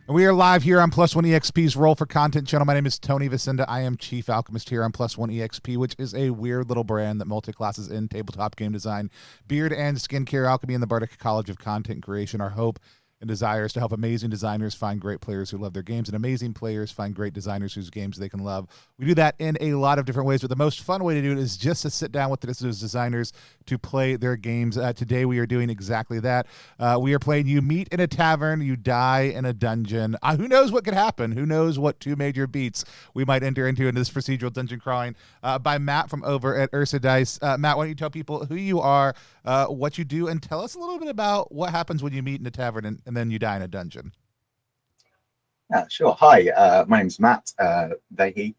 We are live here on Plus One EXP's Roll for Content channel. My name is Tony Vicinda. I am Chief Alchemist here on Plus One EXP, which is a weird little brand that multi-classes in tabletop game design, beard and skincare alchemy, and the Bardic College of Content Creation. Our hope and desires to help amazing designers find great players who love their games, and amazing players find great designers whose games they can love. We do that in a lot of different ways, but the most fun way to do it is just to sit down with those designers to play their games. Today we are doing exactly that. We are playing You Meet in a Tavern, You Die in a Dungeon. Who knows what could happen? Who knows what two major beats we might enter into in this procedural dungeon crawling by Matt from over at Ursidice. Matt, why don't you tell people who you are, what you do, and tell us a little bit about what happens when you meet in a tavern and then you die in a dungeon. Yeah, sure. Hi, my name's Matt Vahey.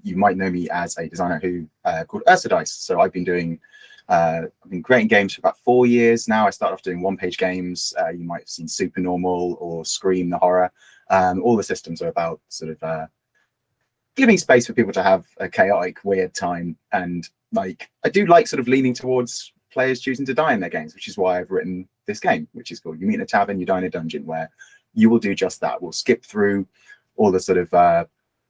You might know me as a designer who called Ursidice. So I've been creating games for about 4 years now. I started off doing one-page games. You might have seen Supernormal or Scream the Horror. All the systems are about sort of giving space for people to have a chaotic, weird time. And like, I do like sort of leaning towards players choosing to die in their games, which is why I've written this game, which is called You Meet in a Tavern, You Die in a Dungeon, where you will do just that. We'll skip through all the sort of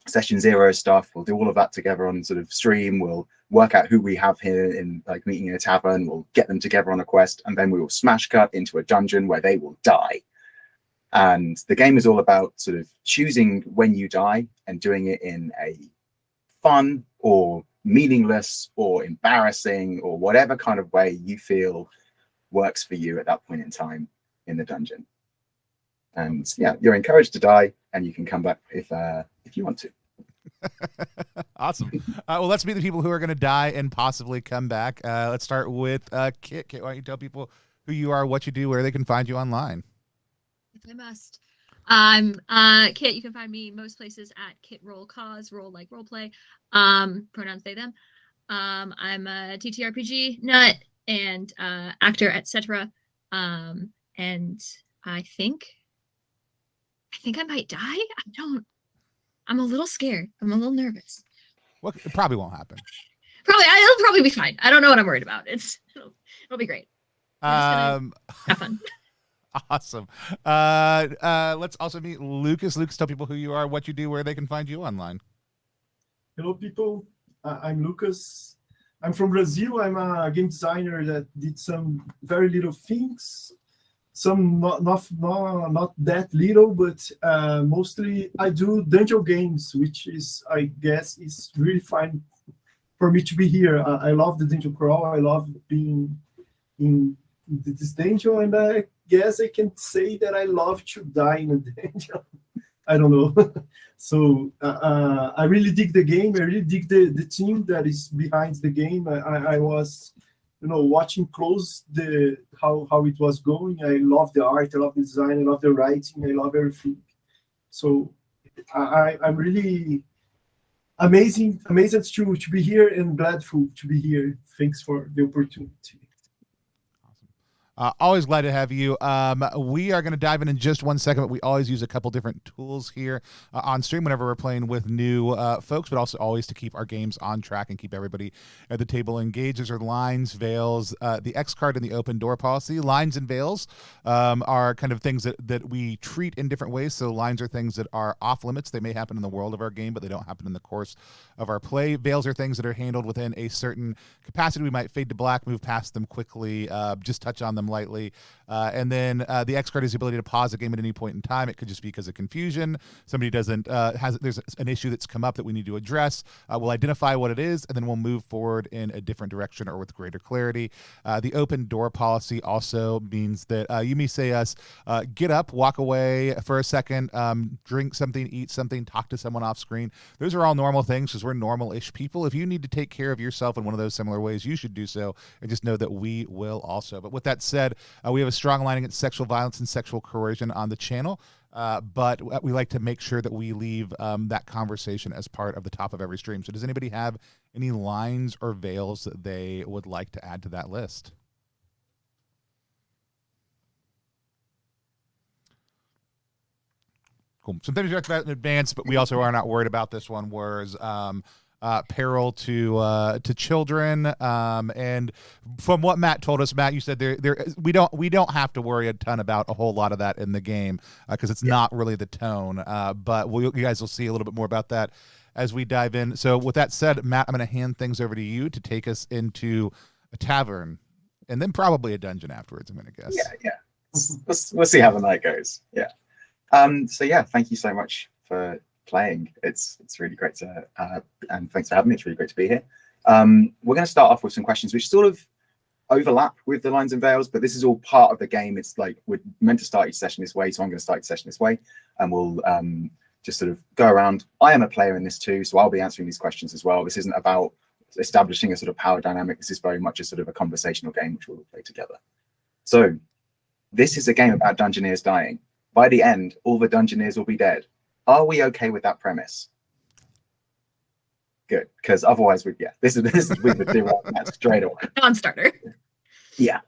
session zero stuff. We'll do all of that together on sort of stream. We'll work out who we have here in like meeting in a tavern. We'll get them together on a quest, and then we will smash cut into a dungeon where they will die. And the game is all about sort of choosing when you die and doing it in a fun or meaningless or embarrassing or whatever kind of way you feel works for you at that point in time in the dungeon. And yeah, you're encouraged to die, and you can come back if you want to. Awesome. Well, let's meet the people who are going to die and possibly come back. Let's start with Kit. Kit, why don't you tell people who you are, what you do, where they can find you online? If I must. I'm Kit. You can find me most places at Kit Roll Cause, roll like role play. Pronouns they them. I'm a ttrpg nut and actor, etc. And I think I might die. I'm a little scared. I'm a little nervous. Well, it probably won't happen. It'll probably be fine. I don't know what I'm worried about. It'll be great. Have fun. Awesome. Let's also meet Lucas. Lucas, tell people who you are, what you do, where they can find you online. Hello, people. I'm Lucas. I'm from Brazil. I'm a game designer that did some very little things. Some not that little, but mostly I do dungeon games, which is, I guess, is really fun for me to be here. I love the dungeon crawl. I love being in this dungeon, and I guess I can say that I love to die in a dungeon. I don't know. So I really dig the game. I really dig the team that is behind the game. I was, watching close how it was going. I love the art. I love the design. I love the writing. I love everything. So I'm really amazed to be here and gladful to be here. Thanks for the opportunity. Always glad to have you. We are going to dive in just 1 second, but we always use a couple different tools here on stream whenever we're playing with new folks, but also always to keep our games on track and keep everybody at the table engaged. Those are lines, veils, the X card, and the open door policy. Lines and veils are kind of things that we treat in different ways. So lines are things that are off limits. They may happen in the world of our game, but they don't happen in the course of our play. Veils are things that are handled within a certain capacity. We might fade to black, move past them quickly, just touch on them lightly. And then the X card is the ability to pause a game at any point in time. It could just be because of confusion. Somebody doesn't there's an issue that's come up that we need to address. We'll identify what it is, and then we'll move forward in a different direction or with greater clarity. The open door policy also means that you may say us, get up, walk away for a second, drink something, eat something, talk to someone off screen. Those are all normal things because we're normal-ish people. If you need to take care of yourself in one of those similar ways, you should do so, and just know that we will also. But with that said, we have a strong line against sexual violence and sexual coercion on the channel, but we like to make sure that we leave that conversation as part of the top of every stream. So does anybody have any lines or veils that they would like to add to that list? Cool. Sometimes you talk about in advance, but we also are not worried about this one, whereas peril to children, and from what Matt told us, Matt, you said we don't have to worry a ton about a whole lot of that in the game because it's not really the tone, but you guys will see a little bit more about that as we dive in. So with that said, Matt, I'm going to hand things over to you to take us into a tavern and then probably a dungeon afterwards, I'm going to guess. Yeah. We'll see how the night goes. Yeah. So yeah, thank you so much for playing. It's really great to and thanks for having me. It's really great to be here. We're going to start off with some questions which sort of overlap with the lines and veils, but this is all part of the game. It's like we're meant to start each session this way, so I'm going to start each session this way, and we'll just sort of go around. I am a player in this too, so I'll be answering these questions as well. This isn't about establishing a sort of power dynamic. This is very much a sort of a conversational game which we'll play together. So this is a game about Dungeoneers dying. By the end, all the Dungeoneers will be dead. Are we okay with that premise? Good, because otherwise, this is we would do that straight away. Non-starter. Yeah,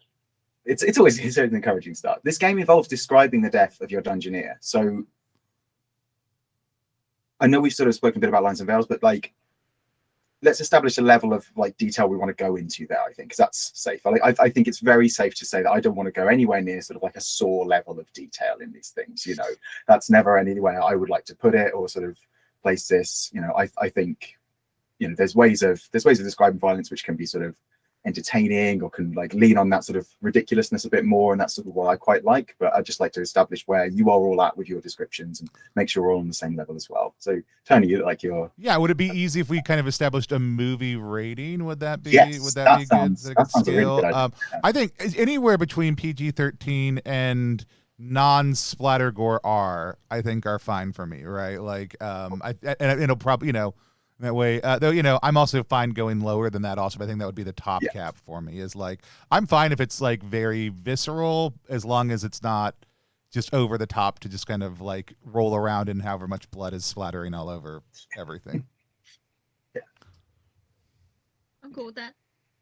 it's always an encouraging start. This game involves describing the death of your Dungeoneer. So I know we've sort of spoken a bit about lines and veils, but like, let's establish a level of like detail we want to go into there. I think because that's safe. I think it's very safe to say that I don't want to go anywhere near sort of like a Saw level of detail in these things. You know, that's never anywhere I would like to put it or sort of place this. You know, I think, you know, there's ways of describing violence which can be sort of entertaining or can like lean on that sort of ridiculousness a bit more, and that's sort of what I quite like. But I'd just like to establish where you are all at with your descriptions and make sure we're all on the same level as well. So Tony, you look like you're would it be easy if we kind of established a movie rating? Would that be yes, would that be sounds, good? That sounds a really good idea. I think anywhere between PG-13 and non-splatter gore R, I think are fine for me, right? Like and it'll probably, you know, That way, though, I'm also fine going lower than that also, but I think that would be the top Yeah. cap for me is like, I'm fine if it's like very visceral, as long as it's not just over the top to just kind of like roll around and however much blood is splattering all over everything. I'm cool with that.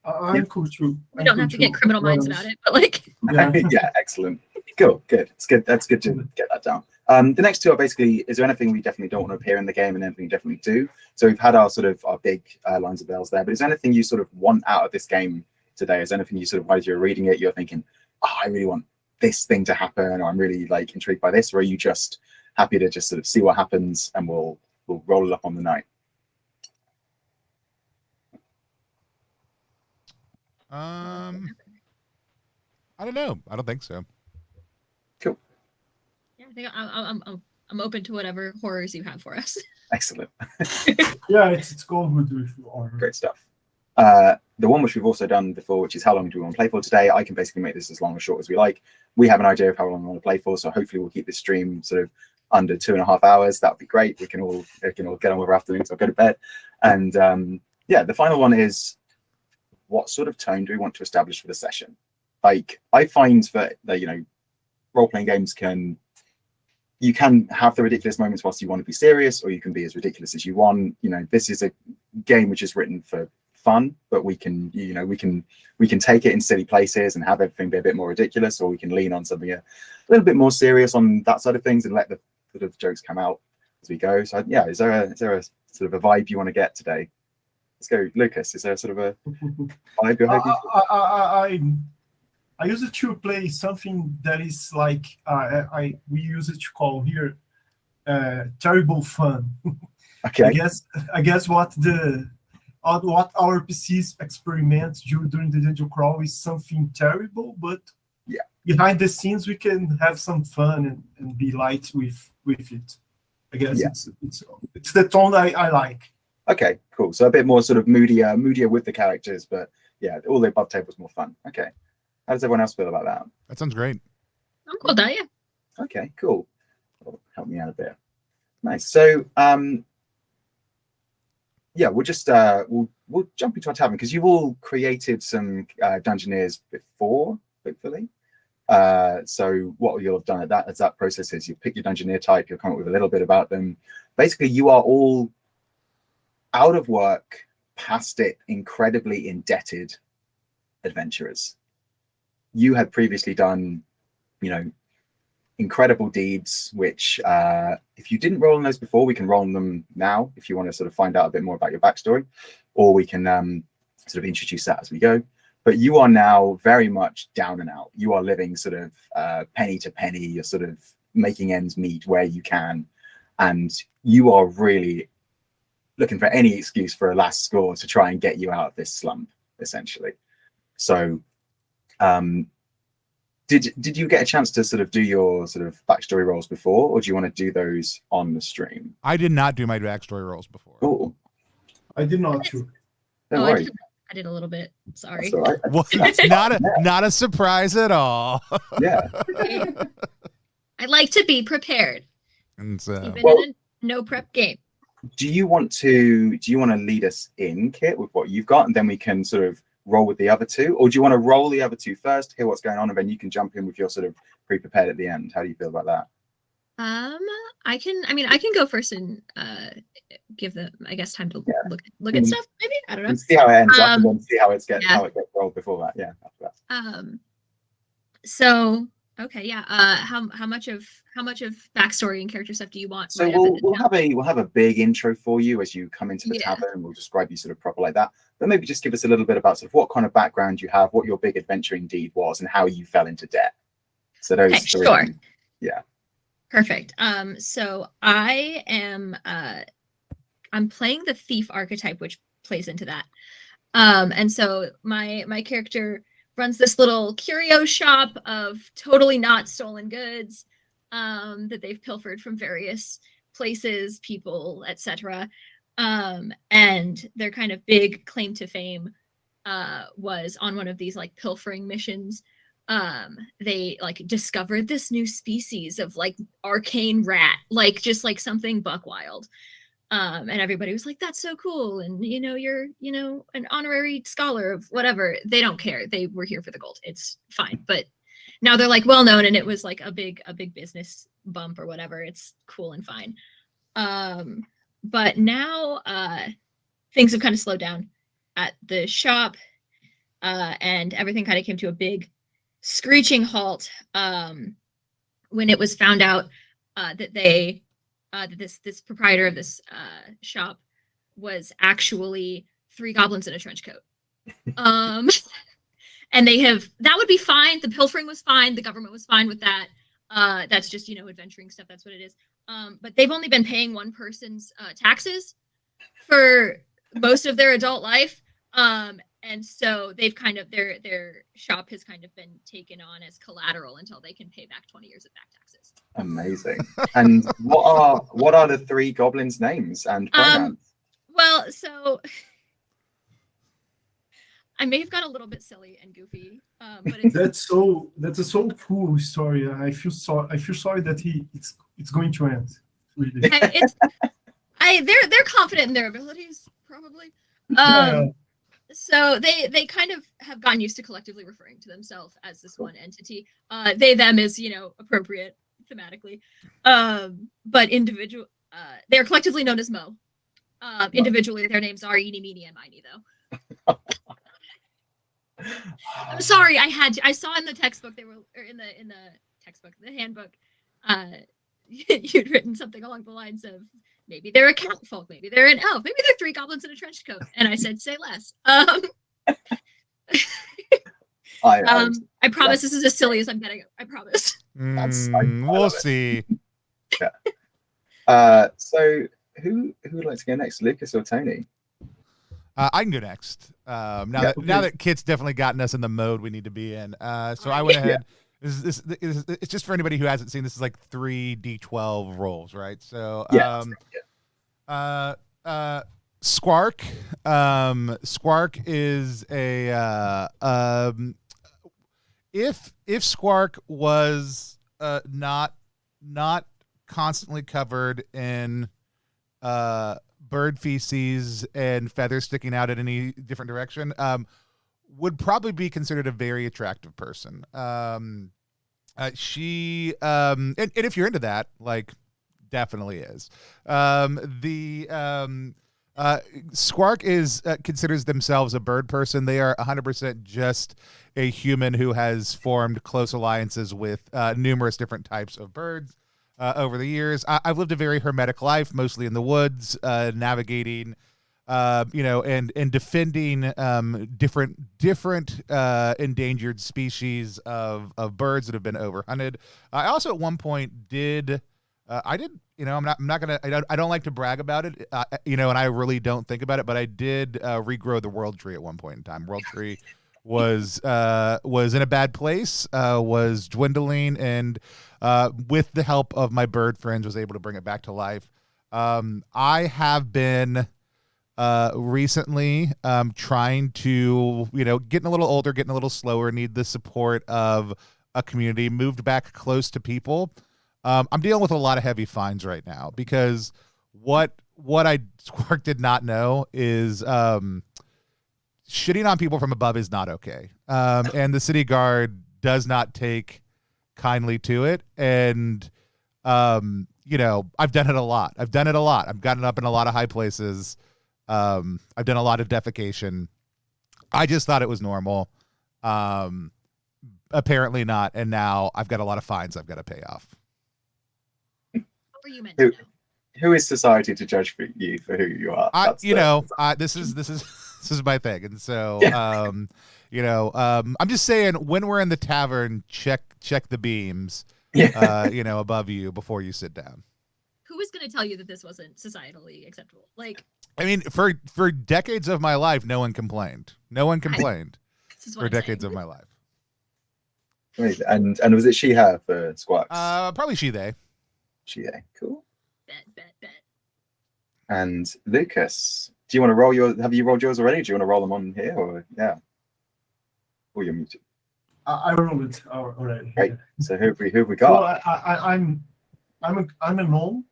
I'm cool too. We don't have to get criminal minds about it, but like, Yeah. Yeah, excellent. Cool, good. It's good. That's good to get that down. The next two are basically, is there anything we definitely don't want to appear in the game and anything we definitely do? So we've had our sort of our big lines of bells there, but is there anything you sort of want out of this game today? Is there anything you sort of, as you're reading it, you're thinking, oh, I really want this thing to happen, or I'm really like intrigued by this, or are you just happy to just sort of see what happens and we'll roll it up on the night? I don't know. I don't think so. Cool. yeah, I think I'm open to whatever horrors you have for us. Excellent. Yeah, it's going good with horror. Great stuff. The one which we've also done before, which is how long do we want to play for today? I can basically make this as long or short as we like. We have an idea of how long we want to play for, so hopefully we'll keep this stream sort of under 2.5 hours. That would be great. We can all get on with our afternoons. I'll go to bed. And yeah, the final one is, what sort of tone do we want to establish for the session? Like, I find that role-playing games you can have the ridiculous moments whilst you want to be serious, or you can be as ridiculous as you want. This is a game which is written for fun, but we can take it in silly places and have everything be a bit more ridiculous, or we can lean on something a little bit more serious on that side of things and let the sort of jokes come out as we go. So yeah, is there a sort of a vibe you want to get today? Let's go, Lucas. Is there a sort of a vibe you're hoping? I used to play something that is like we use it to call here terrible fun. Okay. I guess what our PCs experiment during the dungeon crawl is something terrible, but yeah, behind the scenes we can have some fun and be light with it. I guess it's the tone I like. Okay, cool. So a bit more sort of moodier with the characters, but yeah, all the above table is more fun. Okay. How does everyone else feel about that? That sounds great. I'm cool with that, yeah. Okay, cool. That'll help me out a bit. Nice. So yeah, we'll just we'll jump into our tavern, because you've all created some Dungeoneers before, hopefully. So what you'll have done as that process is you pick your Dungeoneer type, you'll come up with a little bit about them. Basically, you are all out of work, past it, incredibly indebted adventurers. You had previously done, incredidy deeds, which if you didn't roll on those before, we can roll on them now if you want to sort of find out a bit more about your backstory, or we can sort of introduce that as we go. But you are now very much down and out. You are living sort of penny to penny. You're sort of making ends meet where you can, and you are really looking for any excuse for a last score to try and get you out of this slump, essentially. So did you get a chance to sort of do your sort of backstory rolls before, or do you want to do those on the stream? I did not do my backstory rolls before. Oh, I did not too. don't worry. I did a little bit. Sorry. That's all right. Well, it's not a surprise at all. Yeah. I like to be prepared. And so, Even in a no prep game. Do you want to lead us in, Kit, with what you've got, and then we can sort of roll with the other two, or do you want to roll the other two first, hear what's going on, and then you can jump in with your sort of pre-prepared at the end? How do you feel about that? I can go first and give them, I guess, time to look at stuff. Maybe, I don't know. And see how it ends up, and then see how it gets rolled before that. Yeah. After that. So okay, yeah. How much of backstory and character stuff do you want? So we'll have a big intro for you as you come into the tavern, and we'll describe you sort of proper like that. But maybe just give us a little bit about sort of what kind of background you have, what your big adventuring deed was, and how you fell into debt. So those three. Sure. Yeah. Perfect. So I am I'm playing the thief archetype, which plays into that. And so my character runs this little curio shop of totally not stolen goods that they've pilfered from various places, people, etc. And their kind of big claim to fame was on one of these like pilfering missions. They like discovered this new species of like arcane rat, like just like something buck wild. And everybody was like, "That's so cool," and you're an honorary scholar of whatever. They don't care. They were here for the gold. It's fine. But now they're like well known, and it was like a big business bump or whatever. It's cool and fine. But now things have kind of slowed down at the shop, and everything kind of came to a big screeching halt when it was found out that this proprietor of this shop was actually 3 goblins in a trench coat. And that would be fine. The pilfering was fine. The government was fine with that. That's just, adventuring stuff. That's what it is. But they've only been paying one person's taxes for most of their adult life. And so they've kind of, their shop has kind of been taken on as collateral until they can pay back 20 years of back taxes. Amazing. And what are the 3 goblins' names and pronouns? Well, so I may have got a little bit silly and goofy, but that's a so cool story. I feel sorry that it's going to end. Really. They're confident in their abilities, probably. So they kind of have gotten used to collectively referring to themselves as this one entity. They them is appropriate thematically, but individual they're collectively known as Mo. Individually, their names are Eeny, Meeny, and Miny, though. I'm sorry, I saw in the textbook or in the textbook, the handbook, you'd written something along the lines of maybe they're a cat folk, maybe they're an elf, maybe they're 3 goblins in a trench coat, and I said say less. I promise this is as silly as I'm getting. I promise. We'll see. Yeah. So who would like to go next, Lucas or Tony? I can go next. Now that Kit's definitely gotten us in the mode we need to be in. So I went ahead. It's just for anybody who hasn't seen. This is like 3d12 rolls, right? So Squark. Squark is a if Squark was not constantly covered in bird feces and feathers sticking out in any different direction, would probably be considered a very attractive person. She and if you're into that, like, definitely is. Squark considers themselves a bird person. They are 100% just a human who has formed close alliances with numerous different types of birds over the years. I've lived a very hermetic life, mostly in the woods, navigating, and defending different endangered species of birds that have been overhunted. I also at one point I don't like to brag about it, and I really don't think about it, but I did regrow the world tree at one point in time. World tree was in a bad place, was dwindling, and with the help of my bird friends was able to bring it back to life. I have been recently trying to, getting a little older, getting a little slower, need the support of a community, moved back close to people. I'm dealing with a lot of heavy fines right now because what Squark did not know is shitting on people from above is not okay. And the city guard does not take kindly to it. And, I've done it a lot. I've gotten up in a lot of high places. I've done a lot of defecation. I just thought it was normal. Apparently not. And now I've got a lot of fines I've got to pay off. Were you meant to know? Who is society to judge for you for who you are? This is my thing, and so I'm just saying, when we're in the tavern, check the beams, above you before you sit down. Who was going to tell you that this wasn't societally acceptable? Like, I mean, for decades of my life, no one complained. For decades of my life. And was it she, her for Squarks? Probably she, they. Cool. Bet. And Lucas, do you want to roll have you rolled yours already? Do you want to roll them on here or or you're muted? I rolled it already. Great. So who have we got? So I'm a gnome,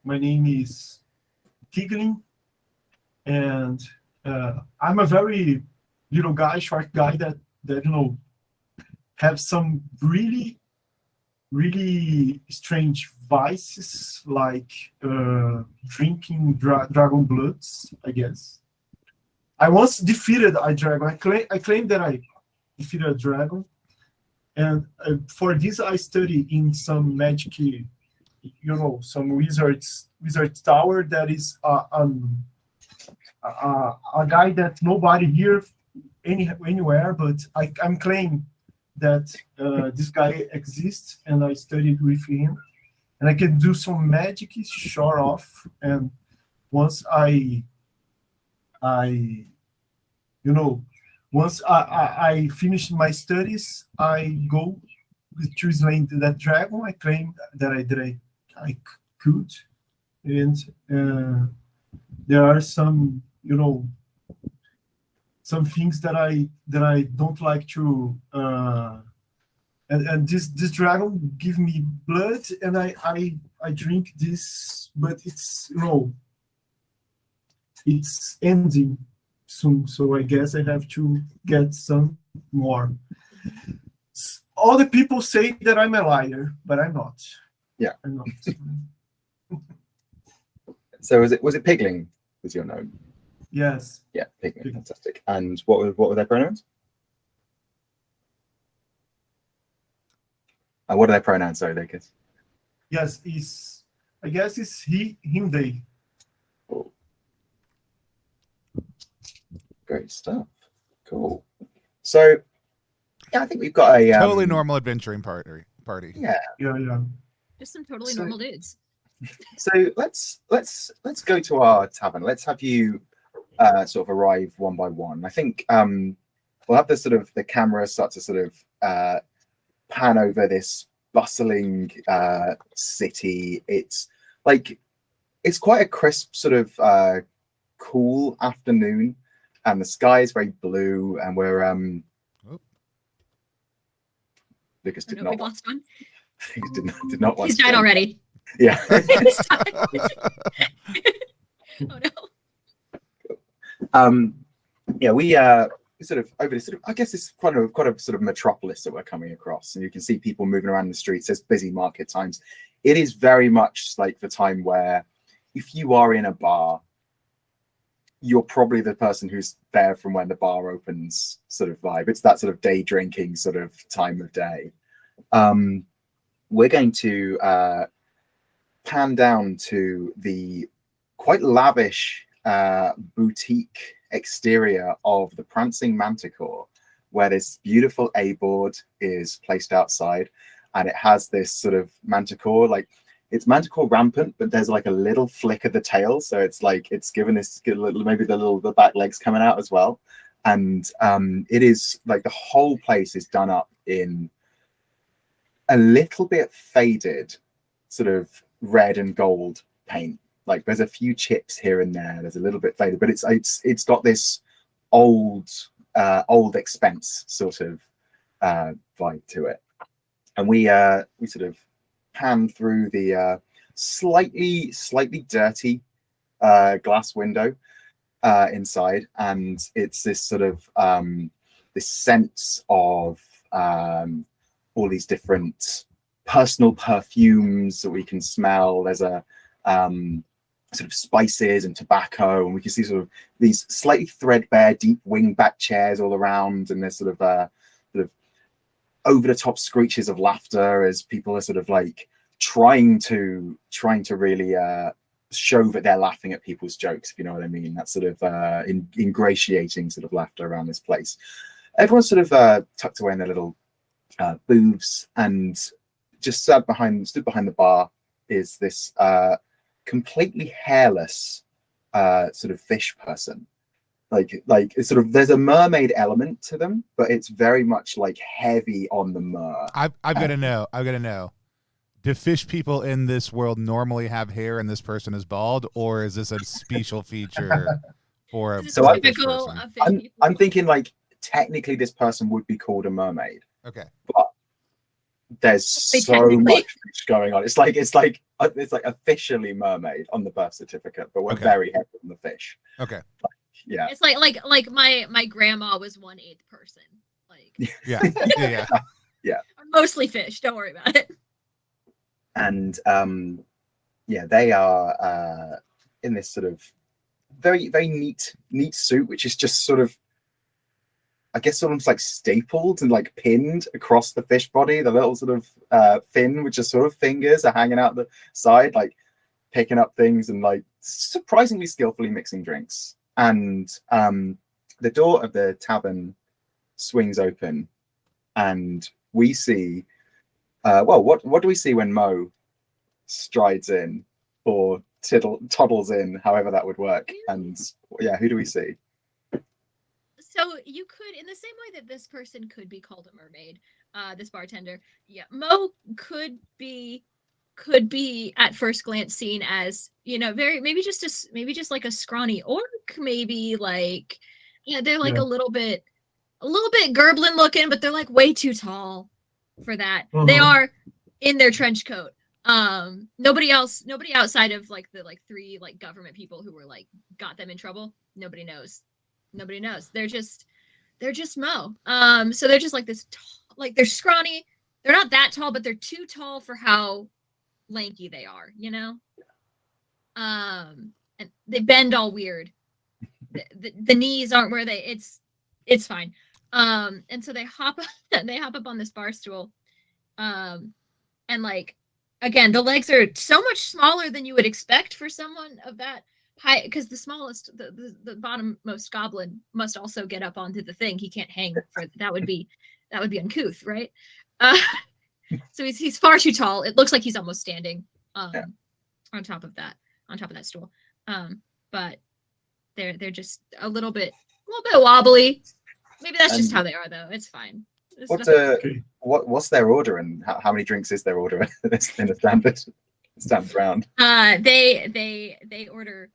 My name is Tigling, and I'm a very little guy, short guy that have some really strange vices, like drinking dragon bloods, I guess. I once defeated a dragon. I claim that I defeated a dragon, and for this I study in some magic, some wizard tower that is a guy that nobody here anywhere, but I'm claiming that this guy exists, and I studied with him, and I can do some magic, sure off. And once once I finish my studies, I go to slay that dragon. I claim that I could, and there are some some things that I don't like to, and this dragon give me blood, and I drink this, but it's it's ending soon, so I guess I have to get some more. All the people say that I'm a liar, but I'm not. Yeah. I'm not. So was it Pigling was your name? Yes. Yeah, Pigling. Fantastic. And what were their pronouns? And what are their pronouns? Sorry, Lucas. Yes, I guess it's he, him, they. Cool. Great stuff. Cool. So, yeah, I think we've got a totally normal adventuring party. Yeah. Yeah. Just some totally normal dudes. So let's go to our tavern. Let's have you sort of arrive one by one. I think we'll have the camera start to sort of pan over this bustling city. It's quite a crisp sort of cool afternoon, and the sky is very blue, and we're Lucas did not. We lost one. He did not want. He's died already. Yeah. Oh no. Yeah, we sort of over this I guess it's quite a sort of metropolis that we're coming across, and you can see people moving around the streets. There's busy market times. It is very much like the time where if you are in a bar, you're probably the person who's there from when the bar opens sort of vibe. It's that sort of day drinking sort of time of day. We're going to pan down to the quite lavish boutique exterior of the Prancing Manticore, where this beautiful A-board is placed outside, and it has this sort of manticore, like it's manticore rampant, but there's like a little flick of the tail, so it's like it's given this maybe the back legs coming out as well, and it is like the whole place is done up in a little bit faded sort of red and gold paint. Like there's a few chips here and there. There's a little bit faded, but it's got this old expense sort of vibe to it. And we sort of pan through the slightly dirty glass window inside, and it's this sort of this sense of all these different personal perfumes that we can smell. There's a sort of spices and tobacco, and we can see sort of these slightly threadbare deep wing-back chairs all around, and there's sort of over-the-top screeches of laughter as people are sort of like trying to really show that they're laughing at people's jokes, if you know what I mean. That sort of ingratiating sort of laughter around this place. Everyone's sort of tucked away in their little booths, and just stood behind the bar is this completely hairless sort of fish person. Like it's sort of, there's a mermaid element to them, but it's very much like heavy on the mer. I've got to know. Do fish people in this world normally have hair and this person is bald, or is this a special feature for a So typical person? of fish people? I'm thinking like technically this person would be called a mermaid. Okay. But there's so much fish going on. It's like officially mermaid on the birth certificate, but we're very heavy on the fish. Okay. Yeah. It's like my grandma was 1/8 person. Like Yeah. Mostly fish. Don't worry about it. And they are in this sort of very, very neat suit, which is just sort of, I guess, almost like stapled and like pinned across the fish body. The little sort of fin, which is sort of fingers, are hanging out the side, like picking up things and like surprisingly skillfully mixing drinks. And the door of the tavern swings open, and we see, what do we see when Mo strides in or toddles in, however that would work? And who do we see? So you could, in the same way that this person could be called a mermaid, this bartender, Mo could be at first glance seen as, maybe just like a scrawny orc, maybe like, they're like a little bit gerblin looking, but they're like way too tall for that. They are in their trench coat. Nobody outside of like the three like government people who were like got them in trouble. Nobody knows. They're just Mo. So they're just like this like they're scrawny. They're not that tall, but they're too tall for how lanky they are, and they bend all weird. The knees aren't where it's fine. And so they hop up on this bar stool. And like, again, the legs are so much smaller than you would expect for someone of that height, because the smallest, the bottommost goblin must also get up onto the thing. He can't hang for that would be uncouth, right? So he's far too tall. It looks like he's almost standing on top of that stool. But they're just a little bit wobbly. Maybe that's just how they are, though. It's fine. What's their order, and how many drinks is their order in a standard round? They order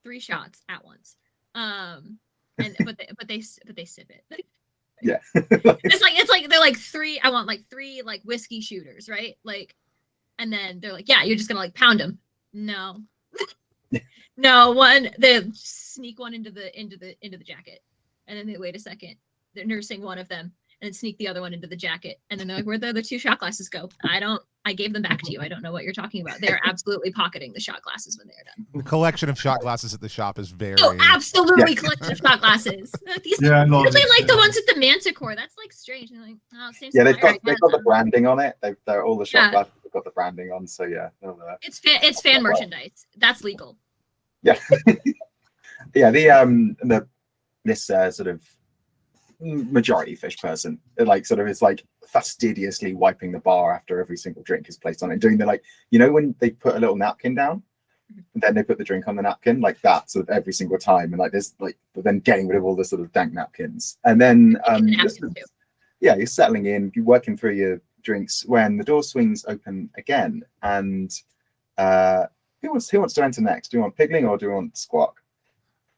3 shots at once. But they sip it. Yeah. it's like they're like 3. I want like 3 like whiskey shooters, right? Like, and then they're like, you're just gonna like pound them. No. No, they sneak one into the jacket, and then they wait a second. They're nursing one of them, and then sneak the other one into the jacket, and then they're like, "Where'd the other 2 shot glasses go? I gave them back to you. I don't know what you're talking about." They're absolutely pocketing the shot glasses when they're done. The collection of shot glasses at the shop is very... Oh, absolutely collection of shot glasses. These really like the ones with the manticore. That's like strange. And like, same. Yeah, they've got the branding on it. They're all the shot glasses have got the branding on. So it's fan merchandise. That's legal. Yeah. This sort of majority fish person, is like fastidiously wiping the bar after every single drink is placed on it, doing the when they put a little napkin down and then they put the drink on the napkin, like that sort of every single time, and like this, like, but then getting rid of all the sort of dank napkins, and then you're settling in, you're working through your drinks when the door swings open again, and who wants to enter next? Do you want Pigling or do you want Squawk?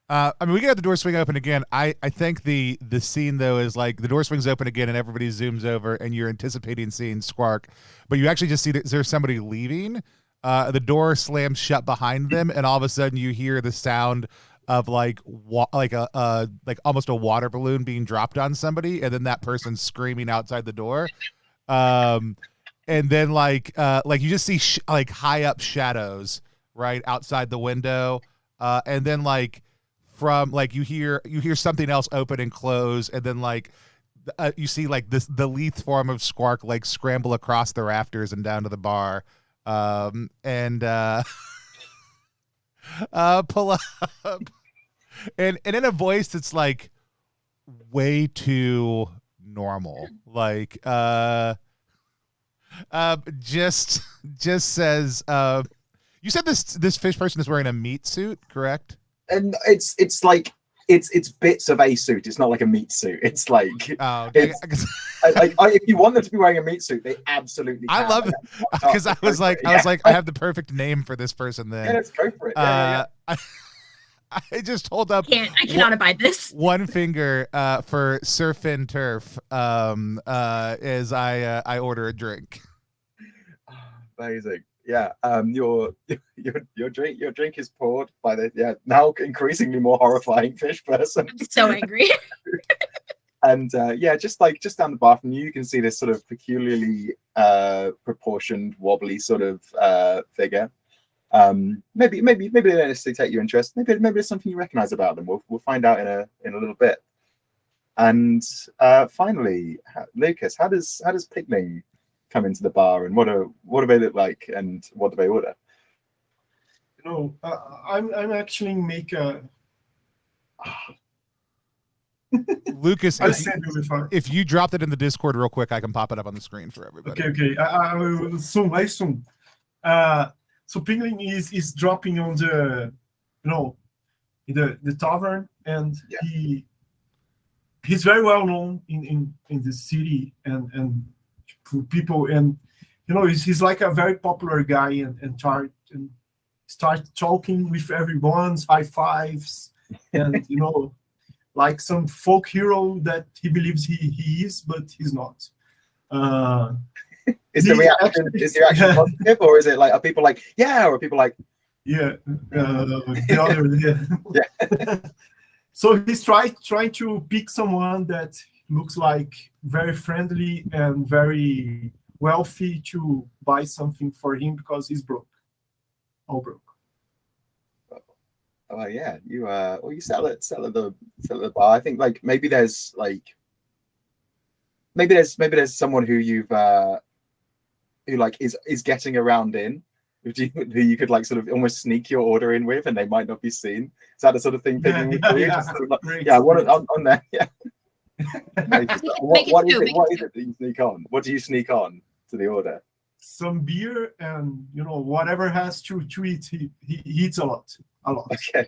We can have the door swing open again. I think the scene, though, is like the door swings open again and everybody zooms over and you're anticipating seeing Squark, but you actually just see that there's somebody leaving. The door slams shut behind them, and all of a sudden you hear the sound of like almost a water balloon being dropped on somebody, and then that person screaming outside the door. And then you just see high up shadows right outside the window, and then from you hear something else open and close, and then you see the lithe form of Squark scramble across the rafters and down to the bar, and pull up, and in a voice that's way too normal, just says, you said this fish person is wearing a meat suit, correct? And it's bits of a suit. It's not like a meat suit. It's if you want them to be wearing a meat suit, they absolutely can. I love it, because I was like, I have the perfect name for this person then. Yeah, let's go for it. I just hold up. I cannot abide this. One finger for surf and turf as I order a drink. Amazing. Yeah. Your drink is poured by the now increasingly more horrifying fish person. I'm so angry. And just down the bar from you can see this sort of peculiarly proportioned, wobbly sort of figure. Maybe they don't necessarily take your interest. Maybe there's something you recognize about them. We'll find out in a little bit. And finally, Lucas, how does Pigling come into the bar, and what do they look like, and what do they order? I'm actually make a. Lucas, if you dropped it in the Discord real quick, I can pop it up on the screen for everybody. Okay. I will soon. So Pigling is dropping on the, the tavern, and he's very well known in the city and people, and he's like a very popular guy, and start talking with everyone's high fives, and like some folk hero that he believes he is, but he's not. Is the reaction positive, or is it like, are people like, yeah, or are people like, yeah, the other, yeah. So he's trying to pick someone that looks like very friendly and very wealthy to buy something for him because he's broke, all broke. Oh yeah, you sell at the bar. I think like maybe there's someone who you've who like is getting around in, who you could like sort of almost sneak your order in with, and they might not be seen. Is that the sort of thing? On there, yeah. What is it that you sneak on? What do you sneak on to the order? Some beer and whatever has to eat. He eats a lot. Okay.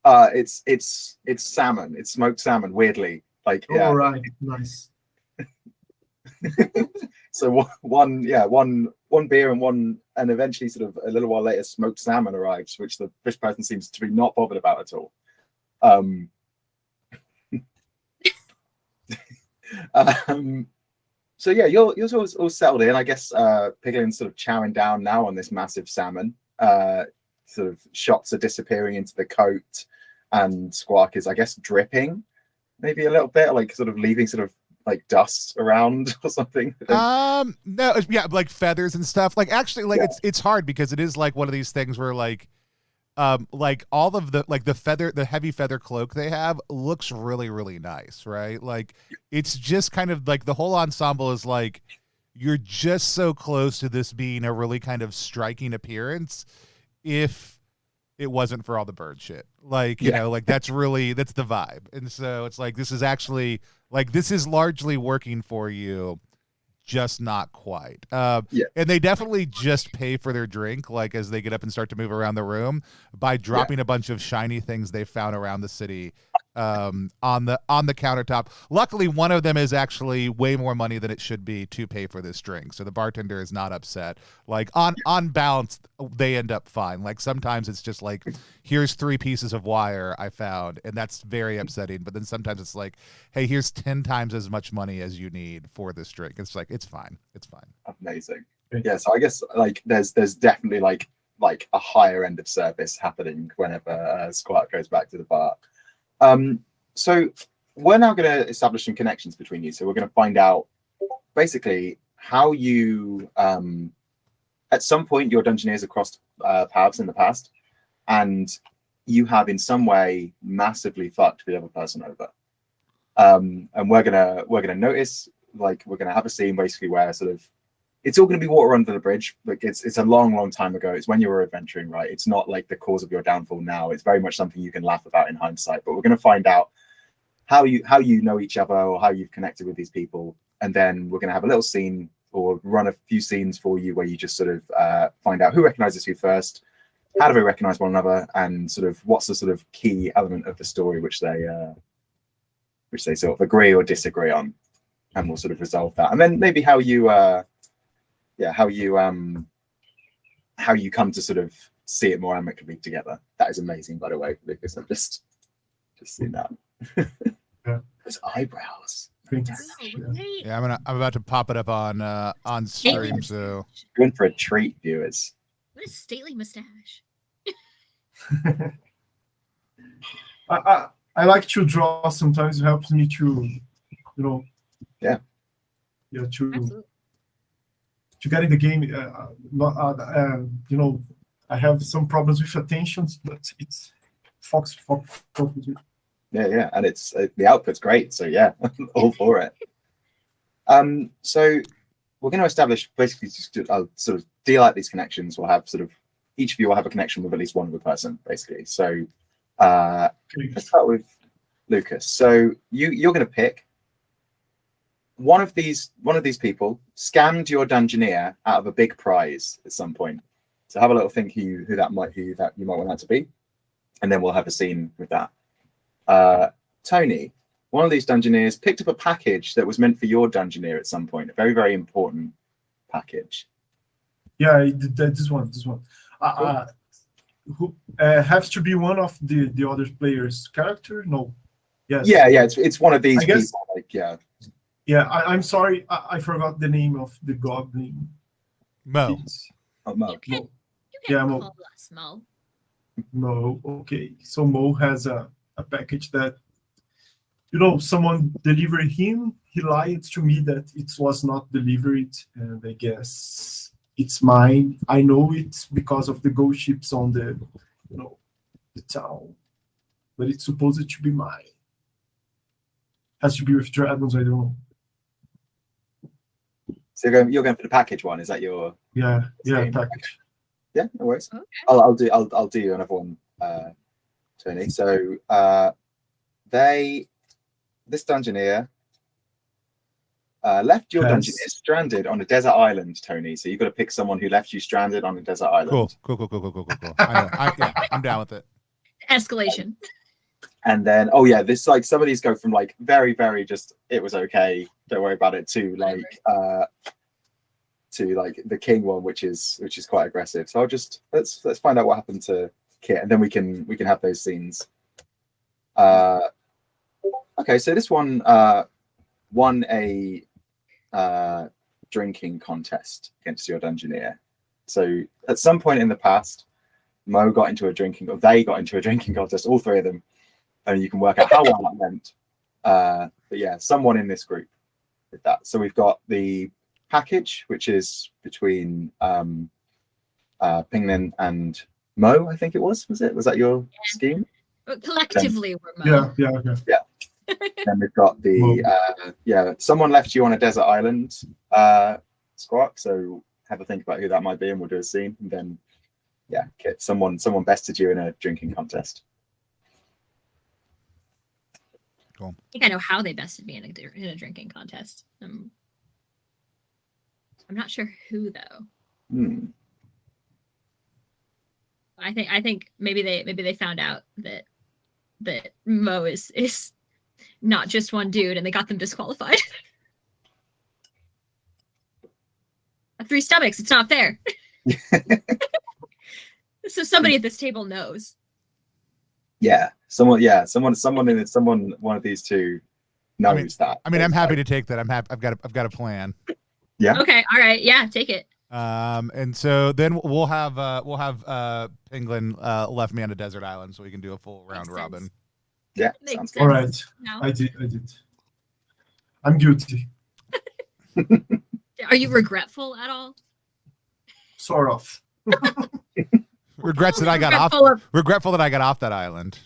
It's salmon. It's smoked salmon. Weirdly, like yeah. All right, nice. So one beer and eventually sort of a little while later smoked salmon arrives, which the fish person seems to be not bothered about at all. So yeah, you're all settled in. I guess Pigling's sort of chowing down now on this massive salmon. Sort of shots are disappearing into the coat, and Squawk is, I guess, dripping maybe a little bit, like sort of leaving sort of like dust around or something. No, yeah, like feathers and stuff. Like actually, like it's hard because it is like one of these things where like all of the heavy feather cloak they have looks really, really nice, right? Like it's just kind of like the whole ensemble is like you're just so close to this being a really kind of striking appearance if it wasn't for all the bird shit. Like, you know, like that's the vibe. And so it's like this is actually like this is largely working for you, just not quite. And they definitely just pay for their drink, like as they get up and start to move around the room, by dropping a bunch of shiny things they found around the city on the countertop. Luckily, one of them is actually way more money than it should be to pay for this drink, so the bartender is not upset. Like on balance, they end up fine. Like sometimes it's just like, here's 3 pieces of wire I found, and that's very upsetting. But then sometimes it's like, hey, here's 10 times as much money as you need for this drink. It's like, it's fine. Amazing. Yeah, so I guess like there's definitely like a higher end of service happening whenever Squat goes back to the bar. So we're now going to establish some connections between you. So we're going to find out basically how you, at some point, your Dungeoneers have crossed paths in the past, and you have in some way massively fucked the other person over. And we're gonna notice, like we're gonna have a scene basically where sort of it's all going to be water under the bridge. Like it's a long time ago. It's when you were adventuring, right? It's not like the cause of your downfall now. It's very much something you can laugh about in hindsight. But we're going to find out how you know each other, or how you've connected with these people, and then we're going to have a little scene or run a few scenes for you where you just sort of find out who recognizes who first, how do they recognize one another, and sort of what's the sort of key element of the story which they sort of agree or disagree on, and we'll sort of resolve that, and then maybe how you come to sort of see it more amicably together. That is amazing, by the way, Lucas. I've just seen that. Yeah. Those eyebrows. Thanks. Yeah, I'm about to pop it up on stream. So You're in for a treat, viewers. What a stately mustache. I like to draw. Sometimes it helps me to, Yeah, Absolutely. to get in the game. I have some problems with attention, but it's focus. yeah, and it's the output's great. So yeah, all for it. So we're going to establish basically just sort of deal out these connections. We'll have each of you will have a connection with at least one other person, basically. So let's start with Lucas. So you're going to pick one of these people scammed your dungeoneer out of a big prize at some point. So have a little think who you might want that to be, and then we'll have a scene with that. Tony, one of these dungeoneers picked up a package that was meant for your dungeoneer at some point. A very, very important package. Yeah, this one. Who has to be one of the other players' character? No. Yes. Yeah. It's one of these people. Yeah, I'm sorry. I forgot the name of the goblin. Mo. Mo. You can Mo. call us Mo. Mo. Okay. So Mo has a package that, someone delivered him. He lied to me that it was not delivered, and I guess it's mine. I know it because of the ghost ships on the town, but it's supposed to be mine. Has to be with dragons. I don't know. So you're going for the package one. Is that your? Yeah, package. Yeah, no worries. Okay. I'll do you another one, Tony. So this dungeoneer left your dungeoneer stranded on a desert island, Tony. So you've got to pick someone who left you stranded on a desert island. Cool. I'm down with it. Escalation. And then, this some of these go from very, very just it was okay, don't worry about it, to the king one, which is quite aggressive. So let's find out what happened to Kit, and then we can have those scenes. Okay, so this one won a drinking contest against your dungeoneer. So at some point in the past, Mo got into a drinking contest, all three of them, and you can work out how well that went. But yeah, someone in this group did that. So we've got the package, which is between Pingnan and Mo, I think it was. Was that your scheme? But collectively, we're Mo. Yeah. Then we've got the someone left you on a desert island, Squawk. So have a think about who that might be, and we'll do a scene. And then Kit, someone bested you in a drinking contest. Cool. I think I know how they bested me in a drinking contest. I'm not sure who though. I think maybe they found out that Mo is not just one dude, and they got them disqualified. 3 stomachs. It's not fair. So somebody at this table knows. Yeah, someone one of these two knows that. I mean, I'm happy to take that. I've got a plan. Yeah. Okay. All right. Yeah. Take it. And so then we'll have Penguin left me on a desert island, so we can do a full round robin. Yeah. Makes sense. All right. No? I did. I'm guilty. Are you regretful at all? Sort of. Regretful that I got off that island.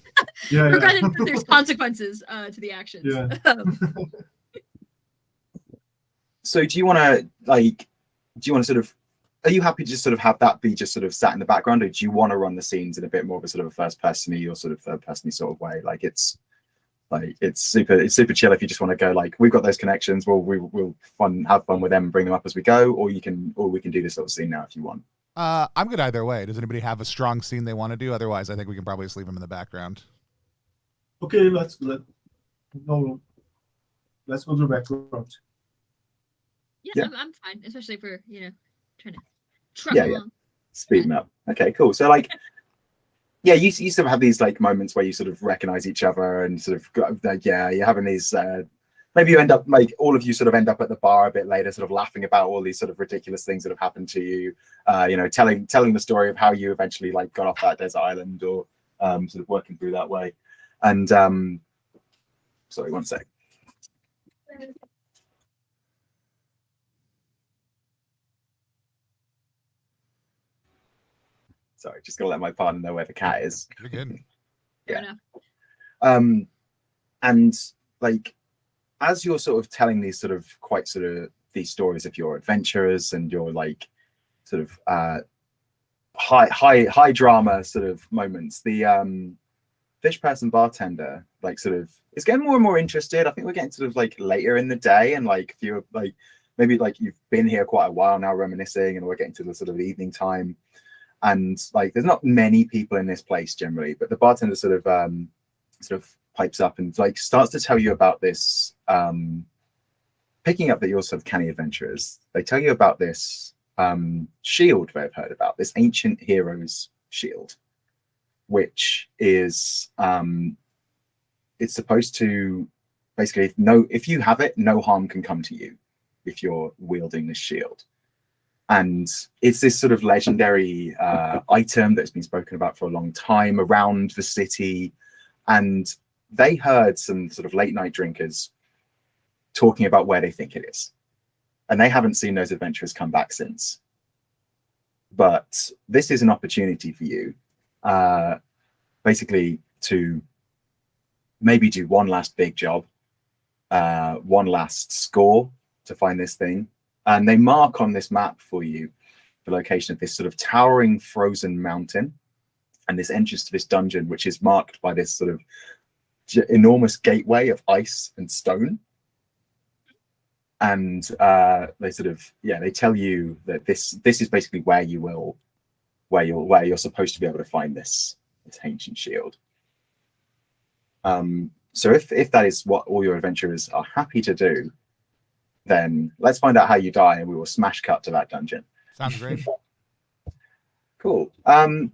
Yeah. Regretted that there's consequences to the actions. Yeah. So do you want to sort of, are you happy to just sort of have that be just sort of sat in the background, or do you want to run the scenes in a bit more of a sort of a first person-y or sort of third person-y sort of way? It's super chill if you just want to go we've got those connections, we'll have fun with them and bring them up as we go, or we can do this sort of scene now if you want. I'm good either way. Does anybody have a strong scene they want to do? Otherwise, I think we can probably just leave them in the background. Okay, let's go to the background. Yeah, I'm fine, especially if we're trying to truck along. Speed them up. Okay, cool. So like, yeah, you sort of have these like moments where you sort of recognize each other and sort of like, yeah, you're having these. Maybe you end up like all of you sort of end up at the bar a bit later, sort of laughing about all these sort of ridiculous things that have happened to you. You know, telling the story of how you eventually like got off that desert island, or sort of working through that way. And sorry, one sec. Sorry, just gonna let my partner know where the cat is. You're good. Fair enough. And like, as you're sort of telling these sort of these stories of your adventurers and your like sort of high drama sort of moments, the fish person bartender like sort of is getting more and more interested. I think we're getting sort of like later in the day, and like if you're like maybe like you've been here quite a while now reminiscing, and we're getting to the sort of evening time, and like there's not many people in this place generally, but the bartender sort of pipes up and like starts to tell you about this, picking up that you're sort of canny adventurers. They tell you about this shield they've heard about, this ancient hero's shield, which is it's supposed to basically, if you have it, no harm can come to you if you're wielding this shield. And it's this sort of legendary item that's been spoken about for a long time around the city. And they heard some sort of late night drinkers talking about where they think it is. And they haven't seen those adventurers come back since. But this is an opportunity for you, basically to maybe do one last big job, one last score to find this thing. And they mark on this map for you the location of this sort of towering frozen mountain and this entrance to this dungeon, which is marked by this sort of enormous gateway of ice and stone. And they sort of, yeah, they tell you that this is basically where you're supposed to be able to find this ancient shield. So if that is what all your adventurers are happy to do, then let's find out how you die, and we will smash cut to that dungeon. Sounds great. Cool. I'm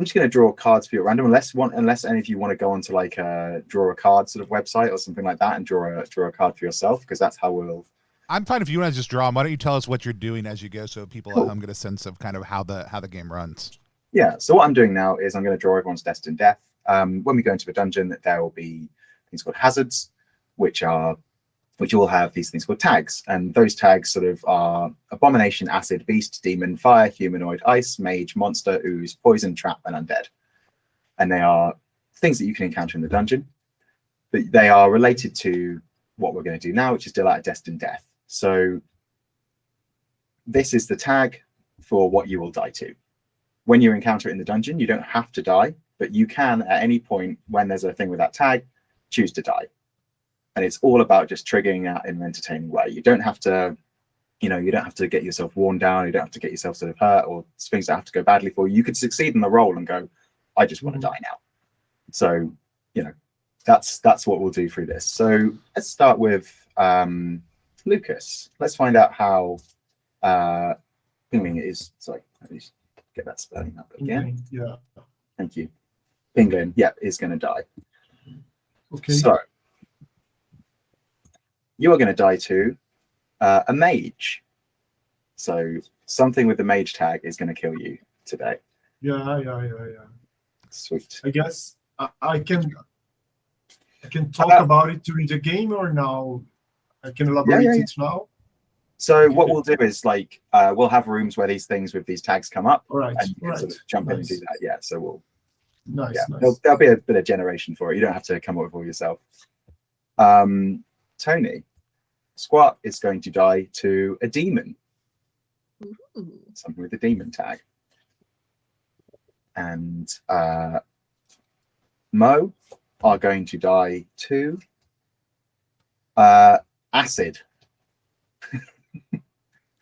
just going to draw cards for you at random, unless any of you want to go onto like a draw a card sort of website or something like that and draw a card for yourself, because that's how we'll. I'm fine if you want to just draw them. Why don't you tell us what you're doing as you go, so people Cool. at home get a sense of kind of how the game runs. Yeah. So what I'm doing now is I'm going to draw everyone's destined death. When we go into the dungeon, there will be things called hazards, which will have these things called tags, and those tags sort of are abomination, acid, beast, demon, fire, humanoid, ice, mage, monster, ooze, poison, trap, and undead. And they are things that you can encounter in the dungeon, but they are related to what we're going to do now, which is deal out a destined death. So this is the tag for what you will die to. When you encounter it in the dungeon, you don't have to die, but you can at any point when there's a thing with that tag, choose to die. And it's all about just triggering that in an entertaining way. You don't have to, you don't have to get yourself worn down. You don't have to get yourself sort of hurt or things that have to go badly for you. You could succeed in the role and go, I just want to die now. So, that's what we'll do through this. So let's start with Lucas. Let's find out how Pingling is. Sorry, let me just get that spelling up again. Yeah. Thank you. Pingling, is going to die. Okay. So you are going to die to a mage. So something with the mage tag is going to kill you today. Yeah. Sweet. I guess I can talk about it during the game, or now I can elaborate it now. So Okay. what we'll do is like we'll have rooms where these things with these tags come up, All right. and you can sort of jump in and do that. Yeah. So we'll Nice. there'll be a bit of generation for it. You don't have to come up with all yourself. Tony, Squat is going to die to a demon. Ooh. Something with the demon tag. And Mo are going to die to acid.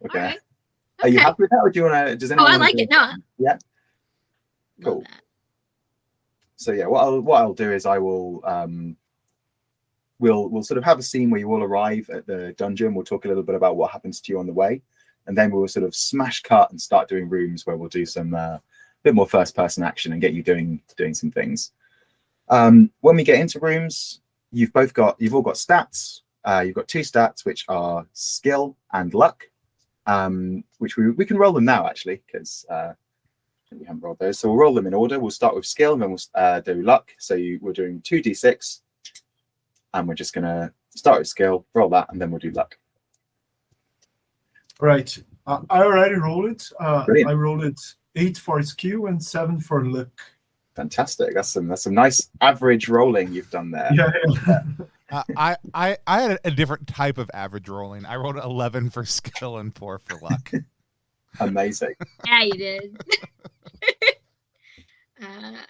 Okay. Are you happy with that, or do you want to? Does anyone? I like it. No. Yeah. Love Cool. that. So yeah, what I'll do is I will we'll sort of have a scene where you all arrive at the dungeon. We'll talk a little bit about what happens to you on the way, and then we'll sort of smash cut and start doing rooms where we'll do some bit more first person action and get you doing some things. When we get into rooms, you've all got stats. You've got 2 stats, which are skill and luck, which we can roll them now actually, because we haven't rolled those. So we'll roll them in order. We'll start with skill and then we'll do luck. So we're doing 2d6, and we're just gonna start with skill, roll that, and then we'll do luck. Right. I already rolled it. Brilliant. I rolled it 8 for skill and 7 for luck. Fantastic. That's some nice average rolling you've done there. Yeah. I had a different type of average rolling. I rolled 11 for skill and 4 for luck. Amazing. Yeah, you did.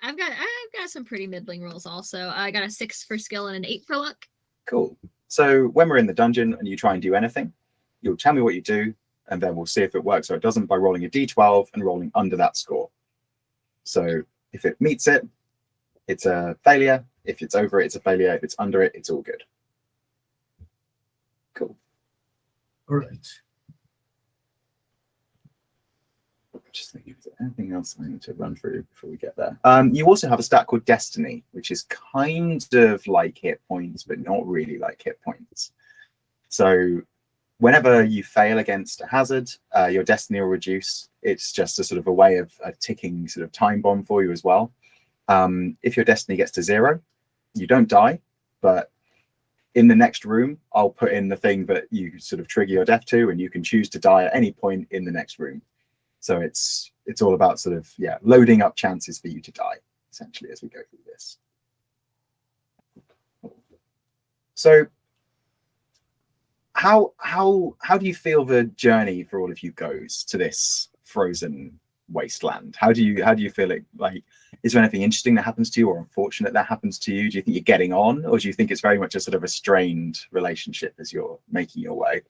I've got some pretty middling rolls also. I got a 6 for skill and an 8 for luck. Cool. So when we're in the dungeon and you try and do anything, you'll tell me what you do, and then we'll see if it works or it doesn't by rolling a d12 and rolling under that score. So if it meets it, it's a failure. If it's over it, it's a failure. If it's under it, it's all good. Cool. All right. Just thinking, is there anything else I need to run through before we get there? You also have a stat called Destiny, which is kind of like hit points, but not really like hit points. So whenever you fail against a hazard, your Destiny will reduce. It's just a sort of a way of a ticking sort of time bomb for you as well. If your Destiny gets to 0, you don't die, but in the next room, I'll put in the thing that you sort of trigger your death to, and you can choose to die at any point in the next room. So it's all about sort of, yeah, loading up chances for you to die, essentially, as we go through this. So how do you feel the journey for all of you goes to this frozen wasteland? How do you feel it? Like, is there anything interesting that happens to you or unfortunate that happens to you? Do you think you're getting on, or do you think it's very much a sort of a strained relationship as you're making your way?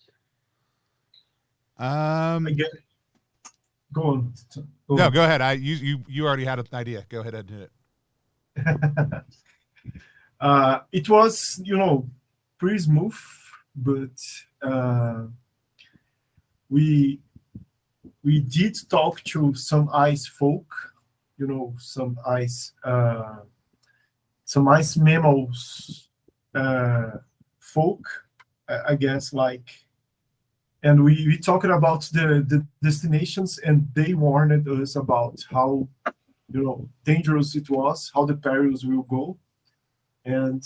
Go on. No, go ahead. You already had an idea. Go ahead and do it. It was, pretty smooth, but we did talk to some ice folk, some ice mammals folk, I guess, like. And we talked about the destinations, and they warned us about how, dangerous it was, how the perils will go. And,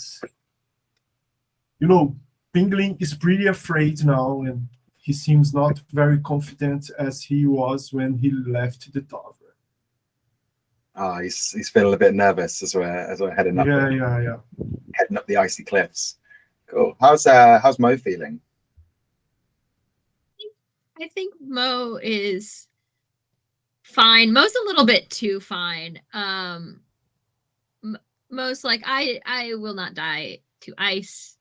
Pingling is pretty afraid now, and he seems not very confident as he was when he left the tavern. He's feeling a bit nervous as we're heading up. Yeah. Heading up the icy cliffs. Cool. How's Mo feeling? I think Mo is fine. Mo's a little bit too fine. Mo's like, I will not die to ice.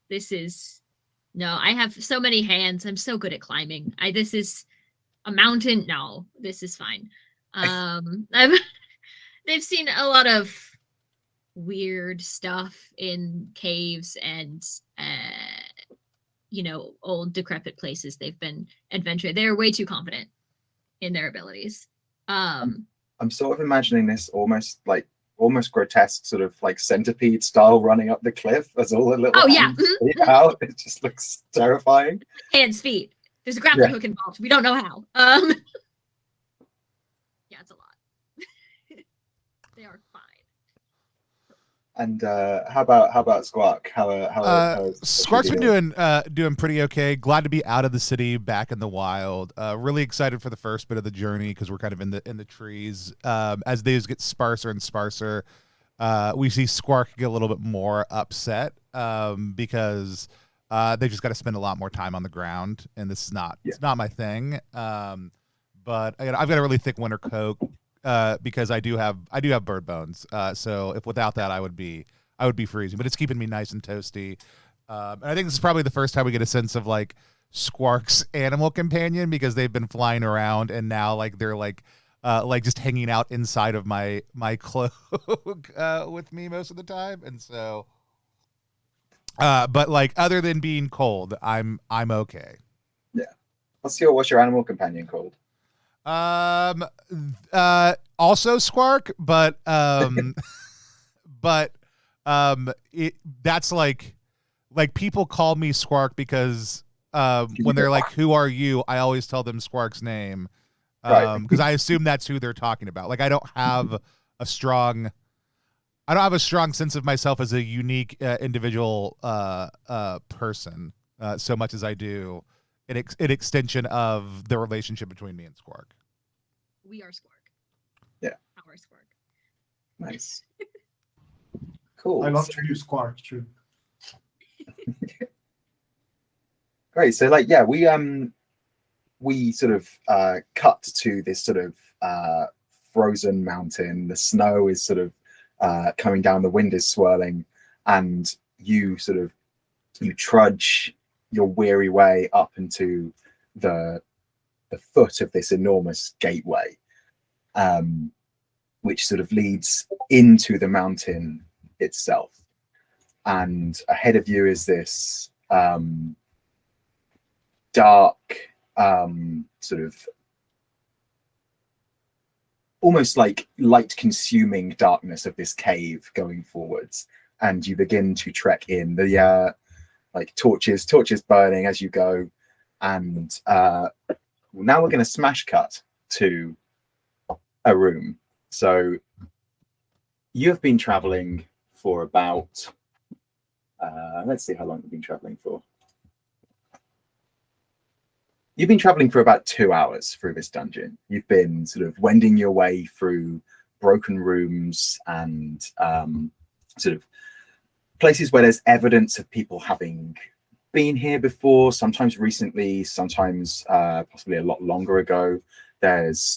I have so many hands. I'm so good at climbing. This is a mountain. No, this is fine. They've seen a lot of weird stuff in caves and old decrepit places they've been adventuring. They're way too confident in their abilities. I'm sort of imagining this almost grotesque, sort of like centipede style running up the cliff as all the little hands stick out. It just looks terrifying. Hands, feet. There's a grappling hook involved. We don't know how. Yeah, it's a lot. They are fine. And how about Squawk? Squawk's been doing pretty okay. Glad to be out of the city, back in the wild. Really excited for the first bit of the journey because we're kind of in the trees. As days get sparser and sparser, we see Squawk get a little bit more upset because they just got to spend a lot more time on the ground, and this is not it's not my thing. But I've got a really thick winter coat. Because I do have bird bones. So if without that I would be freezing, but it's keeping me nice and toasty. And I think this is probably the first time we get a sense of like Squawk's animal companion, because they've been flying around and now like they're like just hanging out inside of my cloak with me most of the time. And so but like other than being cold, I'm okay. Yeah. What's your animal companion called? Also Squark, but that's like people call me Squark because when they're like, "Who are you?" I always tell them Squark's name, Right. because I assume that's who they're talking about. Like I don't have a strong sense of myself as a unique individual person, so much as I do an extension of the relationship between me and Squark. We are Squark. Yeah. Our Squark. Nice. Cool. I love to use Quark too. Great. So like, yeah, we sort of cut to this sort of frozen mountain. The snow is sort of coming down, the wind is swirling, and you trudge your weary way up into the foot of this enormous gateway, which sort of leads into the mountain itself. And ahead of you is this dark, sort of almost like light consuming darkness of this cave going forwards. And you begin to trek in. The like torches burning as you go. And now we're going to smash cut to a room. So you have been traveling for about, let's see how long you've been traveling for. You've been traveling for about 2 hours through this dungeon. You've been sort of wending your way through broken rooms and sort of places where there's evidence of people having been here before, sometimes recently, sometimes possibly a lot longer ago. There's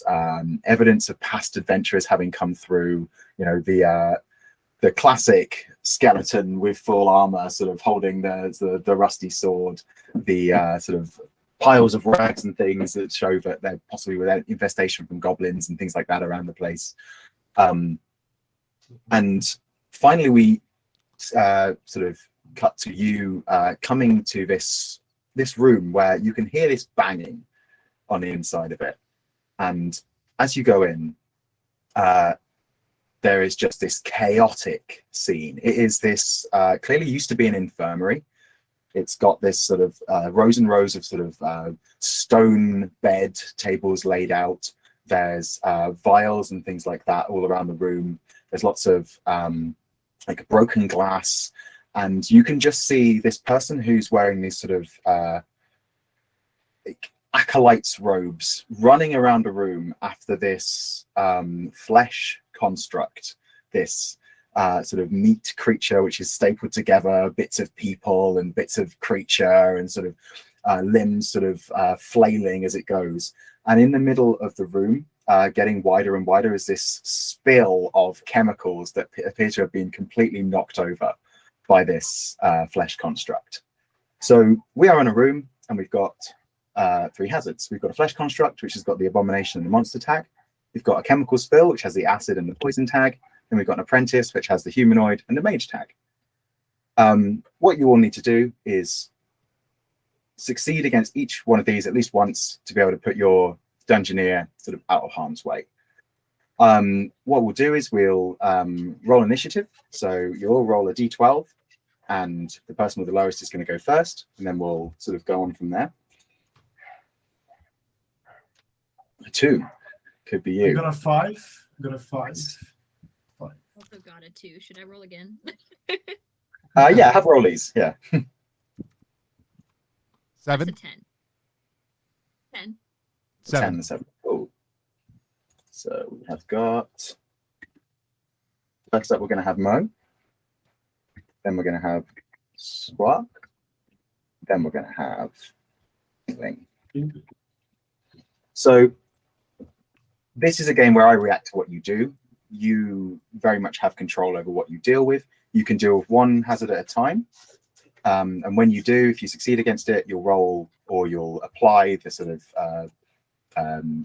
evidence of past adventurers having come through. You know, the classic skeleton with full armor, sort of holding the rusty sword, the sort of piles of rags and things that show that they're possibly with infestation from goblins and things like that around the place. And finally, we sort of cut to you coming to this room where you can hear this banging on the inside of it. And as you go in, there is just this chaotic scene. It is this clearly used to be an infirmary. It's got this sort of rows and rows of sort of stone bed tables laid out. There's vials and things like that all around the room. There's lots of like broken glass, and you can just see this person who's wearing these sort of like acolyte's robes running around a room after this flesh construct, this sort of meat creature which is stapled together, bits of people and bits of creature and sort of limbs sort of flailing as it goes. And in the middle of the room, getting wider and wider, is this spill of chemicals that appear to have been completely knocked over by this flesh construct. So we are in a room and we've got 3 hazards. We've got a flesh construct, which has got the abomination and the monster tag. We've got a chemical spill, which has the acid and the poison tag. Then we've got an apprentice, which has the humanoid and the mage tag. What you all need to do is succeed against each one of these at least once to be able to put your dungeoneer sort of out of harm's way. What we'll do is we'll roll initiative. So you'll all roll a d12, and the person with the lowest is going to go first, and then we'll sort of go on from there. A 2 could be you. I got a 5. I got a 5. Also got a 2. Should I roll again? Yeah, have rollies. Yeah. 7. That's a 10. 10. 7. 10, 7. Cool. So we have got, first up, we're going to have Mo. Then we're going to have Squawk. Then we're going to have Ling. So this is a game where I react to what you do. You very much have control over what you deal with. You can deal with 1 hazard at a time. And when you do, if you succeed against it, you'll roll or you'll apply the sort of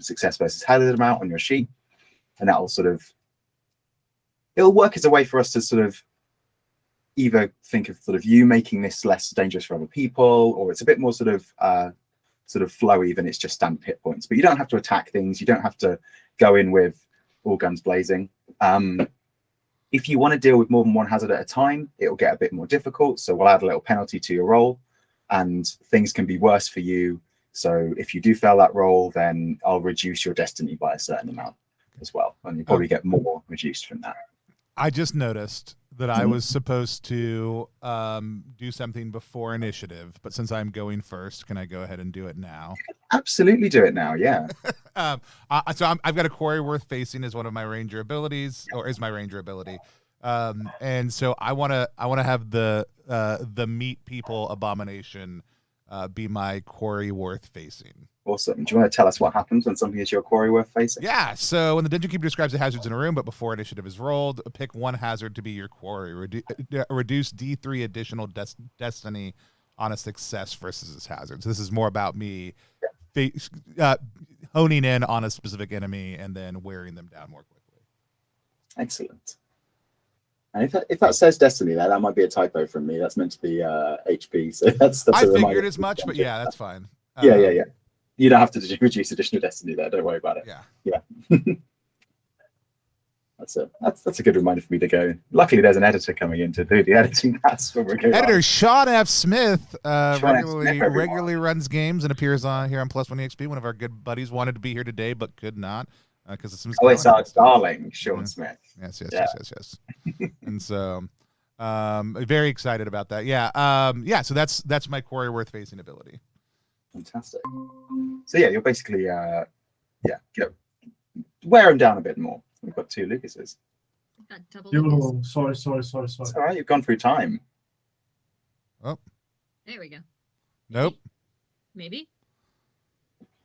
success versus hazard amount on your sheet. And that will sort of, it'll work as a way for us to sort of either think of sort of you making this less dangerous for other people, or it's a bit more sort of sort of flowy than it's just standard hit points. But you don't have to attack things. You don't have to go in with all guns blazing. If you want to deal with more than one hazard at a time, it'll get a bit more difficult. So we'll add a little penalty to your roll, and things can be worse for you. So if you do fail that roll, then I'll reduce your destiny by a certain amount as well. And you probably get more reduced from that. I just noticed that I was supposed to do something before initiative, but since I'm going first, can I go ahead and do it now? Absolutely do it now, yeah. I've got a quarry worth facing as one of my ranger abilities, or is my ranger ability, and so I want to have the meat people abomination be my quarry worth facing. Awesome. Do you want to tell us what happens when something is your quarry worth facing? Yeah, so when the Dungeon Keeper describes the hazards in a room, but before initiative is rolled, pick one hazard to be your quarry. Reduce D3 additional destiny on a success versus this hazard. So this is more about me honing in on a specific enemy and then wearing them down more quickly. Excellent. And if that says destiny there, that might be a typo from me. That's meant to be HP. So that's I figured as much, but yeah, that's fine. Yeah. You don't have to reduce additional destiny there. Don't worry about it. Yeah. That's a good reminder for me to go. Luckily, there's an editor coming in to do the editing. That's what we're going. Editor Sean F. Smith regularly runs games and appears on here on Plus One EXP. One of our good buddies wanted to be here today but could not because of some. Oh, it's our darling Sean Smith. Yes. And so, very excited about that. Yeah. So that's my quarry worth facing ability. Fantastic. So yeah, you're basically wear them down a bit more. We've got 2 Lucases. Sorry. It's all right. You've gone through time. Oh. There we go. Nope. Maybe.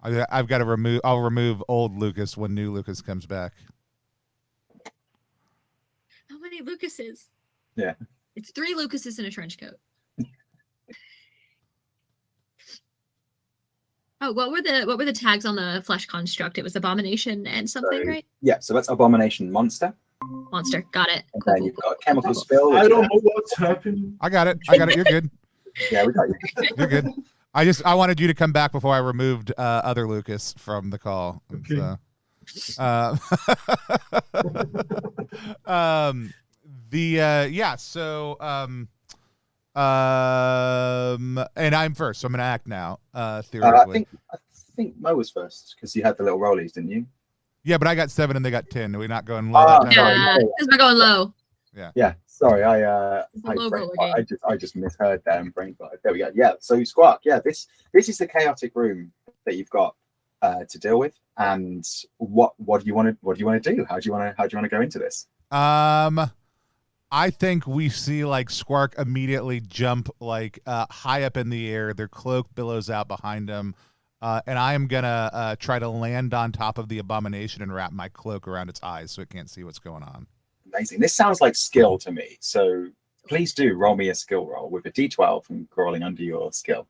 I've got to remove. I'll remove old Lucas when new Lucas comes back. How many Lucases? Yeah. It's 3 Lucases in a trench coat. Oh, what were the tags on the flesh construct? It was abomination and something, right? Yeah, so that's abomination monster. Monster, got it. And Cool, then you've got a chemical spill. I don't know what's happening. I got it. You're good. Yeah, we got you. You're good. I wanted you to come back before I removed other Lucas from the call. Okay. And I'm first, so I'm gonna act now. Theoretically, I think Mo was first because you had the little rollies, didn't you? Yeah, but I got 7 and they got 10. Are we not going low? That time? Yeah, because we're going low. Yeah. Sorry, I just misheard there and brain farted. There we go. Yeah. So Squawk. Yeah, this is the chaotic room that you've got to deal with. And what do you want to do? How do you want to go into this? I think we see like Squark immediately jump like high up in the air. Their cloak billows out behind them. And I am going to try to land on top of the abomination and wrap my cloak around its eyes so it can't see what's going on. Amazing. This sounds like skill to me. So please do roll me a skill roll with a D12 and crawling under your skill.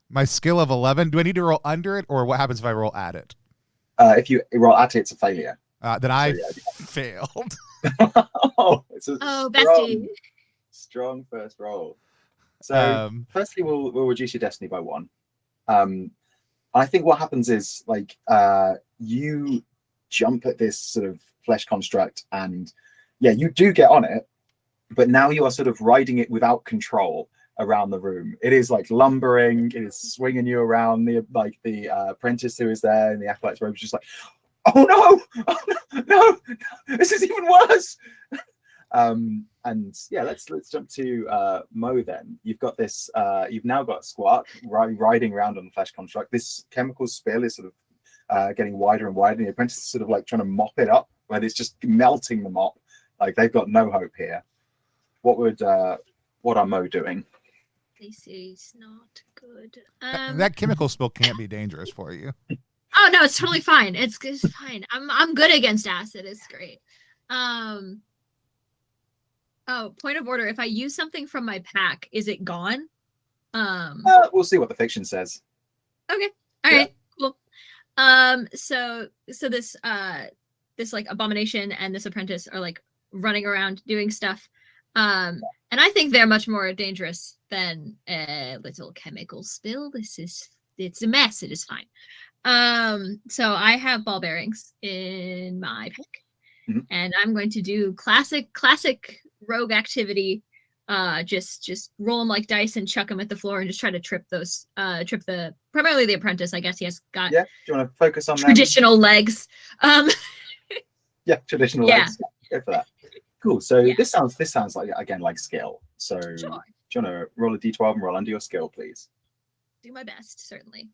My skill of 11. Do I need to roll under it or what happens if I roll at it? If you roll at it, it's a failure. Then I failed. It's a strong first roll. So firstly, we'll reduce your destiny by 1. I think what happens is like you jump at this sort of flesh construct, and you do get on it, but now you are sort of riding it without control around the room. It is like lumbering. It is swinging you around. The apprentice who is there in the acolyte's robe is just like, oh no, this is even worse. Let's jump to Mo then. You've got this. You've now got Squawk riding around on the flesh construct. This chemical spill is sort of getting wider and wider. And the apprentice is sort of like trying to mop it up, but it's just melting the mop. Like they've got no hope here. What are Mo doing? This is not good. That chemical spill can't be dangerous for you. Oh no, it's totally fine. It's fine. I'm good against acid. It's great. Oh, point of order. If I use something from my pack, is it gone? We'll see what the fiction says. Okay. All right. Cool. So this like abomination and this apprentice are like running around doing stuff. And I think they're much more dangerous than a little chemical spill. This is it's a mess. It is fine. So I have ball bearings in my pack, and I'm going to do classic rogue activity. Just roll them like dice and chuck them at the floor and just try to trip primarily the apprentice. I guess he has got Yeah. Do you want to focus on traditional legs. Yeah, traditional legs. Go for that. Cool. So this sounds like, again, like skill. So Sure. do you want to roll a d12 and roll under your skill, please? Do my best, certainly.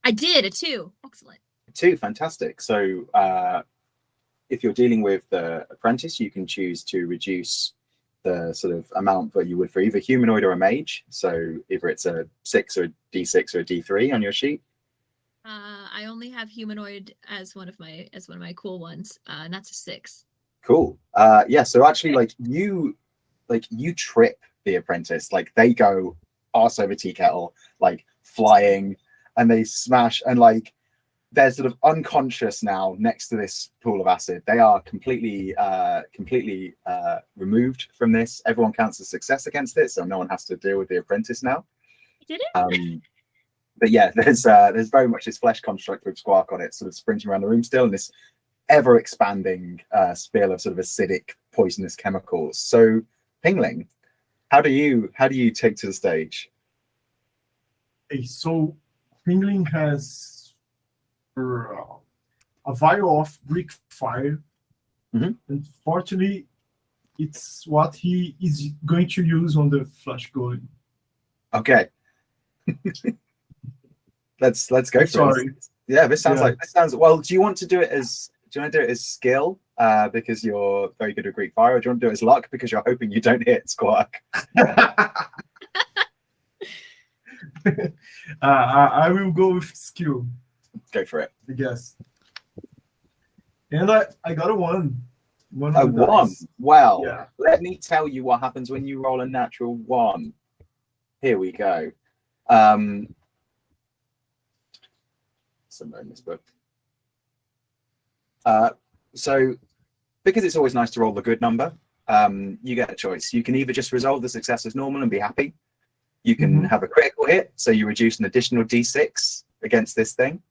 I did a 2. Excellent. 2, fantastic. So if you're dealing with the apprentice, you can choose to reduce the sort of amount that you would for either humanoid or a mage. So either it's a 6 or a d6 or a d3 on your sheet. I only have humanoid as one of my cool ones, and that's a 6. Cool. Yeah. So actually, you trip the apprentice. Like they go arse over tea kettle, like flying, and they smash, and like they're sort of unconscious now next to this pool of acid. They are completely removed from this. Everyone counts as success against it, so no one has to deal with the apprentice now. Did it? But yeah, there's very much this flesh construct with Squark on it, sort of sprinting around the room still, and this ever expanding spill of sort of acidic, poisonous chemicals. So, Pingling, how do you take to the stage? Okay, so Pingling has a vial of brick fire. Unfortunately, it's what he is going to use on the flash golem. Okay. let's go for it. Yeah, this sounds well. Do you want to do it as skill because you're very good at Greek fire, or do you want to do it as luck because you're hoping you don't hit Squark? I will go with skill. Go for it. I guess. And I got a 1. A 1. Well, yeah. Let me tell you what happens when you roll a natural 1. Here we go. Somewhere in this book. So because it's always nice to roll the good number, you get a choice. You can either just resolve the success as normal and be happy. You can have a critical hit, so you reduce an additional d6 against this thing,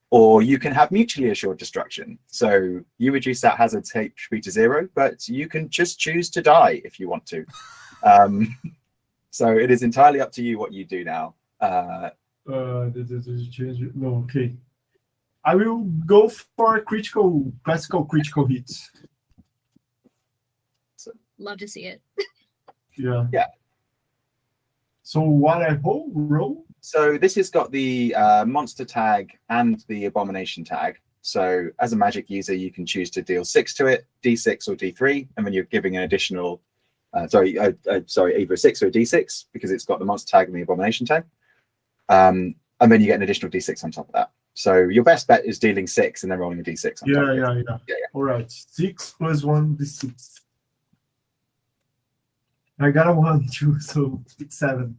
or you can have mutually assured destruction. So you reduce that hazard's HP to 0, but you can just choose to die if you want to. So it is entirely up to you what you do now. No, okay. I will go for classical critical hits. Love to see it. Yeah. Yeah. So what I roll? So this has got the monster tag and the abomination tag. So as a magic user, you can choose to deal 6 to it, d6 or d3, and then you're giving an additional, either a 6 or a d6 because it's got the monster tag and the abomination tag. And then you get an additional d6 on top of that. So your best bet is dealing 6 and then rolling a d6 on top. Yeah. All right, 6 plus 1 d6. I got a 1 too, so it's 7.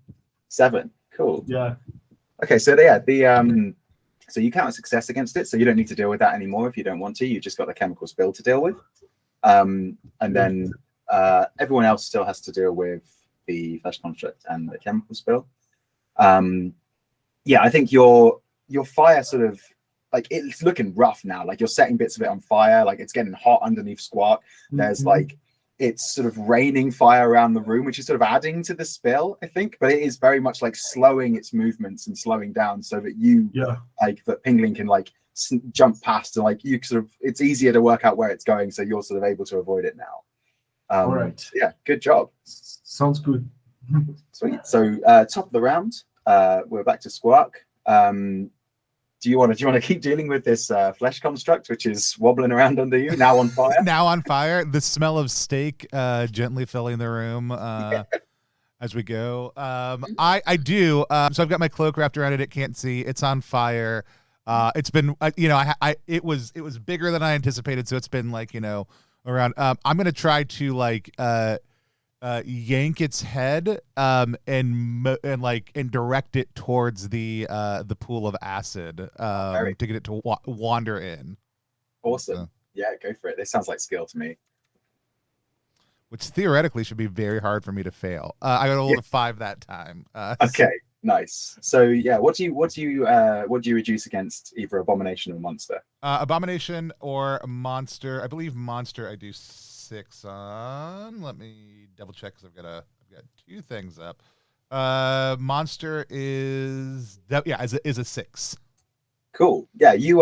7. Cool. Yeah. Okay, so so you count a success against it, so you don't need to deal with that anymore if you don't want to. You just got the chemical spill to deal with, and then everyone else still has to deal with the flesh construct and the chemical spill. Yeah, I think your fire sort of like it's looking rough now. Like you're setting bits of it on fire. Like it's getting hot underneath Squark. There's like it's sort of raining fire around the room, which is sort of adding to the spill, I think. But it is very much like slowing its movements and slowing down so that that Pingling can like jump past and like you sort of it's easier to work out where it's going, so you're sort of able to avoid it now. All right. Yeah, good job. Sounds good. Sweet. So top of the round, we're back to Squark. Do you want to keep dealing with this flesh construct, which is wobbling around under you, now on fire? Now on fire. The smell of steak gently filling the room as we go. I do. So I've got my cloak wrapped around it. It can't see. It's on fire. It's been, it was bigger than I anticipated. So it's been like, around. I'm gonna try to like yank its head and direct it towards the pool of acid to get it to wander in. Awesome. Yeah, go for it. This sounds like skill to me. Which theoretically should be very hard for me to fail. I got a roll of 5 that time. Okay, Nice. So yeah, what do you reduce against either abomination or monster? Abomination or monster. I believe monster I do 6 on. Let me double check because I've got 2 things up. Monster is a 6. Cool. Yeah, you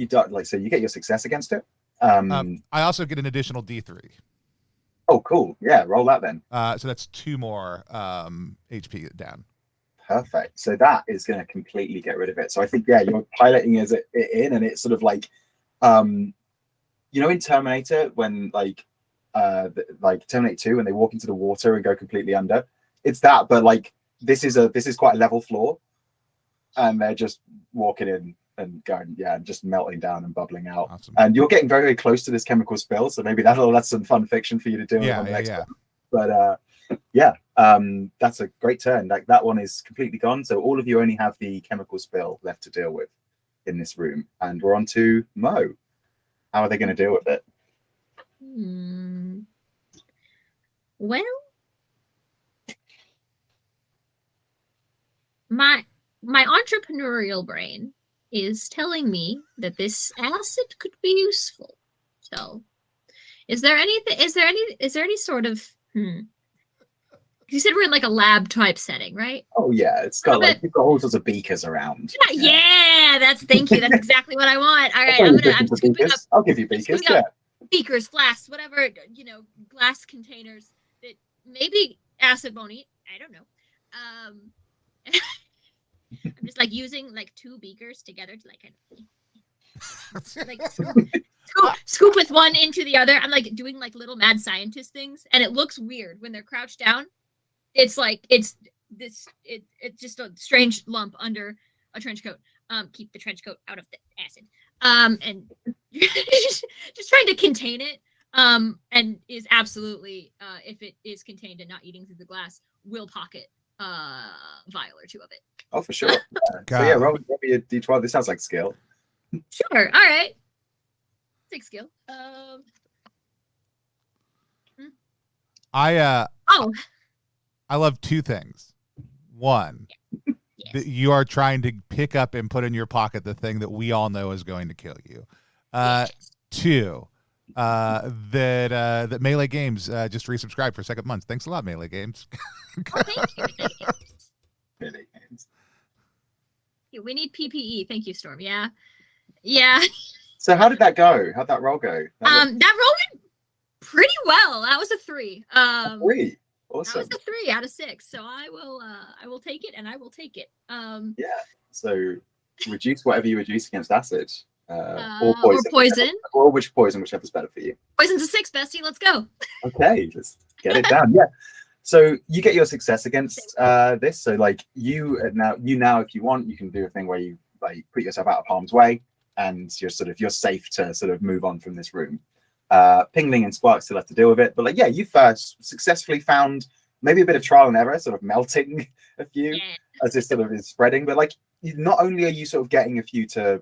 don't like so you get your success against it. I also get an additional D3. Oh, cool. Yeah, roll that then. So that's 2 more HP down. Perfect. So that is going to completely get rid of it. So I think, yeah, you're piloting it in, and it's sort of like, in Terminator when like Terminator 2 when they walk into the water and go completely under. It's that, but like this is quite a level floor, and they're just walking in and going, just melting down and bubbling out. Awesome. And you're getting very, very close to this chemical spill, so maybe that's some fun fiction for you to do. On the next one. But that's a great turn. Like that one is completely gone. So all of you only have the chemical spill left to deal with in this room, and we're on to Mo. How are they going to deal with it? Well, my entrepreneurial brain is telling me that this acid could be useful. So, is there any sort of You said we're in like a lab type setting, right? Oh yeah, it's got you've got all sorts of beakers around. Yeah, thank you. That's exactly what I want. All right, I'm scooping up. I'll give you beakers. Yeah, beakers, flasks, whatever, glass containers that maybe acid won't eat. I don't know. I'm just like using like 2 beakers together to scoop with one into the other. I'm like doing like little mad scientist things, and it looks weird when they're crouched down. It's like it's just a strange lump under a trench coat. Keep the trench coat out of the acid. And just trying to contain it. And is absolutely if it is contained and not eating through the glass, will pocket a vial or 2 of it. Oh, for sure. So yeah, roll me a D12. This sounds like skill. Sure. All right. Take skill. I love 2 things. One, that you are trying to pick up and put in your pocket the thing that we all know is going to kill you. 2, that Melee Games just resubscribed for 2nd month. Thanks a lot, Melee Games. Thank you. Melee Games. We need PPE. Thank you, Storm. Yeah. So how did that go? How'd that roll go? That roll went pretty well. That was a 3. 3. Awesome. That was a 3 out of 6. So I will take it, and I will take it. Yeah. So reduce whatever you reduce against acid. Or poison. Or whichever's better for you. Poison's a 6, bestie. Let's go. Okay, let's get it down. Yeah. So you get your success against this. So like you now, if you want, you can do a thing where you like put yourself out of harm's way, and you're safe to sort of move on from this room. Pingling and Spark still have to deal with it, but like you first successfully found maybe a bit of trial and error, sort of melting a few as this sort of is spreading. But like, not only are you sort of getting a few to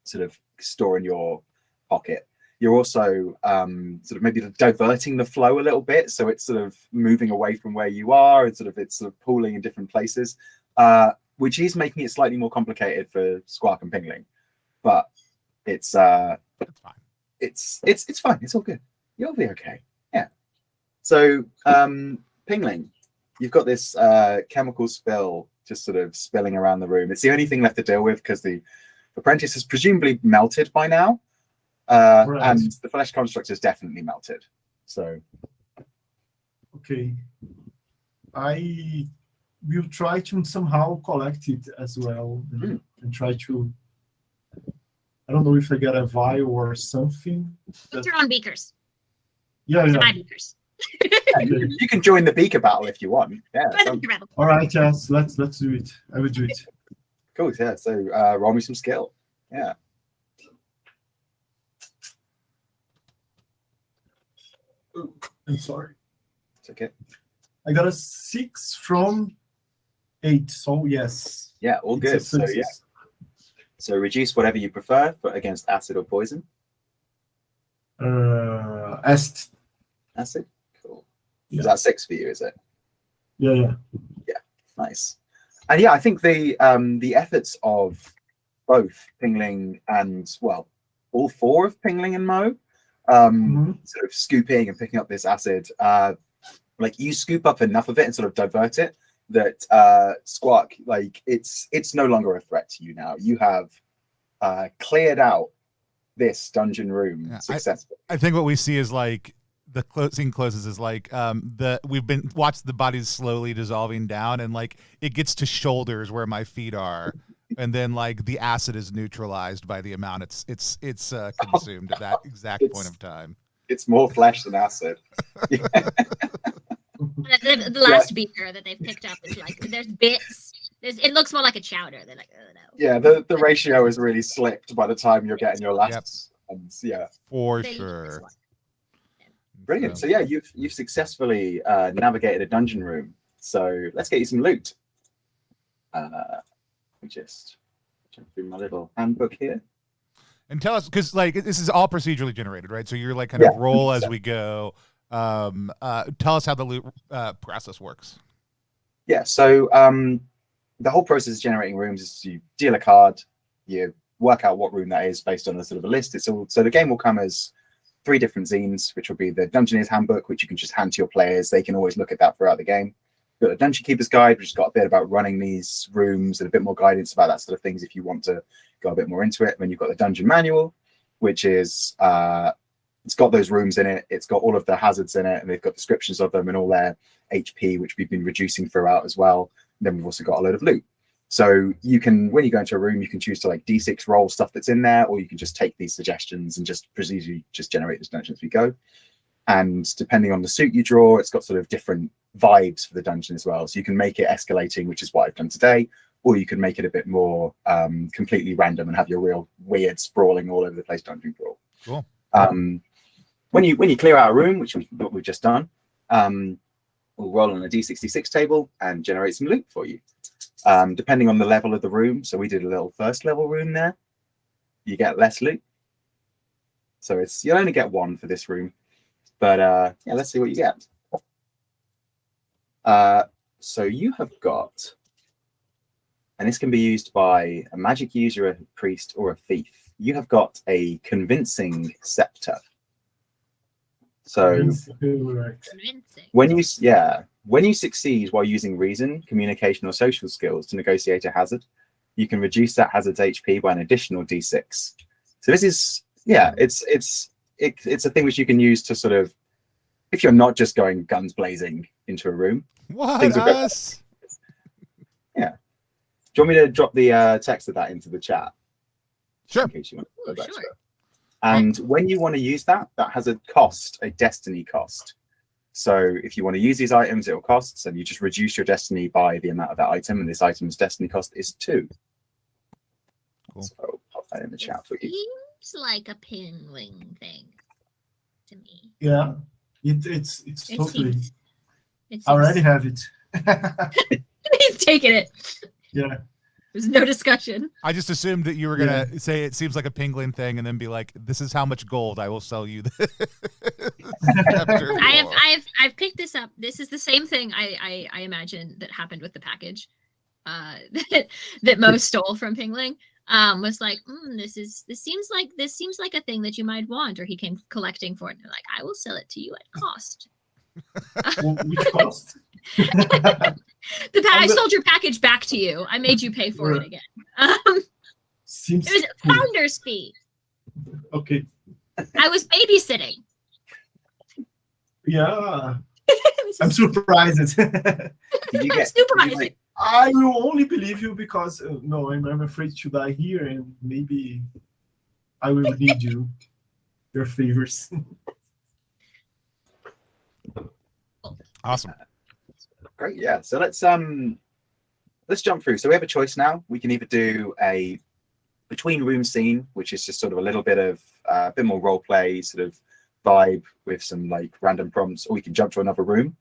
sort of store in your pocket, you're also sort of maybe diverting the flow a little bit, so it's sort of moving away from where you are, and it's sort of pooling in different places, which is making it slightly more complicated for Squark and Pingling. But it's fine. It's fine. It's all good. You'll be okay. Yeah. So Pingling, you've got this chemical spill just sort of spilling around the room. It's the only thing left to deal with because the apprentice has presumably melted by now. Right. And the flesh construct is definitely melted. So, okay, I will try to somehow collect it as well and try to. I don't know if I get a vial or something. Put your own beakers. Yeah. My beakers. You can join the beaker battle if you want. Yeah. All right, yes, let's do it. I will do it. Cool. Yeah. So roll me some skill. Yeah. I'm sorry. It's okay. I got a 6 from 8. So yes. Yeah, all good. So yeah. So reduce whatever you prefer, but against acid or poison. Acid. Acid. Cool. Yeah. Is that 6 for you? Is it? Yeah. Yeah. Nice. And yeah, I think the efforts of both Pingling and, well, all four of Pingling and Mo, sort of scooping and picking up this acid, like you scoop up enough of it and sort of divert it that Squawk, like it's no longer a threat to you now. You have cleared out this dungeon room successfully. I think what we see is like the scene closes is like we've been watched the bodies slowly dissolving down, and like it gets to shoulders where my feet are, and then like the acid is neutralized by the amount it's consumed at that exact point of time. It's more flesh than acid. The last beaker that they've picked up is like there's bits. It looks more like a chowder. They're like, oh no. Yeah, the ratio is really slipped by the time you're getting your last. Yep. For sure. Brilliant. So yeah, you've successfully navigated a dungeon room. So let's get you some loot. Just jump through my little handbook here. And tell us, because like this is all procedurally generated, right? So you're like kind of roll as we go. Tell us how the loot process works. Yeah. So the whole process of generating rooms is you deal a card, you work out what room that is based on a sort of a list. So the game will come as 3 different zines, which will be the Dungeoneer's Handbook, which you can just hand to your players. They can always look at that throughout the game. You've got a Dungeon Keeper's Guide, which has got a bit about running these rooms and a bit more guidance about that sort of things if you want to go a bit more into it. And then you've got the Dungeon Manual, which is it's got those rooms in it. It's got all of the hazards in it, and they've got descriptions of them and all their HP, which we've been reducing throughout as well. And then we've also got a load of loot. So you can, when you go into a room, you can choose to like D6 roll stuff that's in there, or you can just take these suggestions and just procedurally just generate this dungeon as we go. And depending on the suit you draw, it's got sort of different vibes for the dungeon as well. So you can make it escalating, which is what I've done today, or you can make it a bit more completely random and have your real weird sprawling all over the place dungeon crawl. Cool. When you clear out a room, which we've just done, we'll roll on a D66 table and generate some loot for you. Depending on the level of the room, so we did a little first level room there, you get less loot. So you'll only get 1 for this room, but yeah, let's see what you get. So you have got, and this can be used by a magic user, a priest, or a thief. You have got a convincing scepter. So when you succeed while using reason, communication, or social skills to negotiate a hazard, you can reduce that hazard's HP by an additional D6. So this is, it's a thing which you can use to sort of, if you're not just going guns blazing into a room. What? Us? Yeah. Do you want me to drop the text of that into the chat? Sure. In case you want to go back to it. And when you want to use that has a cost, a destiny cost. So if you want to use these items, it'll cost, and you just reduce your destiny by the amount of that item, and this item's destiny cost is 2. Cool. So I'll pop that in the chat for you. Seems like a pinwing thing to me. Yeah, it's totally. It I already have it. He's taking it. Yeah. There's no discussion. I just assumed that you were gonna say it seems like a Pingling thing, and then be like, "This is how much gold I will sell you." I've picked this up. This is the same thing I imagine that happened with the package that Mo stole from Pingling. Was like, this seems like a thing that you might want, or he came collecting for it. And they're like, I will sell it to you at cost. Which cost? I sold your package back to you. I made you pay for it again. It was a founder's fee. Okay. I was babysitting. Yeah. I'm surprised. I will only believe you because no, I'm afraid to die here, and maybe I will need your favors. Awesome. Great, yeah. So let's jump through. So we have a choice now. We can either do a between room scene, which is just sort of a little bit of a bit more role play sort of vibe with some like random prompts, or we can jump to another room.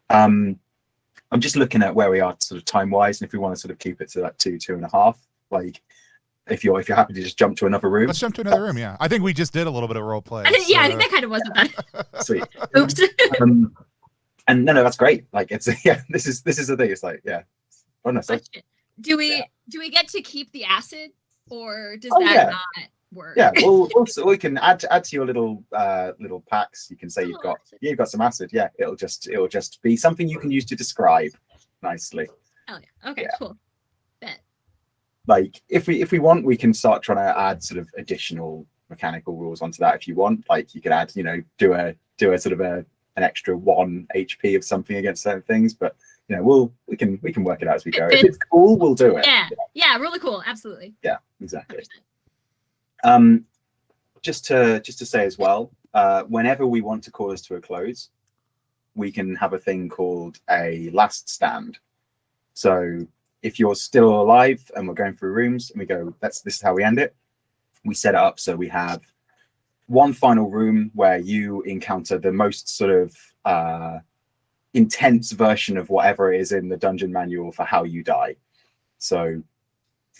I'm just looking at where we are sort of time wise, and if we want to sort of keep it to like 2.5, like if you're happy to just jump to another room. Let's jump to another room. Yeah, I think we just did a little bit of role play. I think that kind of wasn't bad. Sweet. Oops. And no, that's great. Like it's this is the thing. It's like Oh no, sorry. Question. Do we get to keep the acid, or does Oh, that yeah. not work? Yeah, we can add to your little packs. You can say you've got some acid. Yeah, it'll just be something you can use to describe nicely. Hell yeah. Okay, Yeah. cool. Bet. Like if we want, we can start trying to add sort of additional mechanical rules onto that if you want. Like you could add, do a sort of an extra 1 HP of something against certain things, but we can work it out as we go. If it's cool, we'll do it. Yeah, really cool. Absolutely. Yeah, exactly. 100%. Just to say as well, whenever we want to call this to a close, we can have a thing called a last stand. So if you're still alive and we're going through rooms and we go, this is how we end it. We set it up so we have one final room where you encounter the most sort of intense version of whatever it is in the dungeon manual for how you die. So,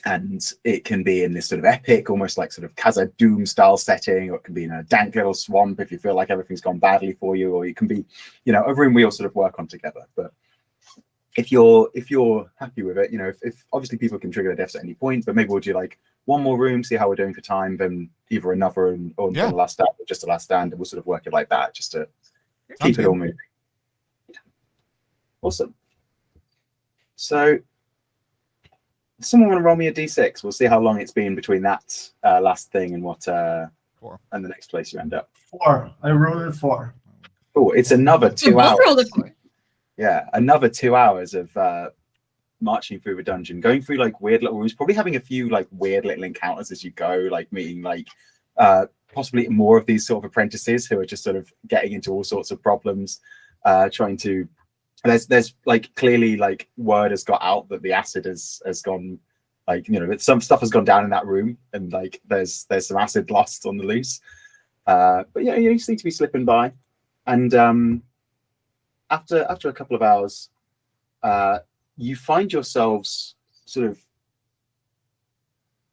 and it can be in this sort of epic, almost like sort of Khazad-dûm style setting, or it can be in a dank little swamp if you feel like everything's gone badly for you, or it can be, a room we all sort of work on together. But if you're happy with it, if obviously people can trigger their deaths at any point, but maybe we'll do like one more room, see how we're doing for time, then either another or the last stand, or just the last stand, and we'll sort of work it like that, just to keep it all moving. Awesome. So, someone want to roll me a d6? We'll see how long it's been between that last thing and what 4 and the next place you end up. 4. I rolled a 4. Oh, it's another 2 hours. Rolled a 4. Yeah, another 2 hours of marching through the dungeon, going through like weird little rooms, probably having a few like weird little encounters as you go, like meeting like possibly more of these sort of apprentices who are just sort of getting into all sorts of problems, trying to. There's like clearly like word has got out that the acid has gone, like some stuff has gone down in that room, and like there's some acid lost on the loose. But yeah, you just need to be slipping by, and after a couple of hours, you find yourselves sort of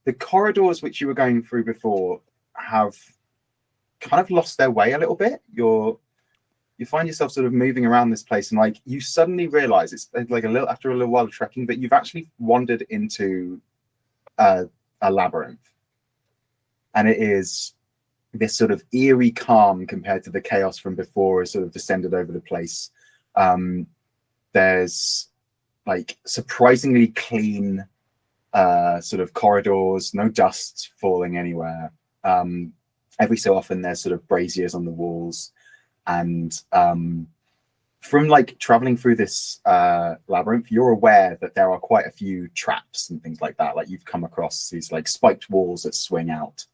the corridors which you were going through before have kind of lost their way a little bit. You find yourself sort of moving around this place, and like you suddenly realize it's like after a little while of trekking, but you've actually wandered into a labyrinth, and it is this sort of eerie calm compared to the chaos from before has sort of descended over the place. There's like surprisingly clean sort of corridors, no dust falling anywhere. Every so often there's sort of braziers on the walls. And from like traveling through this labyrinth, you're aware that there are quite a few traps and things like that. Like you've come across these like spiked walls that swing out.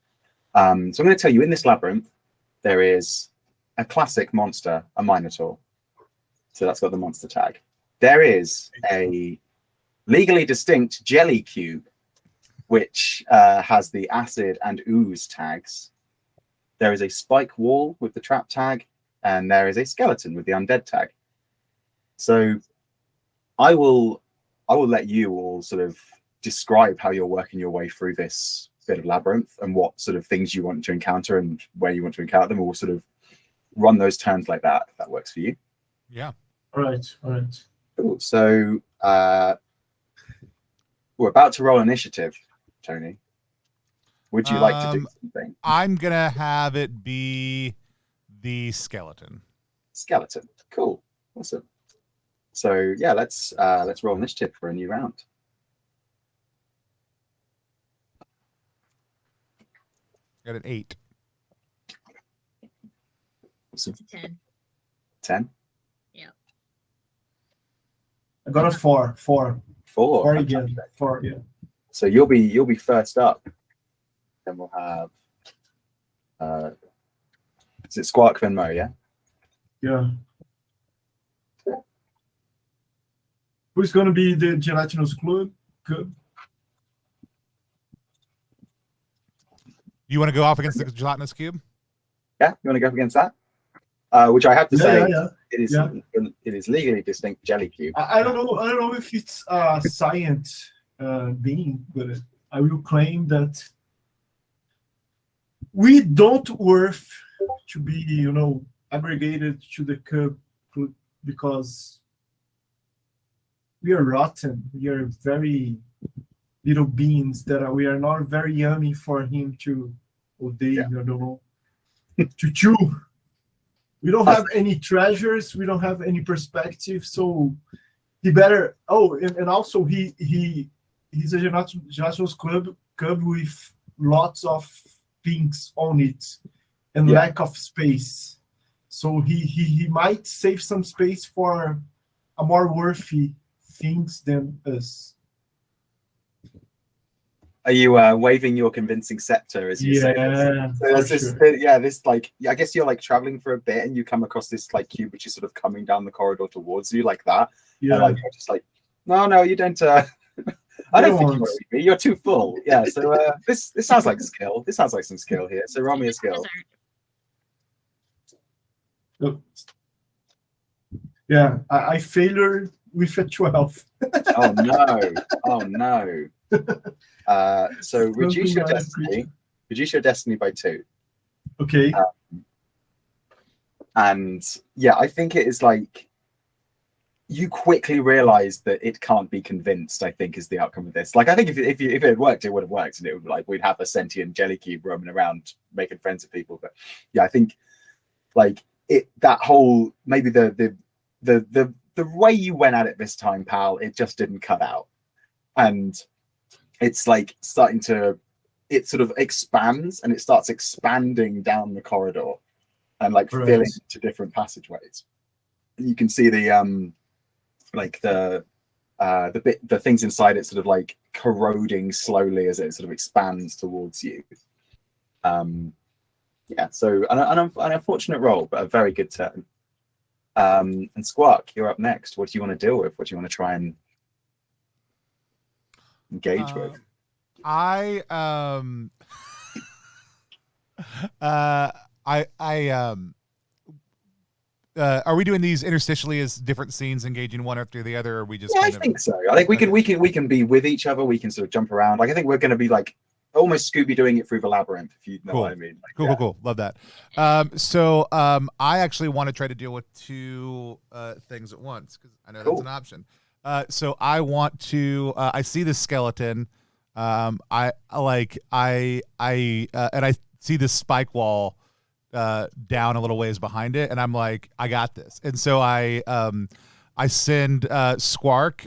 So I'm going to tell you, in this labyrinth, there is a classic monster, a Minotaur. So that's got the monster tag. There is a legally distinct jelly cube, which has the acid and ooze tags. There is a spike wall with the trap tag, and there is a skeleton with the undead tag. So I will let you all sort of describe how you're working your way through this bit of labyrinth and what sort of things you want to encounter and where you want to encounter them. We'll sort of run those turns like that, if that works for you. Yeah. All right. Cool. So we're about to roll initiative, Tony. Would you like to do something? I'm going to have it be the skeleton. Skeleton. Cool. Awesome. So yeah, let's roll initiative for a new round. Got an 8. Awesome. It's a 10. 10. Yeah. I got a 4. 4. 4 again. 4. Yeah. So you'll be first up. Then we'll have is it Squark then Mo, yeah? Yeah. Who's gonna be the gelatinous club? Good. You want to go off against the gelatinous cube? Yeah, you want to go up against that? Which I have to say, yeah. It is legally distinct jelly cube. I don't know if it's a science being, but I will claim that we don't worth to be, aggregated to the cube because we are rotten. We are very little beings that we are not very yummy for him to, or they, I don't know, to chew. We don't have any treasures. We don't have any perspective. So he better. Oh, and also he's a Gelatinous cub with lots of things on it and lack of space. So he might save some space for a more worthy things than us. Are you waving your convincing scepter as you say this? So there's this, this like, I guess you're like traveling for a bit and you come across this like cube which is sort of coming down the corridor towards you like that. Yeah. And like you're just like, no, you don't. I don't think you worry me. You're too full. Yeah. So this sounds like skill. This sounds like some skill here. So roll me a skill. Yeah, I failed with a 12. Oh no. So reduce your destiny. Reduce your destiny by 2. Okay. And yeah, I think it is like you quickly realize that it can't be convinced. I think is the outcome of this. Like I think if it had worked, it would have worked, and it would like we'd have a sentient jelly cube roaming around making friends with people. But yeah, I think like that whole maybe the way you went at it this time, pal, it just didn't cut out, and it's like it sort of expands and it starts expanding down the corridor and like filling into different passageways. And you can see the things inside it sort of like corroding slowly as it sort of expands towards you. Yeah, so an unfortunate roll, but a very good turn. And Squawk, you're up next. What do you want to deal with? What do you want to try and engage with? Are we doing these interstitially as different scenes, engaging one after the other, or are we just? Yeah, I think so. I think we can be with each other. We can sort of jump around. Like I think we're going to be like almost Scooby doing it through the labyrinth, if you know what I mean. Like, cool. Love that. So I actually want to try to deal with 2 things at once because I know that's an option. So I want to. I see this skeleton. I see this spike wall down a little ways behind it, and I'm like, I got this. And so I send Squark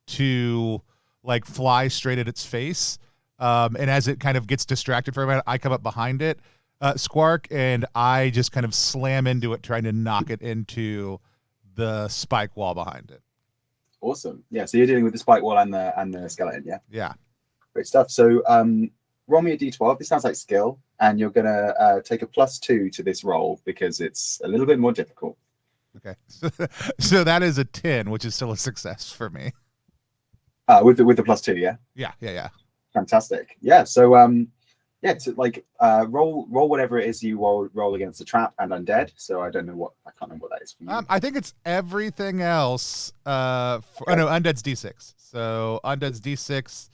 to like fly straight at its face. And as it kind of gets distracted for a minute, I come up behind it, Squark, and I just kind of slam into it, trying to knock it into the spike wall behind it. Awesome. Yeah, so you're dealing with the spike wall and the skeleton, yeah? Yeah. Great stuff. So roll me a d12. This sounds like skill, and you're going to take a +2 to this roll because it's a little bit more difficult. Okay. So that is a 10, which is still a success for me. With the +2, yeah? Yeah. Fantastic. Yeah, so to like roll whatever it is you roll against the trap and undead. So I can't remember what that is for you. I think it's everything else. Undead's D6. So undead's D6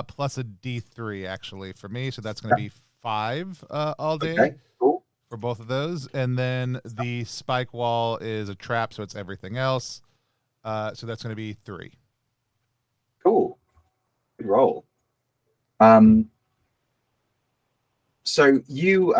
plus a D3 actually for me. So that's going to be 5 all day. Okay, cool. For both of those, and then the spike wall is a trap, so it's everything else. So that's going to be 3. Cool. Good roll. So you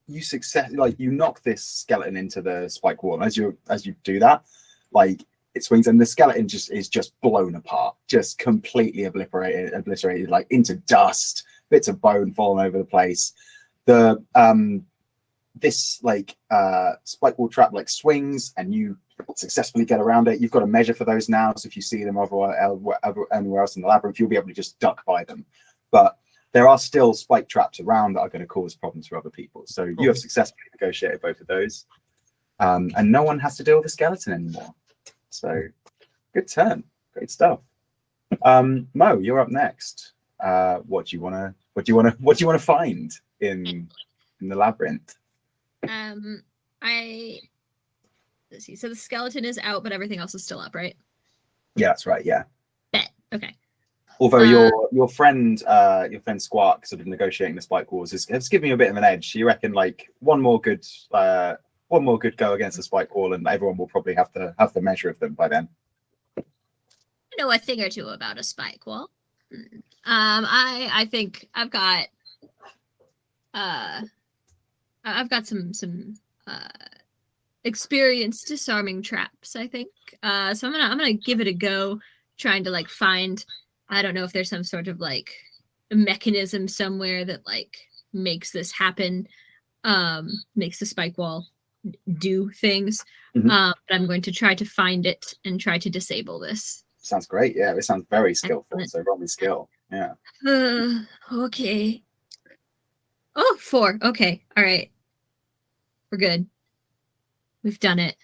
you knock this skeleton into the spike wall. And as you do that, like it swings and the skeleton is just blown apart, just completely obliterated, like into dust, bits of bone falling over the place. The this like spike wall trap like swings and you successfully get around it. You've got a measure for those now, so if you see them anywhere else in the labyrinth, you'll be able to just duck by them. But there are still spike traps around that are going to cause problems for other people. So you have successfully negotiated both of those, and no one has to deal with a skeleton anymore. So good turn, great stuff. Mo, you're up next. What do you want to find in the labyrinth? Let's see. So the skeleton is out, but everything else is still up, right? Yeah, that's right. Yeah. Bet. Okay. Although your friend Squark sort of negotiating the spike walls has given you a bit of an edge. You reckon like one more good one more good go against the spike wall, and everyone will probably have the measure of them by then. I know a thing or two about a spike wall. I think I've got some experience disarming traps, I think. So I'm gonna give it a go, trying to like find, I don't know if there's some sort of like a mechanism somewhere that like makes this happen, makes the spike wall do things. But I'm going to try to find it and try to disable this. Sounds great. Yeah, it sounds very skillful. So roll me skill. Yeah. Okay. Oh, 4. Okay. All right. We're good. We've done it.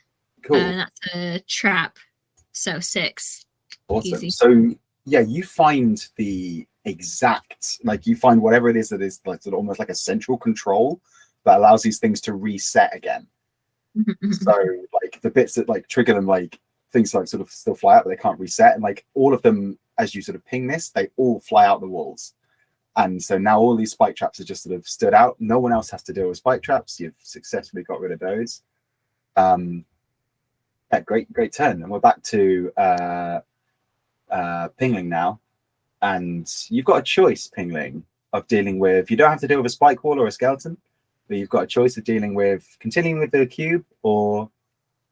Cool. That's a trap. So 6. Awesome. Easy. So yeah, you find the exact, like you find whatever it is that is like sort of almost like a central control that allows these things to reset again. So like the bits that like trigger them, like things like sort of still fly out, but they can't reset. And like all of them, as you sort of ping this, they all fly out the walls. And so now all these spike traps are just sort of stood out. No one else has to deal with spike traps. You've successfully got rid of those. Yeah, great turn. And we're back to Pingling now. And you've got a choice, Pingling, of dealing with, you don't have to deal with a spike wall or a skeleton, but you've got a choice of dealing with continuing with the cube or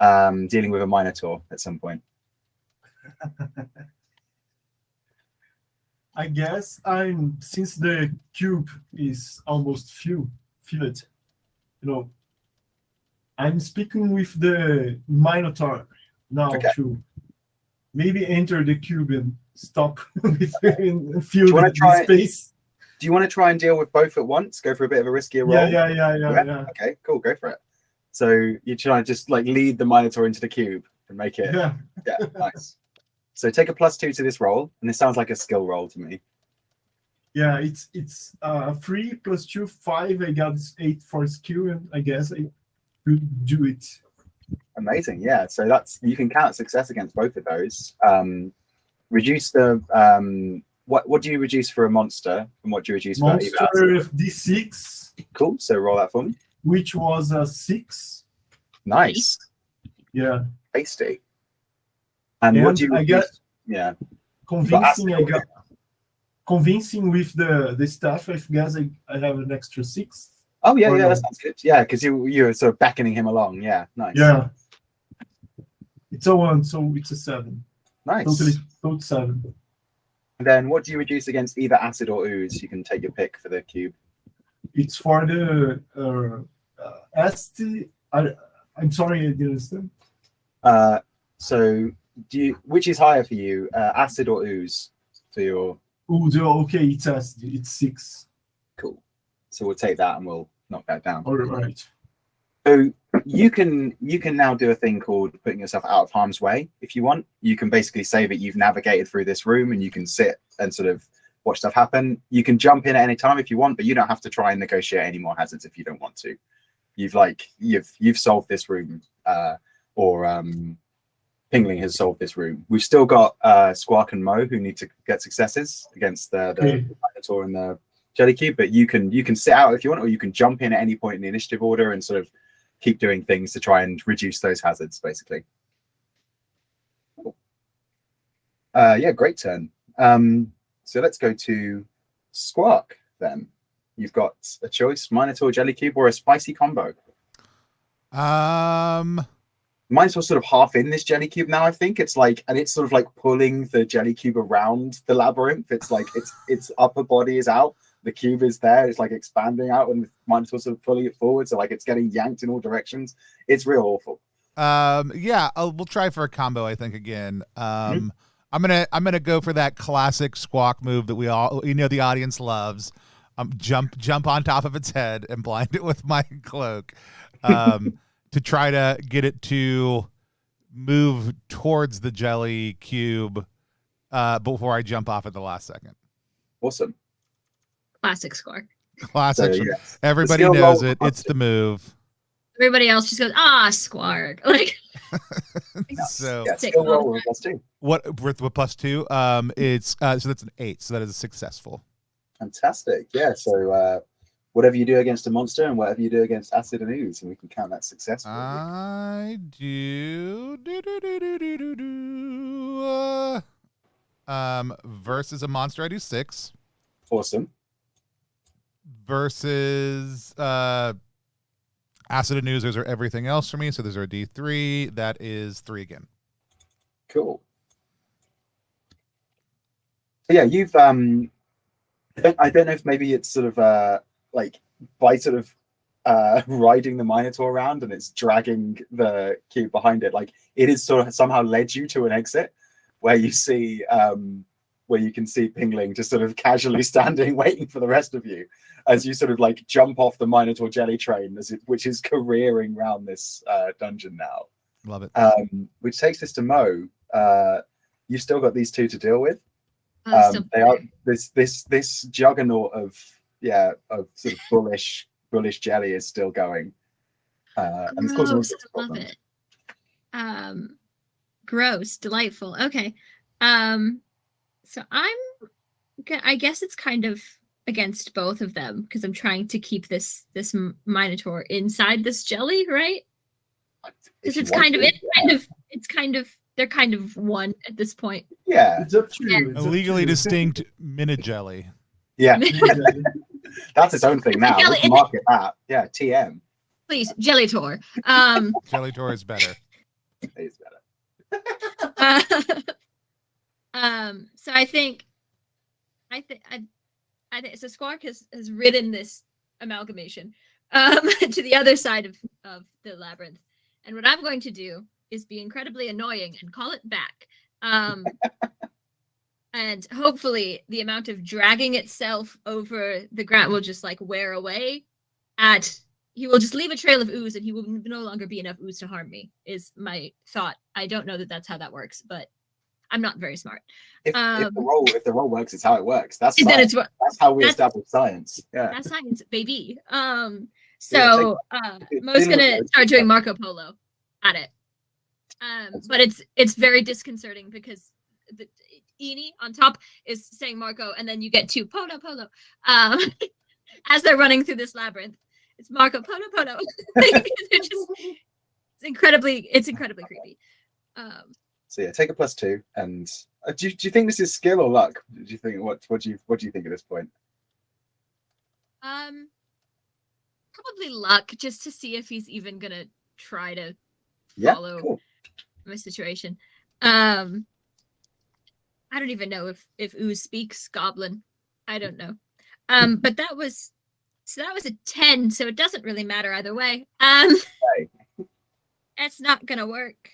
dealing with a minotaur at some point. I guess since the cube is almost filled, I'm speaking with the Minotaur now to maybe enter the cube and stop with fill the space. Do you want to try and deal with both at once? Go for a bit of a riskier roll? Yeah. Okay, cool, go for it. So you try to just like lead the Minotaur into the cube and make it. Yeah, nice. So take a +2 to this roll, and this sounds like a skill roll to me. Yeah, it's 3 + 2, 5. I got 8 for skill, and I guess I could do it. Amazing, yeah. So that's, you can count success against both of those. Reduce the what do you reduce for a monster, and what do you reduce for monster D6? Cool. So roll that for me. Which was a 6. Nice. Yeah. Tasty. And what do you reduce? Yeah. Convincing with the stuff. I guess I have an extra 6. Oh yeah, that sounds good. Yeah, because you're sort of beckoning him along. Yeah, nice. Yeah. It's a 1, so it's a 7. Nice. Total 7. And then what do you reduce against either acid or ooze? You can take your pick for the cube. It's for the ST. I'm sorry, I didn't understand. So which is higher for you, acid or ooze for your? Ooze. Okay, it's acid. It's 6. Cool. So we'll take that and we'll knock that down. All right. So you can now do a thing called putting yourself out of harm's way if you want. You can basically say that you've navigated through this room and you can sit and sort of watch stuff happen. You can jump in at any time if you want, but you don't have to try and negotiate any more hazards if you don't want to. You've solved this room, or Pingling has solved this room. We've still got Squawk and Mo who need to get successes against the Minotaur and the Jelly Cube, but you can sit out if you want, or you can jump in at any point in the initiative order and sort of keep doing things to try and reduce those hazards, basically. Cool. Yeah, great turn. So let's go to Squawk then. You've got a choice: Minotaur, Jelly Cube, or a spicy combo. Minotaur's sort of half in this Jelly Cube now, I think. It's like, and it's sort of like pulling the Jelly Cube around the labyrinth. It's like its upper body is out, the cube is there, it's like expanding out, and the Minotaur's sort of pulling it forward, so like it's getting yanked in all directions. It's real awful. Yeah, we'll try for a combo, I think, again. I'm gonna go for that classic Squawk move that the audience loves. Jump on top of its head and blind it with my cloak, to try to get it to move towards the Jelly Cube before I jump off at the last second. Awesome. Classic Squawk. Classic. So, yes. Everybody knows it. It's the move. Everybody else just goes, Squark. Like, so yeah, skill roll with +2. What with +2? It's so that's an 8. So that is a successful. Fantastic. Yeah. So whatever you do against a monster and whatever you do against acid and ooze, and we can count that successful. I do. Versus a monster, I do 6. Awesome. Versus acid and ooze, those are everything else for me. So those are a D3. That is 3 again. Cool. So yeah, you've I don't know if maybe it's sort of like by sort of riding the Minotaur around and it's dragging the cube behind it, like it is sort of somehow led you to an exit where you see where you can see Pingling just sort of casually standing waiting for the rest of you as you sort of like jump off the Minotaur jelly train which is careering around this dungeon now. Love it. Which takes us to Mo. You've still got these two to deal with. They are this juggernaut of sort of bullish jelly is still going, and it's causing all sorts of love problems. it. Gross, delightful. Okay, so I guess it's kind of against both of them because I'm trying to keep this Minotaur inside this jelly, right? Because they're kind of one at this point. Yeah, It's up to you. A legally distinct minute jelly. yeah. That's its own thing now. jelly. We can market that. Yeah, TM. Please, Jellytor. Jellytor is better. It's better. So I think so Squawk has ridden this amalgamation to the other side of the labyrinth, and what I'm going to do is be incredibly annoying and call it back. And hopefully the amount of dragging itself over the ground will just like wear away. He will just leave a trail of ooze and he will no longer be enough ooze to harm me, is my thought. I don't know that that's how that works, but I'm not very smart. If the roll works, it's how it works. That's how we establish science. Yeah. That's science, baby. Mo's dealing gonna with start doing Marco Polo at it. But it's very disconcerting because the Eni on top is saying Marco, and then you get to Polo. As they're running through this labyrinth, it's Marco Polo. it's incredibly creepy. So yeah, take a +2. And do you think this is skill or luck? Do you think what do you think at this point? Probably luck, just to see if he's even gonna try to follow my situation. I don't even know if ooze speaks Goblin. I don't know. But that was a 10, so it doesn't really matter either way. It's not gonna work.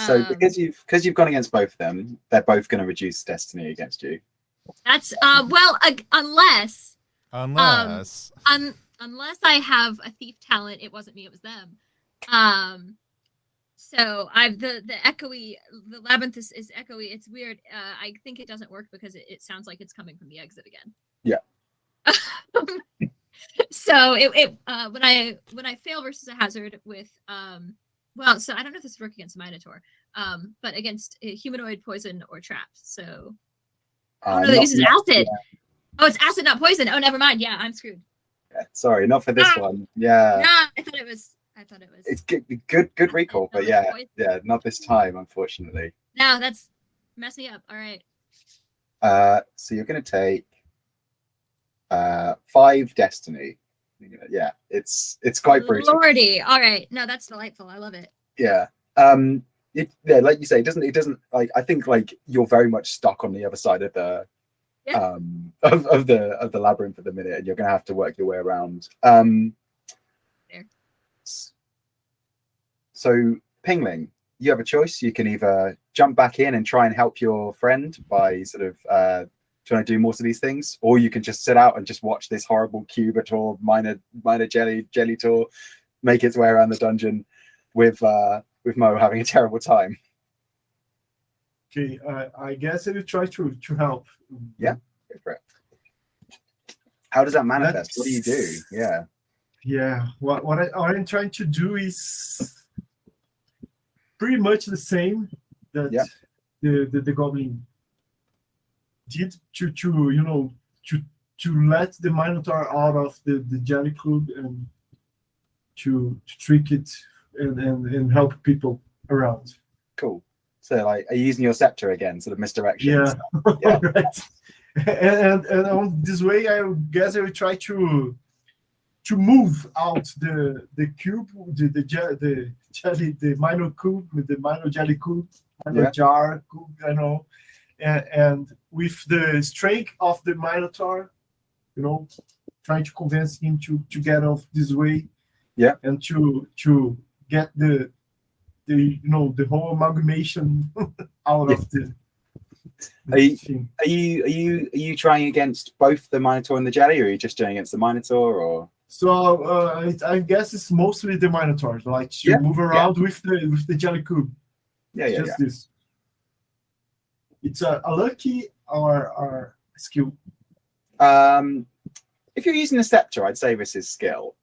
So because you've gone against both of them, they're both going to reduce destiny against you. That's unless I have a thief talent. It wasn't me, it was them. So I've the echoey, the labyrinth is echoey. It's weird. I think it doesn't work because it sounds like it's coming from the exit again. Yeah. So when I fail versus a hazard with so I don't know if this would work against Minotaur, but against humanoid, poison, or traps. So that uses acid. Yeah. Oh, it's acid, not poison. Oh, never mind. Yeah, I'm screwed. Yeah, sorry, not for this one. Yeah. Nah, I thought it was. It's good recall, but yeah, not this time, unfortunately. No, that's messed me up. All right. So you're going to take 5 destiny. Yeah, it's quite brutal. Lordy. All right. No, that's delightful. I love it. Yeah. Like you say, it doesn't like, I think like you're very much stuck on the other side of the of the labyrinth at the minute, and you're gonna have to work your way around. There. So Pingling, you have a choice. You can either jump back in and try and help your friend by sort of trying to do most of these things, or you can just sit out and just watch this horrible Cubator minor jelly tour make its way around the dungeon with Mo having a terrible time. Okay, I guess I will try to help. Yeah, go for it. How does that manifest? What do you do? Yeah, what I'm trying to do is pretty much the same that the goblin did to let the Minotaur out of the jelly cube and to trick it and help people around. Cool. So like, are you using your scepter again, sort of misdirection? Yeah, Yeah. right. And on this way, I guess I will try to move out the cube, the jelly, the Mino cube, the Mino jelly cube, Mino jar cube, I know, and with the strength of the Minotaur, you know, trying to convince him to get off this way, and to get the whole amalgamation out of the thing. Are you trying against both the Minotaur and the jelly, or are you just doing against the Minotaur, or? So I guess it's mostly the Minotaur, like to move around with the jelly cube. This. It's a lucky or skill. If you're using a scepter, I'd say this is skill.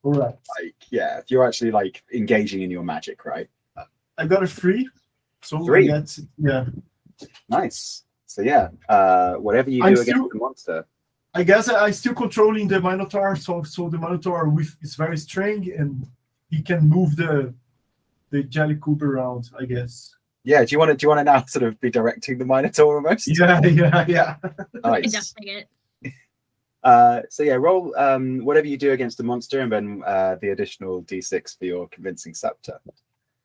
All right. Like, yeah, if you're actually like engaging in your magic, right? I got a 3. So 3. Nice. So yeah, whatever you do against the monster. I guess I still controlling the Minotaur, so the Minotaur is very strong and he can move the jelly cube around, I guess. Yeah, do you want to now sort of be directing the Minotaur almost? Yeah. Nice. So yeah, roll whatever you do against the monster, and then the additional d6 for your convincing scepter.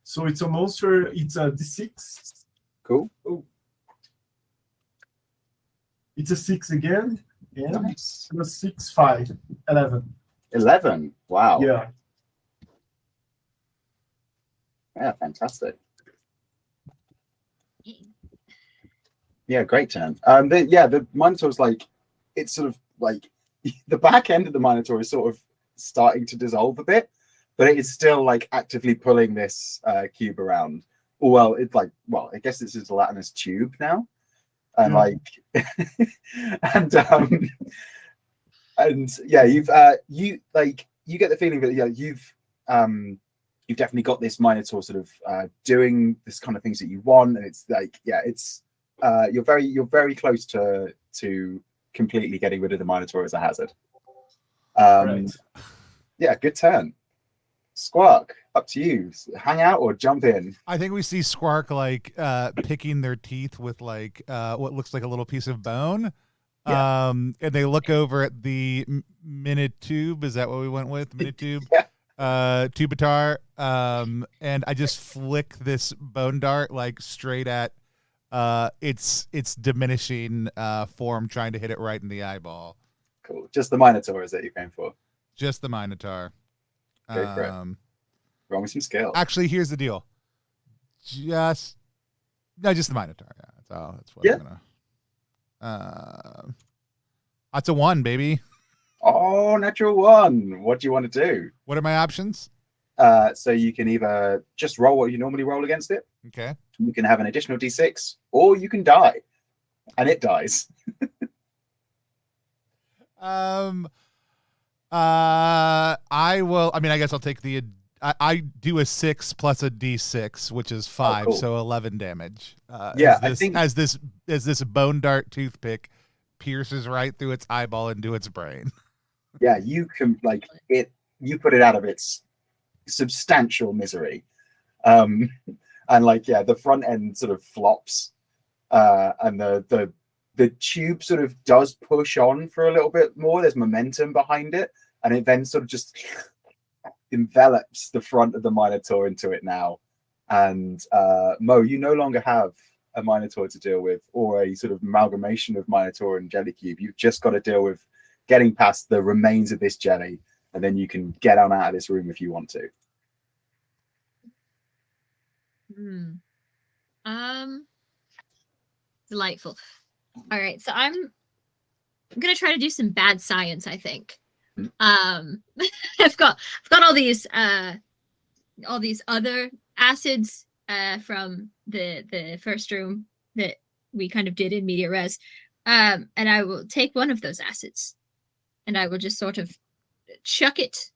So it's a monster. It's a d6. Cool. Oh. It's a 6 again. Yeah. Nice. 6, 5, 11. 11. Wow. Yeah. Yeah, fantastic. Yeah, great turn. The Minotaur's like, it's sort of like the back end of the Minotaur is sort of starting to dissolve a bit, but it is still like actively pulling this cube around. Well, it's like, I guess this is a gelatinous tube now, and you get the feeling that you've definitely got this Minotaur sort of doing this kind of things that you want, and it's like you're very close to completely getting rid of the Minotaur as a hazard. Right. Yeah, good turn. Squark, up to you. Hang out or jump in. I think we see Squark like picking their teeth with like what looks like a little piece of bone. And they look over at the Minitube. Is that what we went with? Minitube? Tubitar. And I just flick this bone dart like straight at its diminishing form, trying to hit it right in the eyeball. Cool. Just the Minotaur is that you're going for? Just the Minotaur. Go for it. Roll with some skill. Actually, here's the deal. Just the Minotaur. Yeah, that's what I'm gonna. That's a 1, baby. Oh, natural 1. What do you want to do? What are my options? So you can either just roll what you normally roll against it. Okay. You can have an additional d6, or you can die, and it dies. I will. I mean, I guess I'll take the. I do a 6 plus a d6, which is 5, cool. So 11 damage. I think as this bone dart toothpick pierces right through its eyeball into its brain. Yeah, you can you put it out of its substantial misery, and the front end sort of flops, and the tube sort of does push on for a little bit more. There's momentum behind it, and it then sort of just envelops the front of the Minotaur into it now. And Mo, you no longer have a Minotaur to deal with, or a sort of amalgamation of Minotaur and Jelly Cube. You've just got to deal with getting past the remains of this jelly, and then you can get on out of this room if you want to. Delightful. All right, so I'm gonna try to do some bad science, I think. I've got all these other acids from the first room that we kind of did in media res, and I will take one of those acids and I will just sort of chuck it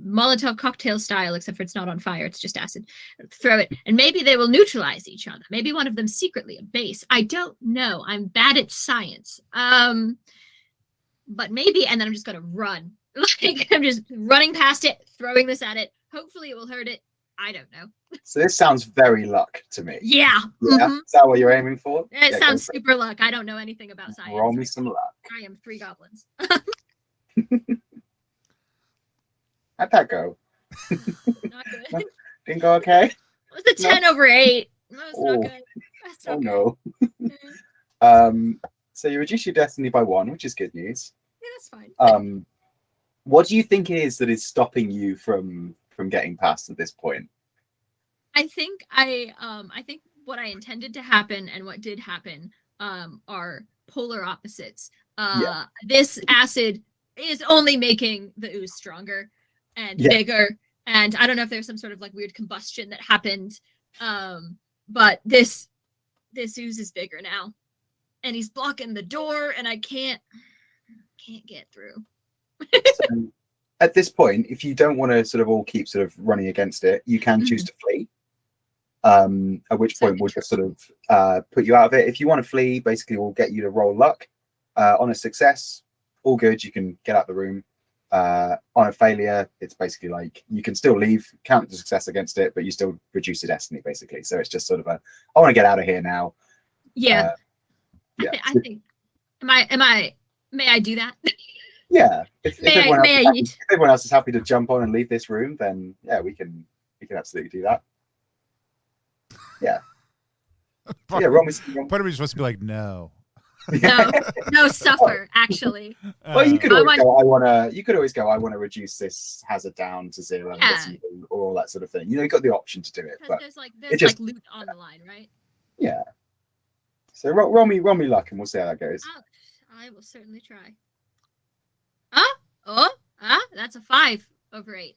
Molotov cocktail style, except for it's not on fire, it's just acid. Throw it, and maybe they will neutralize each other. Maybe one of them secretly a base. I don't know. I'm bad at science. but maybe, and then I'm just gonna run. Like I'm just running past it, throwing this at it. Hopefully it will hurt it. I don't know. So this sounds very luck to me. Yeah. Yeah. Mhm. Is that what you're aiming for? It Yeah, sounds go for it. super luck. I don't know anything about science. Roll me some luck. I am 3 goblins. How'd that go? Not good. Didn't go okay? It was a 10 over 8. That was Oh. not good. That's not Oh good. no. So you reduce your destiny by 1, which is good news. Yeah, that's fine. What do you think it is that is stopping you from getting past at this point? I think what I intended to happen and what did happen are polar opposites. This acid is only making the ooze stronger and bigger, and I don't know if there's some sort of like weird combustion that happened, but this ooze is bigger now, and he's blocking the door, and I can't get through. So at this point, if you don't want to sort of all keep sort of running against it, you can choose to flee. At which point we'll just sort of put you out of it. If you want to flee, basically we'll get you to roll luck. On a success, all good, you can get out the room. On a failure, it's basically like you can still leave, count the success against it, but you still reduce your destiny basically. So it's just sort of I want to get out of here now. Yeah. I think may I do that? Yeah. If everyone else is happy to jump on and leave this room, then yeah, we can absolutely do that. Yeah. Part Yeah, of me is supposed to be like, no. No, suffer, actually. Well, you could always go, I want to reduce this hazard down to 0 or all that sort of thing. You know, you've got the option to do it. But there's like loot on the line, right? Yeah. So roll me luck and we'll see how that goes. I will certainly try. That's a 5 over 8.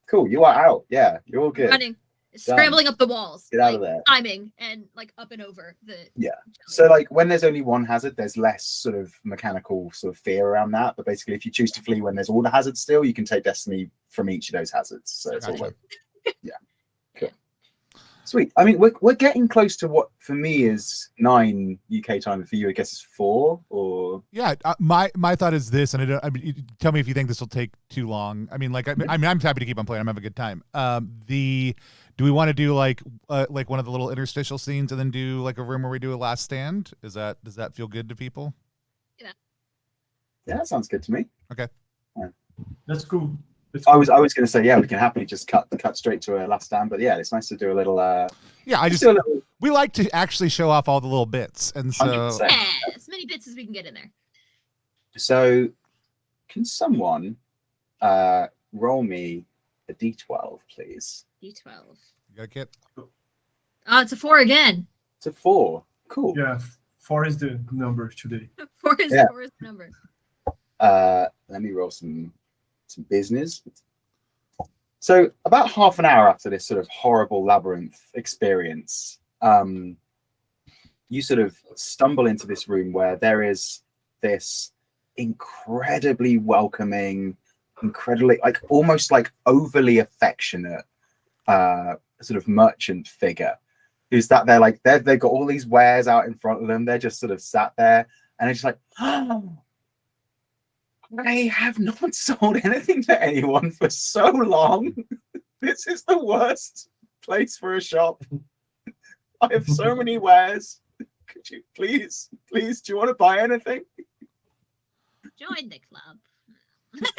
Cool, you are out. Yeah, you're all good. Running. Scrambling up the walls. Get out of there. Climbing and like up and over the. Yeah. So like when there's only one hazard, there's less sort of mechanical sort of fear around that. But basically, if you choose to flee when there's all the hazards still, you can take destiny from each of those hazards. So it's all like, yeah. Cool. Sweet. I mean, we're getting close to what for me is 9 UK time. For you, I guess is 4 or. Yeah. My thought is this, and tell me if you think this will take too long. I mean, like I'm happy to keep on playing. I'm having a good time. Do we want to do like one of the little interstitial scenes and then do like a room where we do a last stand? Does that feel good to people? Yeah. Yeah, that sounds good to me. Okay. Yeah. That's cool. I was going to say, yeah, we can happily just cut straight to a last stand, but yeah, it's nice to do a little. We like to actually show off all the little bits, and so 100%. As many bits as we can get in there. So, can someone roll me a d12, please? D12. You got a kit? Oh, it's a 4 again. It's a 4. Cool. Yeah, 4 is the number today. 4 is the number. Let me roll some business. So about half an hour after this sort of horrible labyrinth experience, you sort of stumble into this room where there is this incredibly welcoming, incredibly like almost like overly affectionate sort of merchant figure who's that they've got all these wares out in front of them. They're just sort of sat there and it's like, oh, I have not sold anything to anyone for so long. This is the worst place for a shop. I have so many wares. Could you please, do you want to buy anything? Join the club.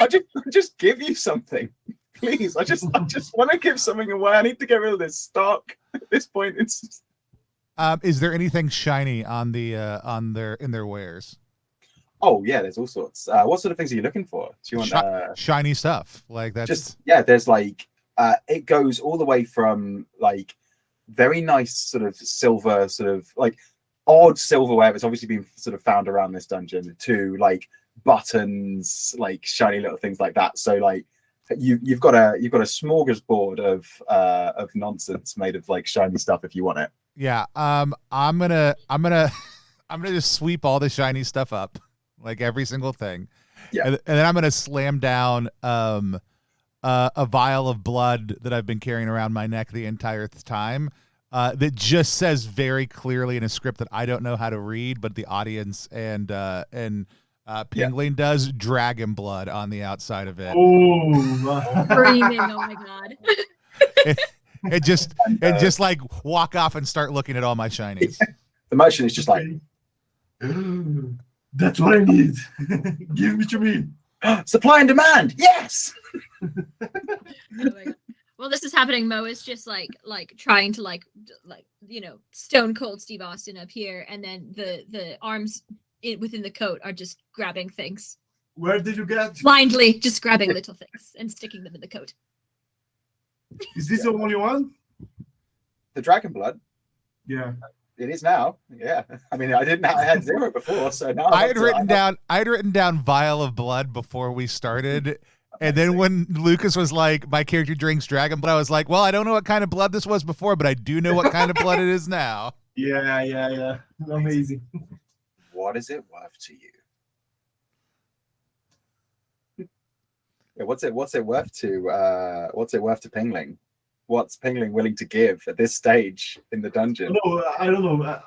I'll just give you something. Please, I just want to give something away. I need to get rid of this stock. At this point, it's. Is there anything shiny on in their wares? Oh yeah, there's all sorts. What sort of things are you looking for? Do you want shiny stuff like that? There's like it goes all the way from like very nice sort of silver, sort of like odd silverware that's obviously been sort of found around this dungeon to like buttons, like shiny little things like that. So like you've got a smorgasbord of nonsense made of like shiny stuff if you want it. Yeah. I'm gonna just sweep all the shiny stuff up, like every single thing. Yeah. And then I'm gonna slam down a vial of blood that I've been carrying around my neck the entire time. That just says very clearly in a script that I don't know how to read, but the audience and Pingling does dragon blood on the outside of it. Oh, Screaming, oh my god. And just like walk off and start looking at all my shinies. The merchant is just like, that's what I need. Give it to me. supply and demand. Yes. Oh my God. Well, this is happening. Mo is just like trying to like stone cold Steve Austin up here, and then the arms within the coat are just grabbing things Where did you get? blindly, just grabbing little things and sticking them in the coat. Is this the only one? The dragon blood. Yeah. It is now. Yeah. I mean, I had 0 before, so now I had written down vial of blood before we started. And then when Lucas was like, my character drinks dragon blood, I was like, well, I don't know what kind of blood this was before, but I do know what kind of blood it is now. Yeah. Amazing. What is it worth to you? Yeah, what's it worth to Pingling? What's Pingling willing to give at this stage in the dungeon? No, I don't know.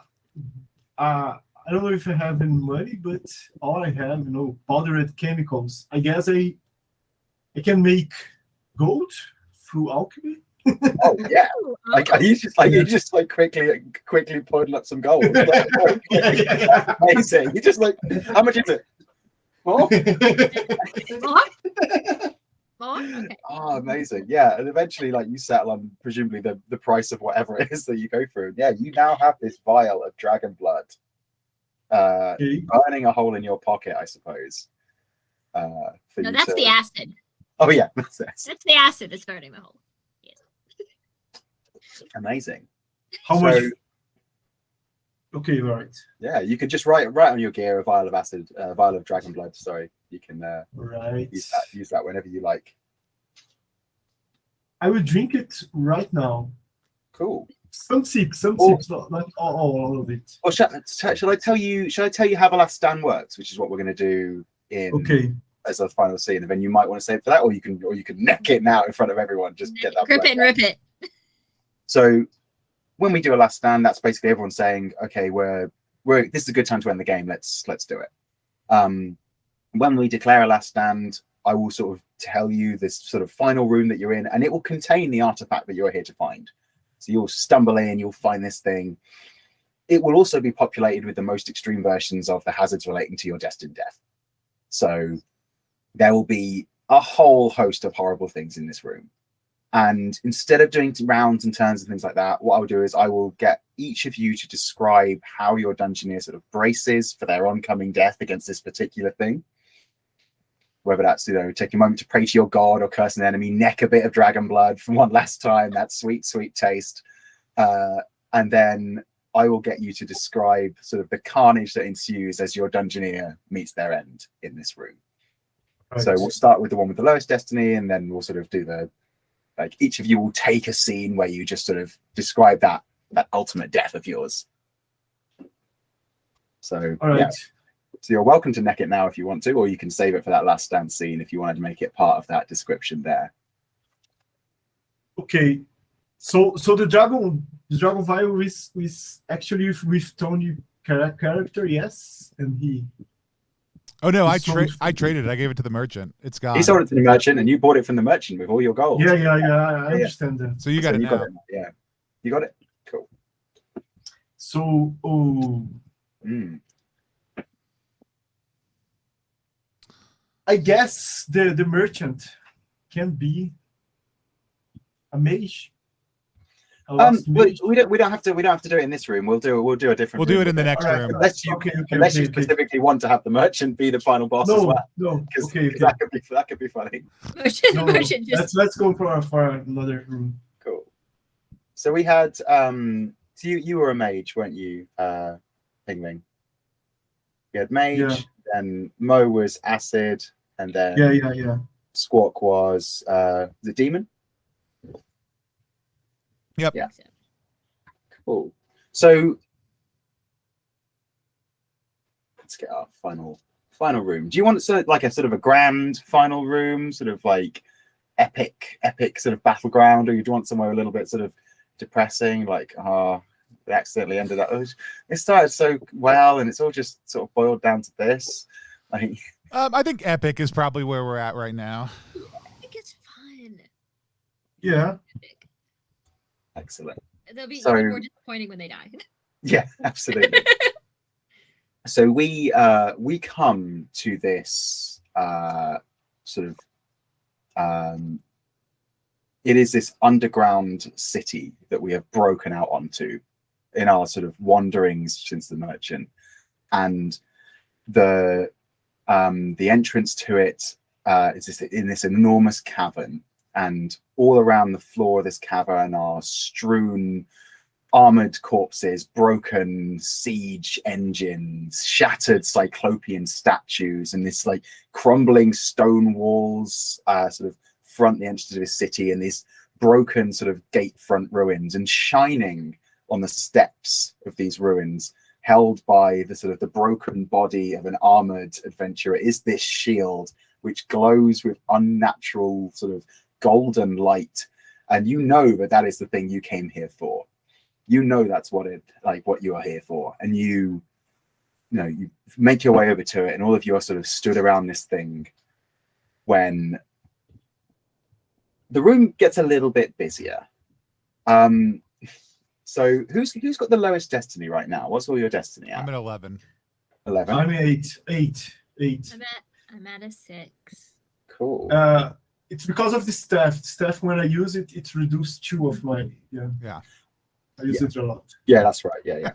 I don't know if I have any money, but all I have, powdered chemicals. I guess I can gold through alchemy. Oh yeah, like you just quickly putting up some gold. Amazing. You just like, how much is it? What? Okay. Oh, amazing. Yeah, and eventually like you settle on presumably the price of whatever it is that you go through. Yeah, you now have this vial of dragon blood burning a hole in your pocket, I suppose. No, that's the acid. Oh yeah, that's the acid that's burning the hole. Yes. Amazing. How much? Okay, right. Yeah, you could just write on your gear a vial of acid, vial of dragon blood. Sorry, you can right. use that whenever you like. I will drink it right now. Cool. Some sips, not all of it. Well, shall I tell you how the last stand works, which is what we're going to do as a final scene, and then you might want to save for that, or you can neck it now in front of everyone. Just get that. Grip it and rip it. So when we do a last stand, that's basically everyone saying, okay, we're this is a good time to end the game. Let's do it. When we declare a last stand, I will sort of tell you this sort of final room that you're in, and it will contain the artifact that you're here to find. So you'll stumble in, you'll find this thing. It will also be populated with the most extreme versions of the hazards relating to your destined death. So there will be a whole host of horrible things in this room. And instead of doing rounds and turns and things like that, what I'll do is I will get each of you to describe how your dungeoneer sort of braces for their oncoming death against this particular thing. Whether that's, take a moment to pray to your god or curse an enemy, neck a bit of dragon blood from one last time, that sweet, sweet taste. And then I will get you to describe sort of the carnage that ensues as your dungeoneer meets their end in this room. Right. So we'll start with the one with the lowest destiny, and then we'll sort of do each of you will take a scene where you just sort of describe that ultimate death of yours. So, all right. Yeah. So you're welcome to neck it now if you want to, or you can save it for that last stand scene if you wanted to make it part of that description there. Okay. So the dragon vial is actually with Tony character, yes, and he. Oh no, I traded it. I gave it to the merchant. It's gone. He sold it to the merchant, and you bought it from the merchant with all your gold. Yeah. I understand that. So you got it now. Yeah, you got it. Cool. So, I guess the merchant can be a mage. We don't have to do it in this room. We'll do a different. We'll do it in the next room. Unless you specifically want to have the merchant be the final boss as well. No. Okay. That could be funny. Merchant just... Let's go for another room. Cool. So we had so you were a mage, weren't you, Pingling? You had mage, then Mo was acid, and then yeah. Squawk was the demon. Yep. Yeah. Cool. So let's get our final room. Do you want like a sort of a grand final room, sort of like epic sort of battleground, or do you want somewhere a little bit sort of depressing, like they accidentally ended up. It started so well, and it's all just sort of boiled down to this. I think epic is probably where we're at right now. I think it's fun. Yeah. Epic. Excellent. They'll be So- even more disappointing when they die. Yeah, absolutely. So we come to this sort of it is this underground city that we have broken out onto in our sort of wanderings since the merchant, and the entrance to it is in this enormous cavern, and all around the floor of this cavern are strewn armored corpses, broken siege engines, shattered cyclopean statues, and this like crumbling stone walls sort of front the entrance of this city, and these broken sort of gate front ruins, and shining on the steps of these ruins, held by the sort of the broken body of an armored adventurer, is this shield which glows with unnatural sort of golden light. And you know that is the thing you came here for. You know that's what you are here for, and you make your way over to it, and all of you are sort of stood around this thing when the room gets a little bit busier. So who's got the lowest destiny right now? What's all your destiny at? I'm at 11. 11. I'm 8. I'm at a 6. Cool. It's because of the staff. Staff, when I use it, it reduced 2 of my Yeah. I use it a lot. Yeah, that's right. Yeah.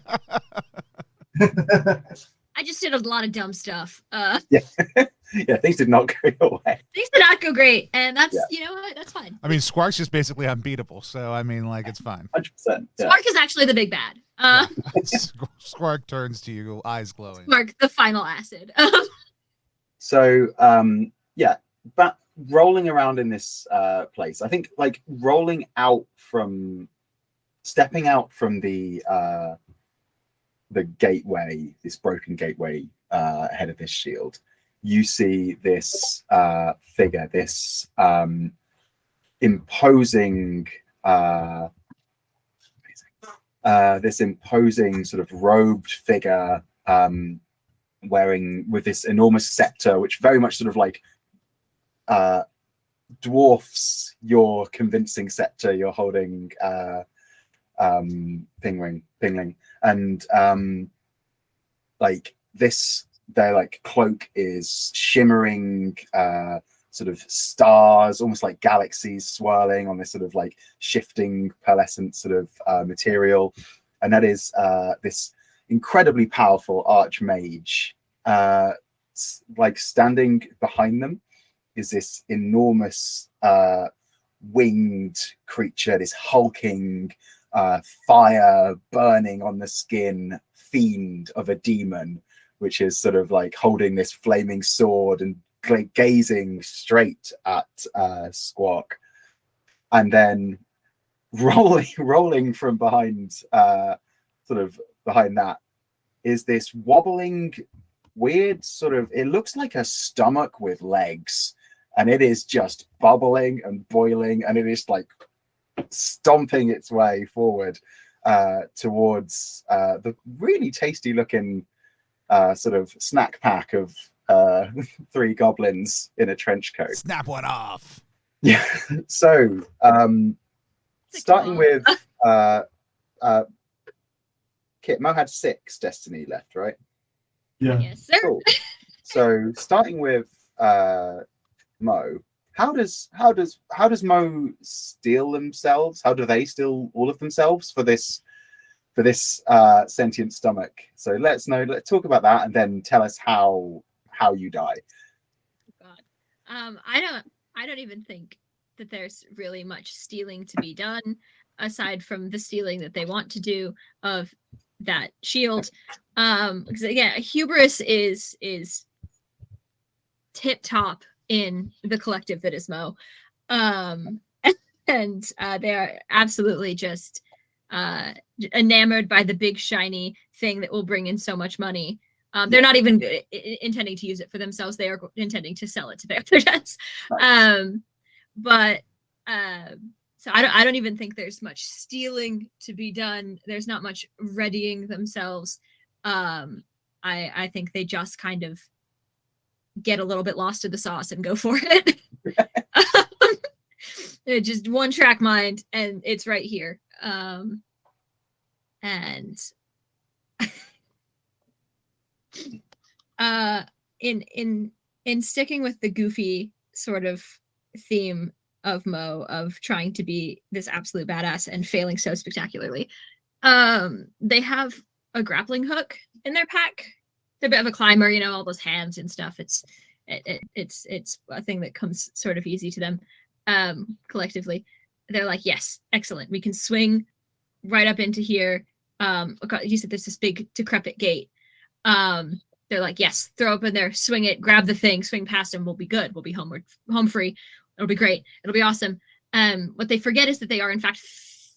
I just did a lot of dumb stuff. Yeah, things did not go your way. Things did not go great, and that's Yeah. you know what, that's fine. I mean, Squark's just basically unbeatable, so I mean, like, it's fine. 100%. Yeah. Spark is actually the big bad. Squark turns to you, eyes glowing. Spark, the final acid. So but rolling around in this place, I think like stepping out from the gateway, this broken gateway ahead of this shield, you see this figure, this imposing sort of robed figure, wearing with this enormous scepter, which very much sort of like dwarfs your convincing scepter you're holding, Pingling, and like this, their like cloak is shimmering sort of stars, almost like galaxies swirling on this sort of like shifting pearlescent sort of material, and that is this incredibly powerful archmage. Like standing behind them is this enormous winged creature, this hulking fire burning on the skin fiend of a demon, which is sort of like holding this flaming sword and gazing straight at Squawk, and then rolling from behind, sort of behind that, is this wobbling weird sort of, it looks like a stomach with legs, and it is just bubbling and boiling, and it is like stomping its way forward towards the really tasty looking sort of snack pack of 3 goblins in a trench coat. Snap one off. Yeah. So starting with Kit, Mo had 6 destiny left, right? Yeah. Yes, sir. Cool. So starting with Mo, how does Mo steal themselves? How do they steal all of themselves for this sentient stomach? So let's talk about that, and then tell us how you die. God. I don't even think that there's really much stealing to be done aside from the stealing that they want to do of that shield. Because again, hubris is tip top in the collective that is Mo. And they are absolutely just enamored by the big shiny thing that will bring in so much money. They're not even intending to use it for themselves. They are intending to sell it to their other debts. So I don't even think there's much stealing to be done. There's not much readying themselves. I think they just kind of get a little bit lost in the sauce and go for it. Just one track mind, and it's right here. And in sticking with the goofy sort of theme of Mo, of trying to be this absolute badass and failing so spectacularly, they have a grappling hook in their pack. They're a bit of a climber, you know, all those hands and stuff. It's a thing that comes sort of easy to them. Collectively, they're like, yes, excellent, we can swing right up into here. You said there's this big decrepit gate. They're like, yes, throw up in there, swing it, grab the thing, swing past him, we'll be good, we'll be home free, it'll be great, it'll be awesome. What they forget is that they are in fact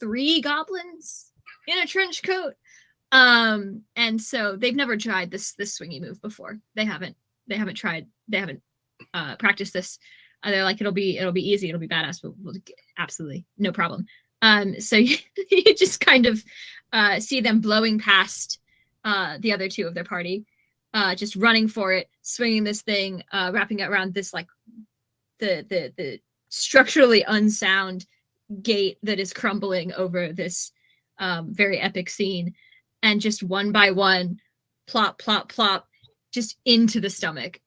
3 goblins in a trench coat. And so they've never tried this swingy move before. They haven't practiced this. They're like, it'll be easy, it'll be badass, we'll absolutely no problem. So you just kind of see them blowing past the other 2 of their party, just running for it, swinging this thing, wrapping it around this, like, the structurally unsound gate that is crumbling over this very epic scene, and just one by one, plop, plop, plop, just into the stomach.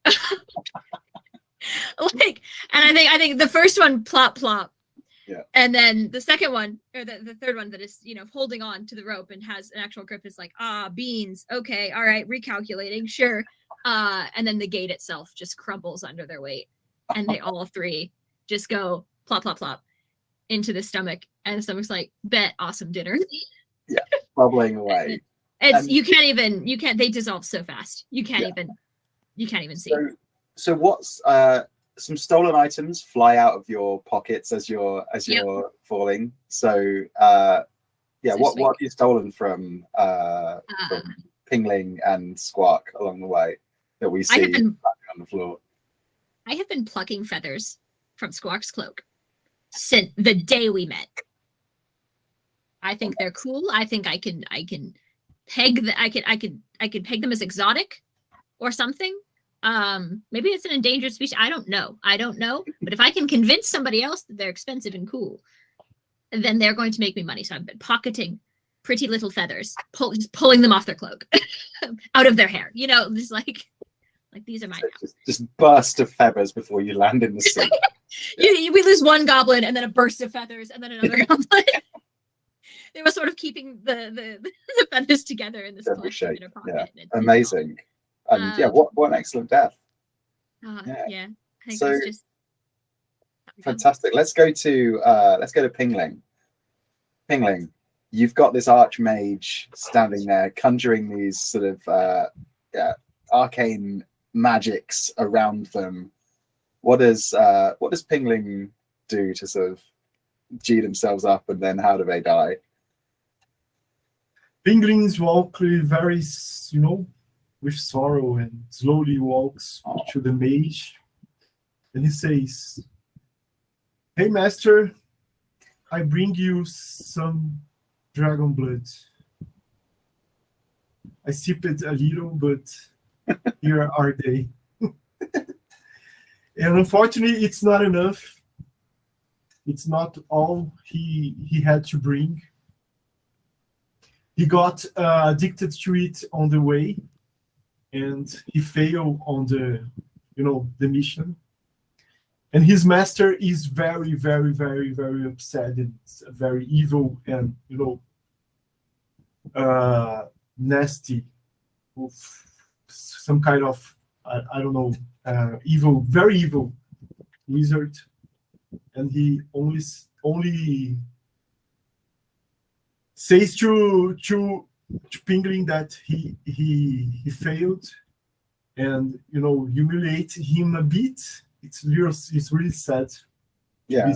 Like, and I think the first one, plop, plop. Yeah. And then the second one, or the third one that is, you know, holding on to the rope and has an actual grip, is like, beans. Okay, all right, recalculating, sure. And then the gate itself just crumbles under their weight, and they all 3 just go plop, plop, plop into the stomach, and the stomach's like, bet, awesome dinner. Yeah, bubbling away. It's they dissolve so fast. You can't even see. So what's some stolen items fly out of your pockets as you're falling. So what have you stolen from Pingling and Squawk along the way that we see on the floor? I have been plucking feathers from Squawk's cloak since the day we met. I think they're cool. I think I can peg I could peg them as exotic or something. Maybe it's an endangered species. I don't know. But if I can convince somebody else that they're expensive and cool, then they're going to make me money. So I've been pocketing pretty little feathers, just pulling them off their cloak, out of their hair. You know, just like these are mine now. Just burst of feathers before you land in the sea. We lose one goblin, and then a burst of feathers, and then another goblin. They were sort of keeping the feathers together in this collection in a pocket. Yeah. Amazing. And what an excellent death. Yeah. I think So it's just fantastic. Let's go to Pingling. Pingling, you've got this archmage standing there conjuring these sort of arcane magics around them. What does Pingling do to sort of G themselves up, and then how do they die? Pinglings walk very, with sorrow, and slowly walks to the mage, and he says, "Hey, master, I bring you some dragon blood. I sip it a little, but here are they." And unfortunately, it's not enough. It's not all he had to bring. He got addicted to it on the way, and he failed on the mission. And his master is very, very, very, very upset. It's very evil and nasty, with some kind of I don't know, evil, very evil wizard. And he only says to Pingling that he failed, and humiliate him a bit. It's really sad. Yeah.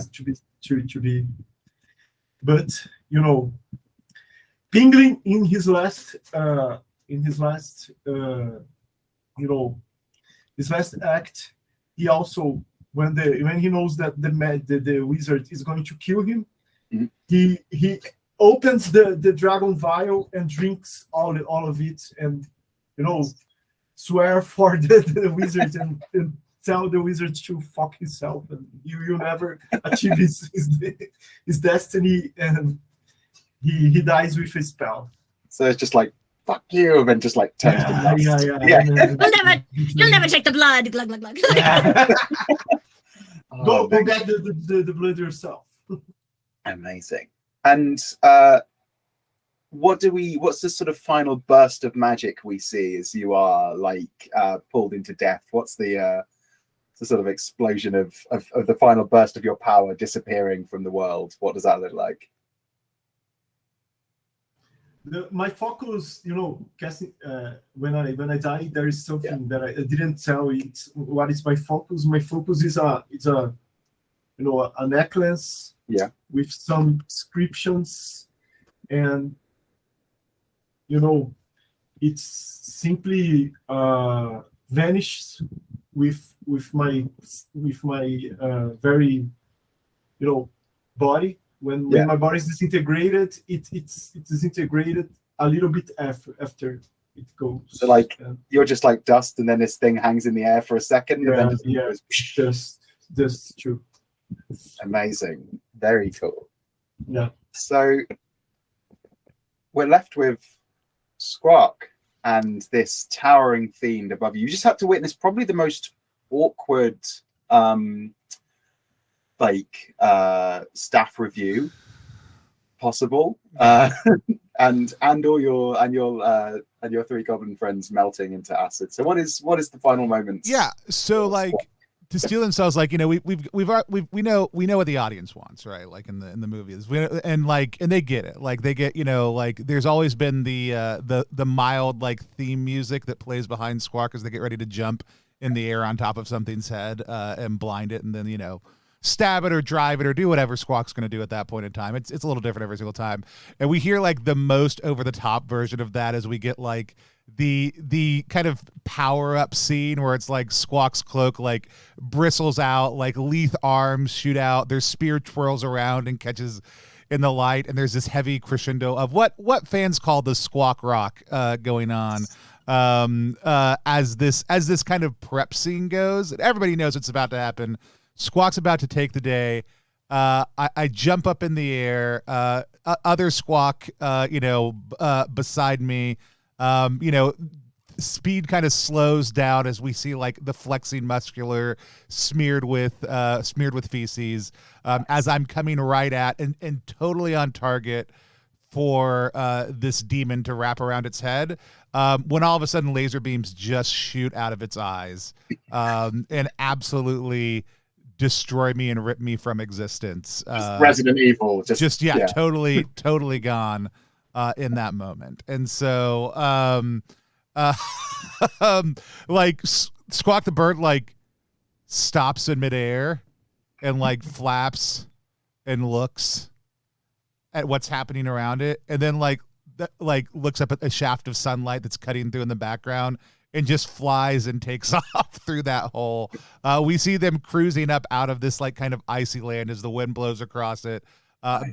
To be. But Pingling in his last his last act, he also, when he knows that the wizard is going to kill him, mm-hmm. he opens the dragon vial and drinks all of it, and swear for the wizard and tell the wizard to fuck himself, and you'll never achieve his destiny, and he dies with a spell. So it's just like, fuck you, and then just like turns to dust. Yeah. You'll never take the blood. Glug glug glug. Oh, Go get the blood yourself. amazing. And what's the sort of final burst of magic we see as you are like pulled into death? What's the sort of explosion of the final burst of your power disappearing from the world? What does that look like? My focus, casting, when I die, there is something that I didn't tell it. What is my focus? My focus is a necklace, with some inscriptions, and it's simply vanished with my very body. When my body is disintegrated, it's disintegrated a little bit after it goes. So like you're just like dust, and then this thing hangs in the air for a second, and then just true. Amazing, very cool. Yeah. So we're left with Squawk and this towering fiend above you. You just have to witness probably the most awkward staff review possible, and all your three goblin friends melting into acid. So what is the final moment? Yeah, so like to steal themselves, like we know what the audience wants, right? Like in the movies, and they get it. Like they get, like there's always been the mild like theme music that plays behind Squawk as they get ready to jump in the air on top of something's head and blind it, and then stab it or drive it or do whatever Squawk's going to do at that point in time. It's a little different every single time. And we hear like the most over the top version of that as we get like the kind of power up scene where it's like Squawk's cloak like bristles out, like Leith arms shoot out, their spear twirls around and catches in the light, and there's this heavy crescendo of what fans call the Squawk rock going on as this kind of prep scene goes. And everybody knows what's about to happen. Squawk's about to take the day. I jump up in the air. Other Squawk, beside me. Speed kind of slows down as we see like the flexing muscular smeared with feces. As I'm coming right at and totally on target for this demon to wrap around its head. When all of a sudden laser beams just shoot out of its eyes and absolutely destroy me and rip me from existence. Resident Evil, totally gone in that moment. And so like Squawk the bird like stops in midair and like flaps and looks at what's happening around it, and then like looks up at a shaft of sunlight that's cutting through in the background and just flies and takes off through that hole. We see them cruising up out of this like kind of icy land as the wind blows across it, nice.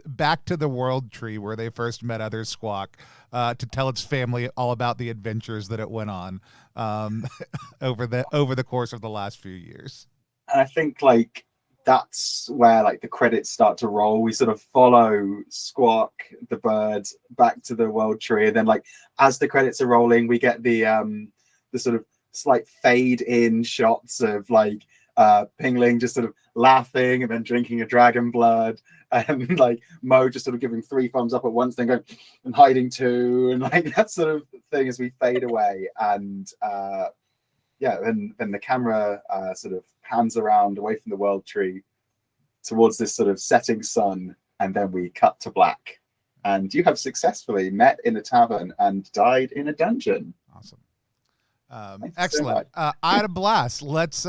back to the world tree where they first met other Squawk, to tell its family all about the adventures that it went on over the course of the last few years. And I think like that's where like the credits start to roll. We sort of follow Squawk the bird back to the world tree, and then like as the credits are rolling, we get the sort of slight fade in shots of like Pingling just sort of laughing and then drinking a dragon blood, and like Mo just sort of giving 3 thumbs up at once, then going and hiding 2, and like that sort of thing as we fade away. And then the camera sort of pans around away from the world tree towards this sort of setting sun, and then we cut to black. And you have successfully met in a tavern and died in a dungeon. Awesome. Excellent. I had a blast. Let's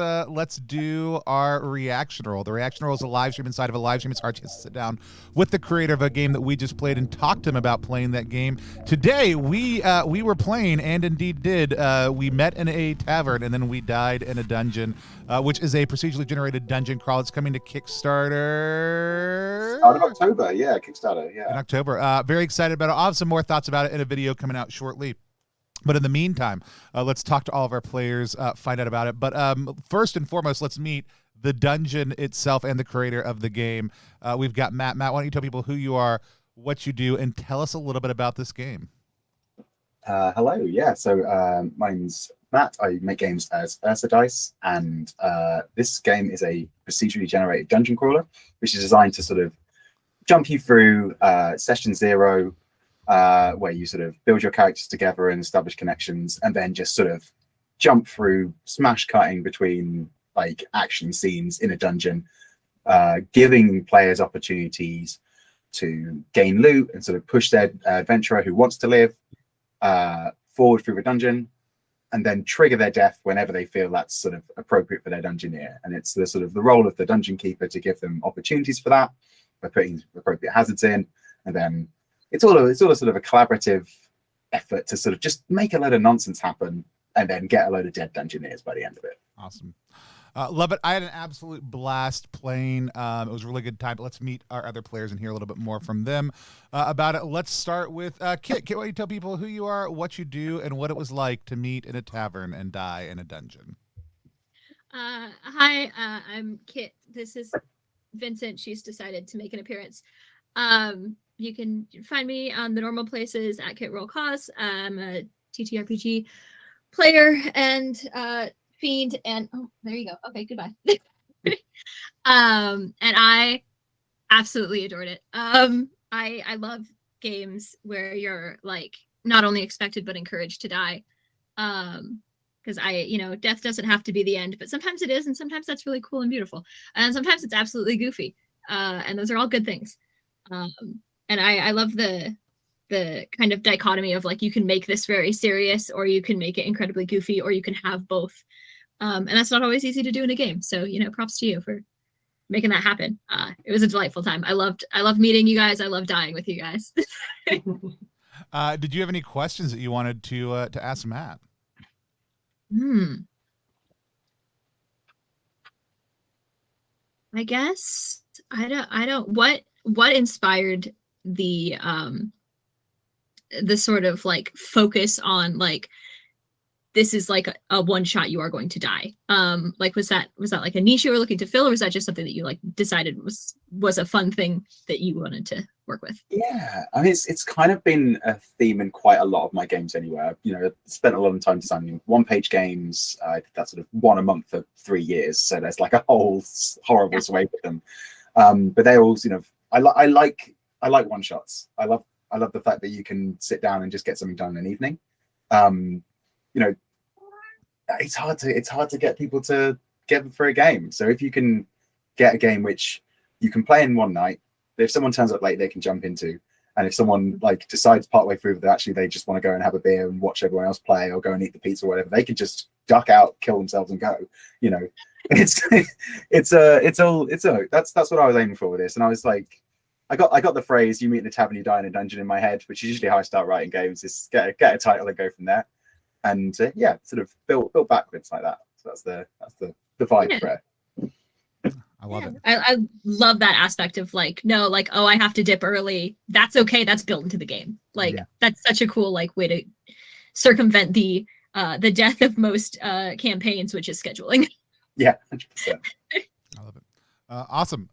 do our reaction roll. The reaction roll is a live stream inside of a live stream. It's our chance to sit down with the creator of a game that we just played and talk to him about playing that game. Today we were playing, and indeed did. We met in a tavern and then we died in a dungeon, which is a procedurally generated dungeon crawl. It's coming to Kickstarter. Out of October, yeah, Kickstarter, yeah. In October. Very excited about it. I'll have some more thoughts about it in a video coming out shortly. But in the meantime, let's talk to all of our players, find out about it. But first and foremost, let's meet the dungeon itself and the creator of the game. We've got Matt. Matt, why don't you tell people who you are, what you do, and tell us a little bit about this game? Hello, yeah. So my name's Matt. I make games as Ursidice, and this game is a procedurally generated dungeon crawler, which is designed to sort of jump you through session 0, where you sort of build your characters together and establish connections, and then just sort of jump through smash cutting between like action scenes in a dungeon, giving players opportunities to gain loot and sort of push their adventurer who wants to live forward through the dungeon, and then trigger their death whenever they feel that's sort of appropriate for their dungeoneer. And it's the sort of the role of the dungeon keeper to give them opportunities for that by putting appropriate hazards in, and then it's all a sort of a collaborative effort to sort of just make a load of nonsense happen and then get a load of dead dungeoneers by the end of it. Awesome. Love it. I had an absolute blast playing. It was a really good time. But let's meet our other players and hear a little bit more from them about it. Let's start with Kit. Kit, why don't you tell people who you are, what you do, and what it was like to meet in a tavern and die in a dungeon? Hi, I'm Kit. This is Vincent. She's decided to make an appearance. You can find me on the normal places at Kit Roll Cause. I'm a ttrpg player and fiend, and oh, there you go. Okay, goodbye. And I absolutely adored it. I love games where you're like not only expected but encouraged to die. Because death doesn't have to be the end, but sometimes it is, and sometimes that's really cool and beautiful, and sometimes it's absolutely goofy, and those are all good things. And I love the kind of dichotomy of like you can make this very serious, or you can make it incredibly goofy, or you can have both, and that's not always easy to do in a game. So props to you for making that happen. It was a delightful time. I loved meeting you guys. I love dying with you guys. Did you have any questions that you wanted to ask Matt? I guess I don't what inspired the sort of like focus on like this is like a one shot you are going to die. Like was that like a niche you were looking to fill, or was that just something that you like decided was a fun thing that you wanted to work with? Yeah, I mean it's kind of been a theme in quite a lot of my games anyway. I spent a lot of time designing one-page games. I did that sort of one a month for 3 years, so there's like a whole horrible sway with them. But they all I like one shots. I love the fact that you can sit down and just get something done in an evening. It's hard to get people to get for a game. So if you can get a game which you can play in one night, if someone turns up late, they can jump into, and if someone like decides partway through that actually they just want to go and have a beer and watch everyone else play, or go and eat the pizza or whatever, they can just duck out, kill themselves, and go. That's what I was aiming for with this, and I was like, I got the phrase "you meet in a tavern, you die in a dungeon" in my head, which is usually how I start writing games. Is get a title and go from there, and sort of build backwards like that. So that's the vibe for it. I love it. I love that aspect of like, no, like, oh, I have to dip early. That's okay. That's built into the game. Like that's such a cool like way to circumvent the death of most campaigns, which is scheduling. Yeah, 100%. I love it. Awesome.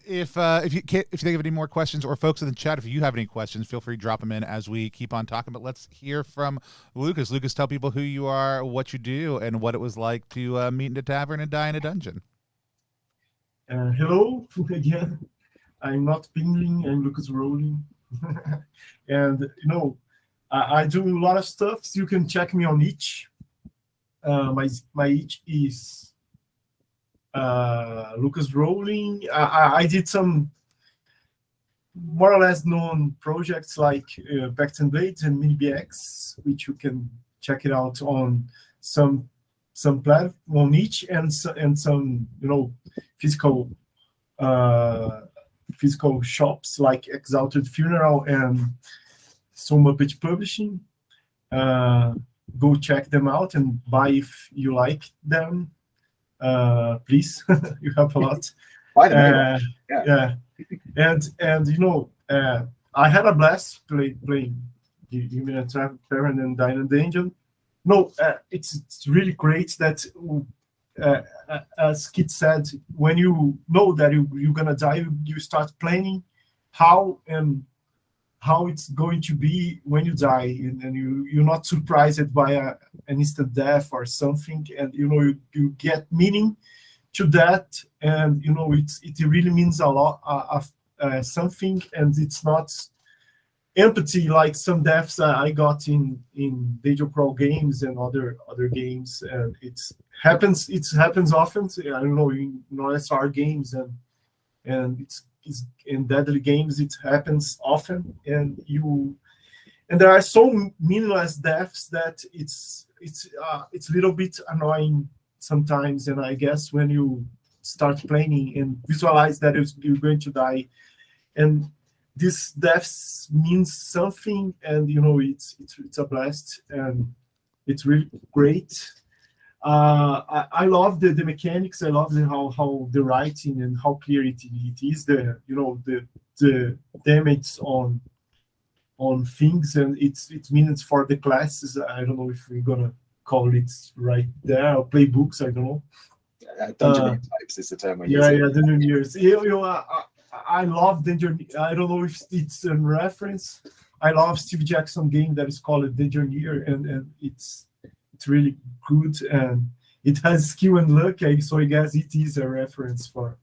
If you think of any more questions, or folks in the chat, if you have any questions, feel free to drop them in as we keep on talking. But let's hear from Lucas. Lucas, tell people who you are, what you do, and what it was like to meet in a tavern and die in a dungeon. Hello again. I'm not Pingling. I'm Lucas Rowling, and I do a lot of stuff. So you can check me on itch. My itch is Lucas Rowling. I did some more or less known projects like Pact and Blades and Mini BX, which you can check it out on some platform on each, and some physical shops like Exalted Funeral and So Muppet Publishing. Go check them out and buy if you like them. Please, you have a lot. Buy them. And I had a blast playing Give me a Tavern and Dine in the Dungeon. No, it's really great that, as Kit said, when you know that you're gonna die, you start planning how it's going to be when you die, and you're not surprised by an instant death or something, and you get meaning to that, and it really means a lot of something, and it's not empathy like some deaths I got in Danger Pro games and other games, and it happens often. I don't know, in SR games and it's in Deadly games it happens often, and there are so meaningless deaths that it's a little bit annoying sometimes. And I guess when you start playing and visualize that you're going to die, and this death means something, and it's a blast, and it's really great. I love the mechanics. I love how the writing and how clear it is. The damage on things, and it's means for the classes. I don't know if we're gonna call it right there, or playbooks. I don't know. Dungeon types is the term we're Yeah, using. Dungeoneers. I love Danger. I don't know if it's a reference. I love Steve Jackson game that is called Dungeoneer, and it's really good, and it has skill and luck. So I guess it is a reference for.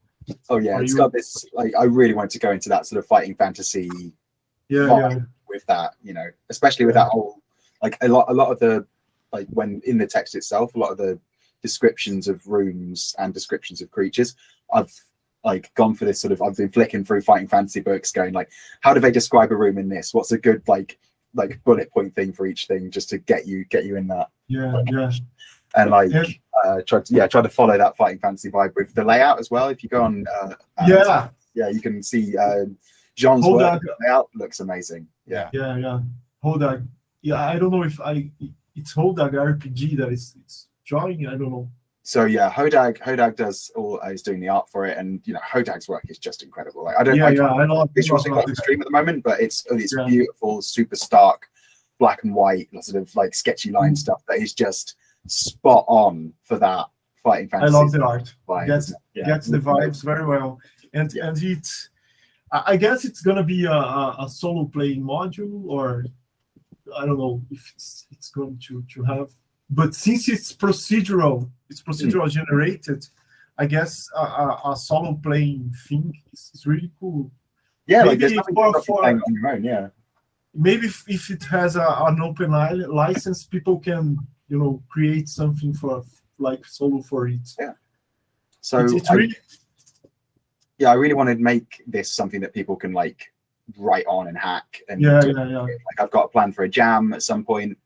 Oh yeah, it's got this. Like, I really want to go into that sort of fighting fantasy. Yeah. With that, especially with that whole, like, a lot of the, like, when in the text itself, a lot of the descriptions of rooms and descriptions of creatures, I've gone for this sort of, I've been flicking through fighting fantasy books going like, how do they describe a room in this? What's a good like bullet point thing for each thing, just to get you in that. Yeah. And try to follow that fighting fantasy vibe with the layout as well. If you go on you can see Jean's work. The layout looks amazing. Yeah. Hodag. Yeah, I don't know if it's Hodag RPG that it's drawing. I don't know. So yeah, Hodag is doing the art for it, and Hodag's work is just incredible. Like, I love visuals on the stream at the moment, but it's beautiful, super stark, black and white, sort of like sketchy line stuff that is just spot on for that fighting fantasy. I love the art. Gets the vibes very well, and it's. I guess it's gonna be a solo playing module, or I don't know if it's going to have. But since it's procedural generated, I guess a solo playing thing is really cool. Yeah, maybe there's nothing playing on your own. Yeah. Maybe if it has an open license, people can create something for like solo for it. Yeah. So it's really. Yeah, I really want to make this something that people can like write on and hack. And like, I've got a plan for a jam at some point,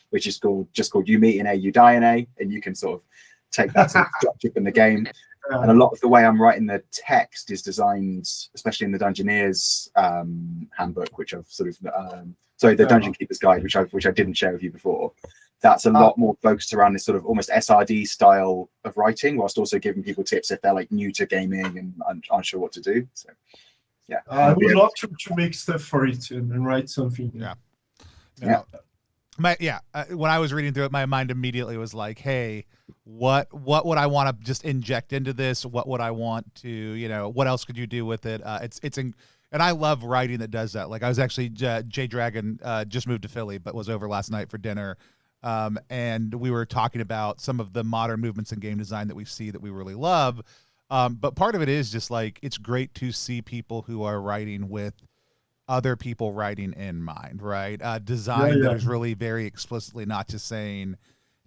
which is just called You Meet in A, You Die in A, and you can sort of take that sort of structure in the game. And a lot of the way I'm writing the text is designed, especially in the Dungeoneers handbook, which I've sort of the Dungeon Keeper's Guide, which I didn't share with you before. That's a lot more focused around this sort of almost SRD style of writing, whilst also giving people tips if they're like new to gaming and unsure what to do. So, yeah, I would love to make stuff for it and write something. When I was reading through it, my mind immediately was like, "Hey, what would I want to just inject into this? What would I want to, what else could you do with it?" And I love writing that does that. Like, I was actually Jay Dragon just moved to Philly, but was over last night for dinner. And we were talking about some of the modern movements in game design that we see that we really love. But part of it is just like, it's great to see people who are writing with other people writing in mind, right? Design that is really very explicitly not just saying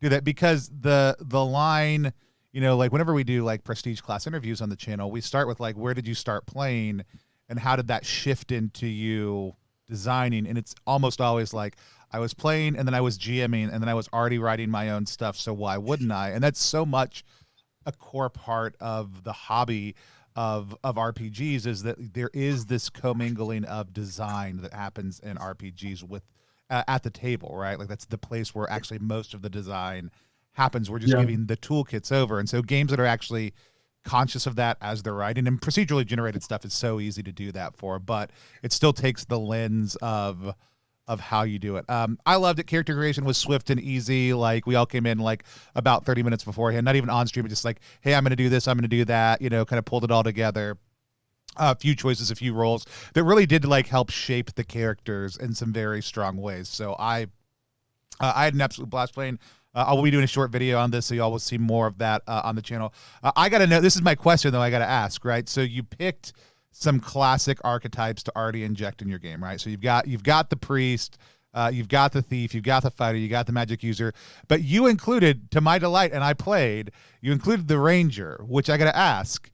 do that, because the line, like whenever we do like prestige class interviews on the channel, we start with like, where did you start playing and how did that shift into you designing? And it's almost always like, I was playing and then I was GMing and then I was already writing my own stuff. So why wouldn't I? And that's so much a core part of the hobby of RPGs, is that there is this commingling of design that happens in RPGs with at the table, right? Like, that's the place where actually most of the design happens. We're just giving the toolkits over. And so games that are actually conscious of that as they're writing, and procedurally generated stuff is so easy to do that for, but it still takes the lens of how you do it. I loved it. Character creation was swift and easy. Like we all came in like about 30 minutes beforehand, not even on stream, but just like, hey, I'm going to do this, I'm going to do that, you know, kind of pulled it all together. A few choices, a few roles that really did like help shape the characters in some very strong ways. So I had an absolute blast playing. I'll be doing a short video on this, so y'all will see more of that on the channel. I got to know, this is my question though, I got to ask, right? So you picked some classic archetypes to already inject in your game, right? So you've got the priest, you've got the thief, you've got the fighter, you got the magic user, but you included, to my delight, and I played, you included the ranger, which I got to ask,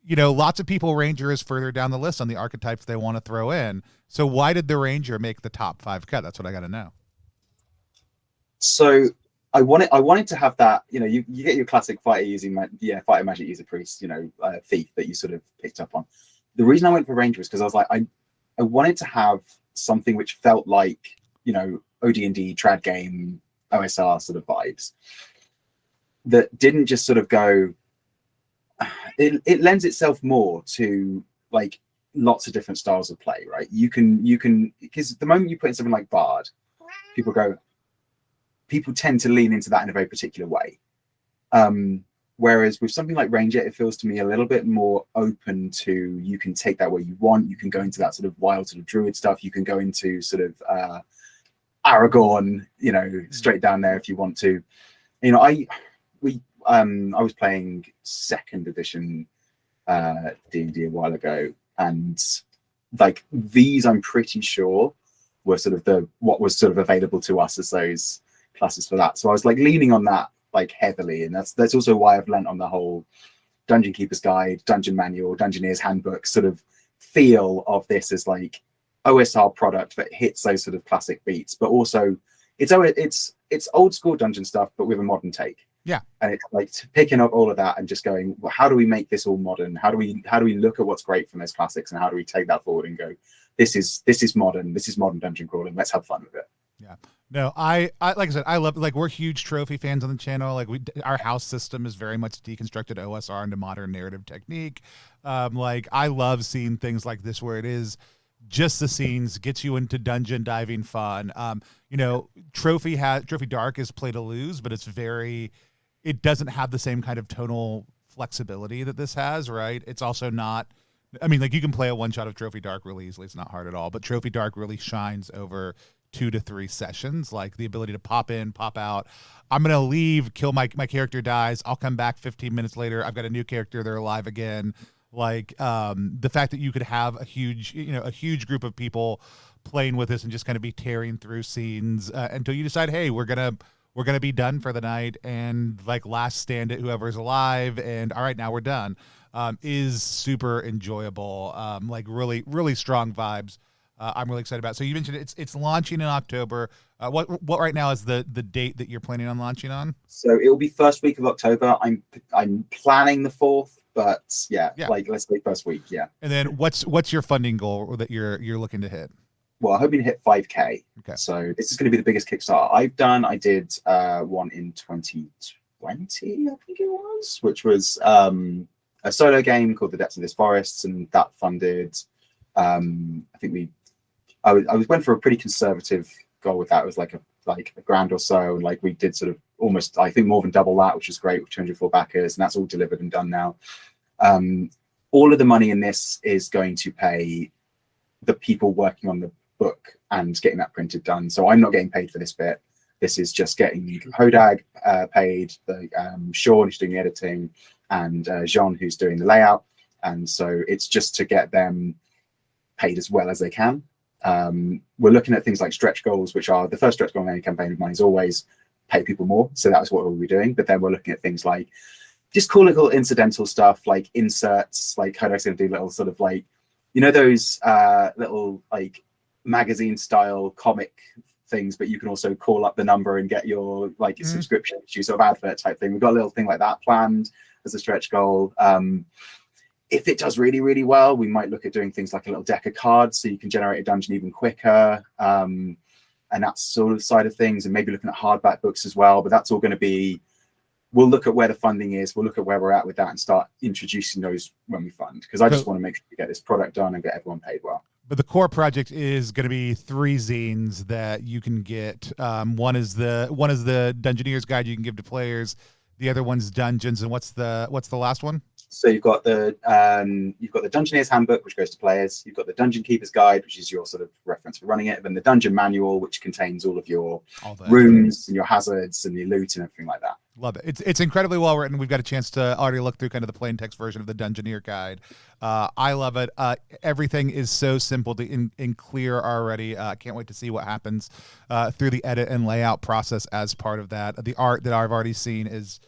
you know, lots of people, ranger is further down the list on the archetypes they want to throw in. So why did the ranger make the top 5 cut? That's what I got to know. So I wanted to have that, you know, you get your classic fighter using, fighter magic user priest, you know, thief that you sort of picked up on. The reason I went for ranger was because I was like, I wanted to have something which felt like, you know, OD&D, trad game, OSR sort of vibes that didn't just sort of go, it lends itself more to like lots of different styles of play, right? You can, because the moment you put in something like bard, people tend to lean into that in a very particular way. Whereas with something like ranger, it feels to me a little bit more open to, you can take that where you want. You can go into that sort of wild sort of druid stuff. You can go into sort of Aragorn, you know, straight down there if you want to. You know, I was playing 2nd edition D&D a while ago, and like these, I'm pretty sure were sort of what was sort of available to us as those classes for that. So I was like leaning on that like heavily, and that's also why I've lent on the whole Dungeon Keeper's Guide, Dungeon Manual, Dungeoneer's Handbook sort of feel of this as like OSR product that hits those sort of classic beats, but also it's old school dungeon stuff, but with a modern take. Yeah. And it's like picking up all of that and just going, well, how do we make this all modern? How do we look at what's great from those classics, and how do we take that forward and go, this is modern. This is modern dungeon crawling. Let's have fun with it. Yeah. No, I like I said, I love, like, we're huge trophy fans on the channel. Like our house system is very much deconstructed OSR into modern narrative technique. Like I love seeing things like this where it is just the scenes, gets you into dungeon diving fun. You know, Trophy Dark is play to lose, but it doesn't have the same kind of tonal flexibility that this has, right? It's also not, I mean, like you can play a one shot of Trophy Dark really easily. It's not hard at all, but Trophy Dark really shines over 2 to 3 sessions, like the ability to pop in, pop out. I'm going to leave, kill my character dies. I'll come back 15 minutes later. I've got a new character. They're alive again. Like the fact that you could have a huge group of people playing with this and just kind of be tearing through scenes until you decide, hey, we're gonna be done for the night, and like last stand it, whoever's alive, and all right, now we're done, is super enjoyable. Like really strong vibes. I'm really excited about it. So you mentioned it's launching in October. What right now is the date that you're planning on launching on? So it will be first week of October. I'm planning the 4th, but yeah, like let's say first week, yeah. And then what's your funding goal that you're looking to hit? Well, I'm hoping to hit 5K. Okay. So this is going to be the biggest Kickstarter I've done. I did one in 2020, I think it was, which was a solo game called The Depths of This Forests, and that funded. I think I went for a pretty conservative goal with that. It was like a grand or so, and like we did sort of almost, I think, more than double that, which is great, with 204 backers, and that's all delivered and done now. All of the money in this is going to pay the people working on the book and getting that printed done. So I'm not getting paid for this bit. This is just getting Hodag paid, Sean who's doing the editing, and Jean who's doing the layout. And so it's just to get them paid as well as they can. We're looking at things like stretch goals, which are the first stretch goal in any campaign of mine is always pay people more. So that's what we'll be doing. But then we're looking at things like just cool little incidental stuff, like inserts, like Hodag's going to do little sort of like, you know, those little like magazine style comic things, but you can also call up the number and get your like subscription issue, sort of advert type thing. We've got a little thing like that planned as a stretch goal. If it does really, really well, we might look at doing things like a little deck of cards so you can generate a dungeon even quicker, and that sort of side of things, and maybe looking at hardback books as well. But that's all going to be, we'll look at where the funding is, we'll look at where we're at with that and start introducing those when we fund, because I just want to make sure we get this product done and get everyone paid well. But the core project is going to be 3 zines that you can get. One is the Dungeoneer's Guide you can give to players. The other one's Dungeons, and what's the last one? So you've got the Dungeoneer's Handbook, which goes to players. You've got the Dungeon Keeper's Guide, which is your sort of reference for running it. And then the Dungeon Manual, which contains all of your rooms and your hazards and your loot and everything like that. Love it. It's incredibly well written. We've got a chance to already look through kind of the plain text version of the Dungeoneer Guide. I love it. Everything is so simple and clear already. Can't wait to see what happens through the edit and layout process as part of that. The art that I've already seen is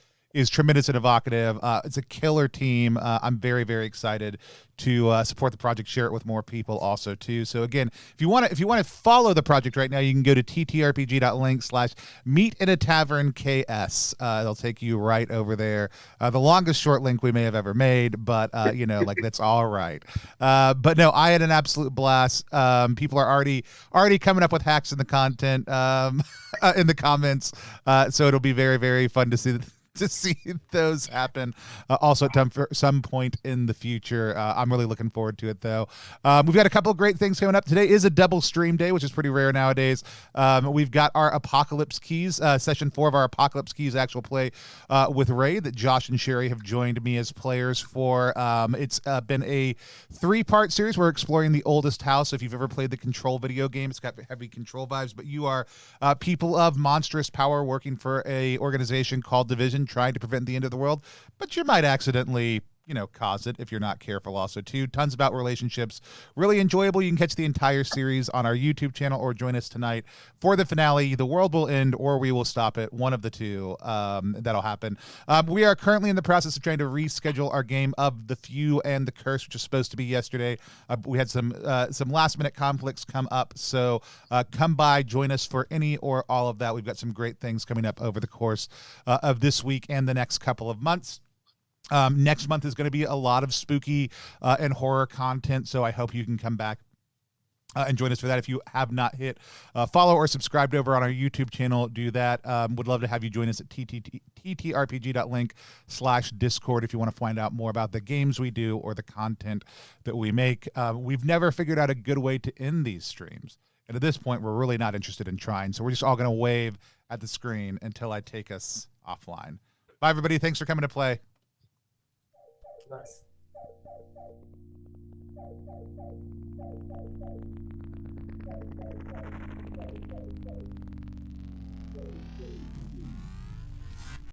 tremendous and evocative. It's a killer team. I'm very, very excited to support the project, share it with more people also too. So again, if you want to follow the project right now, you can go to ttrpg.link/meetinatavernks. It'll take you right over there. The longest short link we may have ever made, but like that's all right. But no, I had an absolute blast. People are already coming up with hacks in the content in the comments. So it'll be very, very fun to see those happen also at some point in the future. I'm really looking forward to it, though. We've got a couple of great things coming up. Today is a double stream day, which is pretty rare nowadays. We've got our Apocalypse Keys, session 4 of our Apocalypse Keys actual play with Ray that Josh and Sherry have joined me as players for. It's been a 3-part series. We're exploring the oldest house. If you've ever played the Control video game, it's got heavy Control vibes, but you are people of monstrous power working for a organization called Division, trying to prevent the end of the world, but you might accidentally cause it if you're not careful also too. Tons about relationships, really enjoyable. You can catch the entire series on our YouTube channel or join us tonight for the finale. The world will end or we will stop it, one of the two. That'll happen. We are currently in the process of trying to reschedule our game of The Few and the Curse, which was supposed to be yesterday. We had some last minute conflicts come up, so come by, join us for any or all of that. We've got some great things coming up over the course of this week and the next couple of months. Next month is going to be a lot of spooky and horror content, so I hope you can come back and join us for that. If you have not hit follow or subscribed over on our YouTube channel, do that. Would love to have you join us at ttrpg.link/Discord if you want to find out more about the games we do or the content that we make. We've never figured out a good way to end these streams, and at this point, we're really not interested in trying, so we're just all going to wave at the screen until I take us offline. Bye, everybody. Thanks for coming to play. Nice.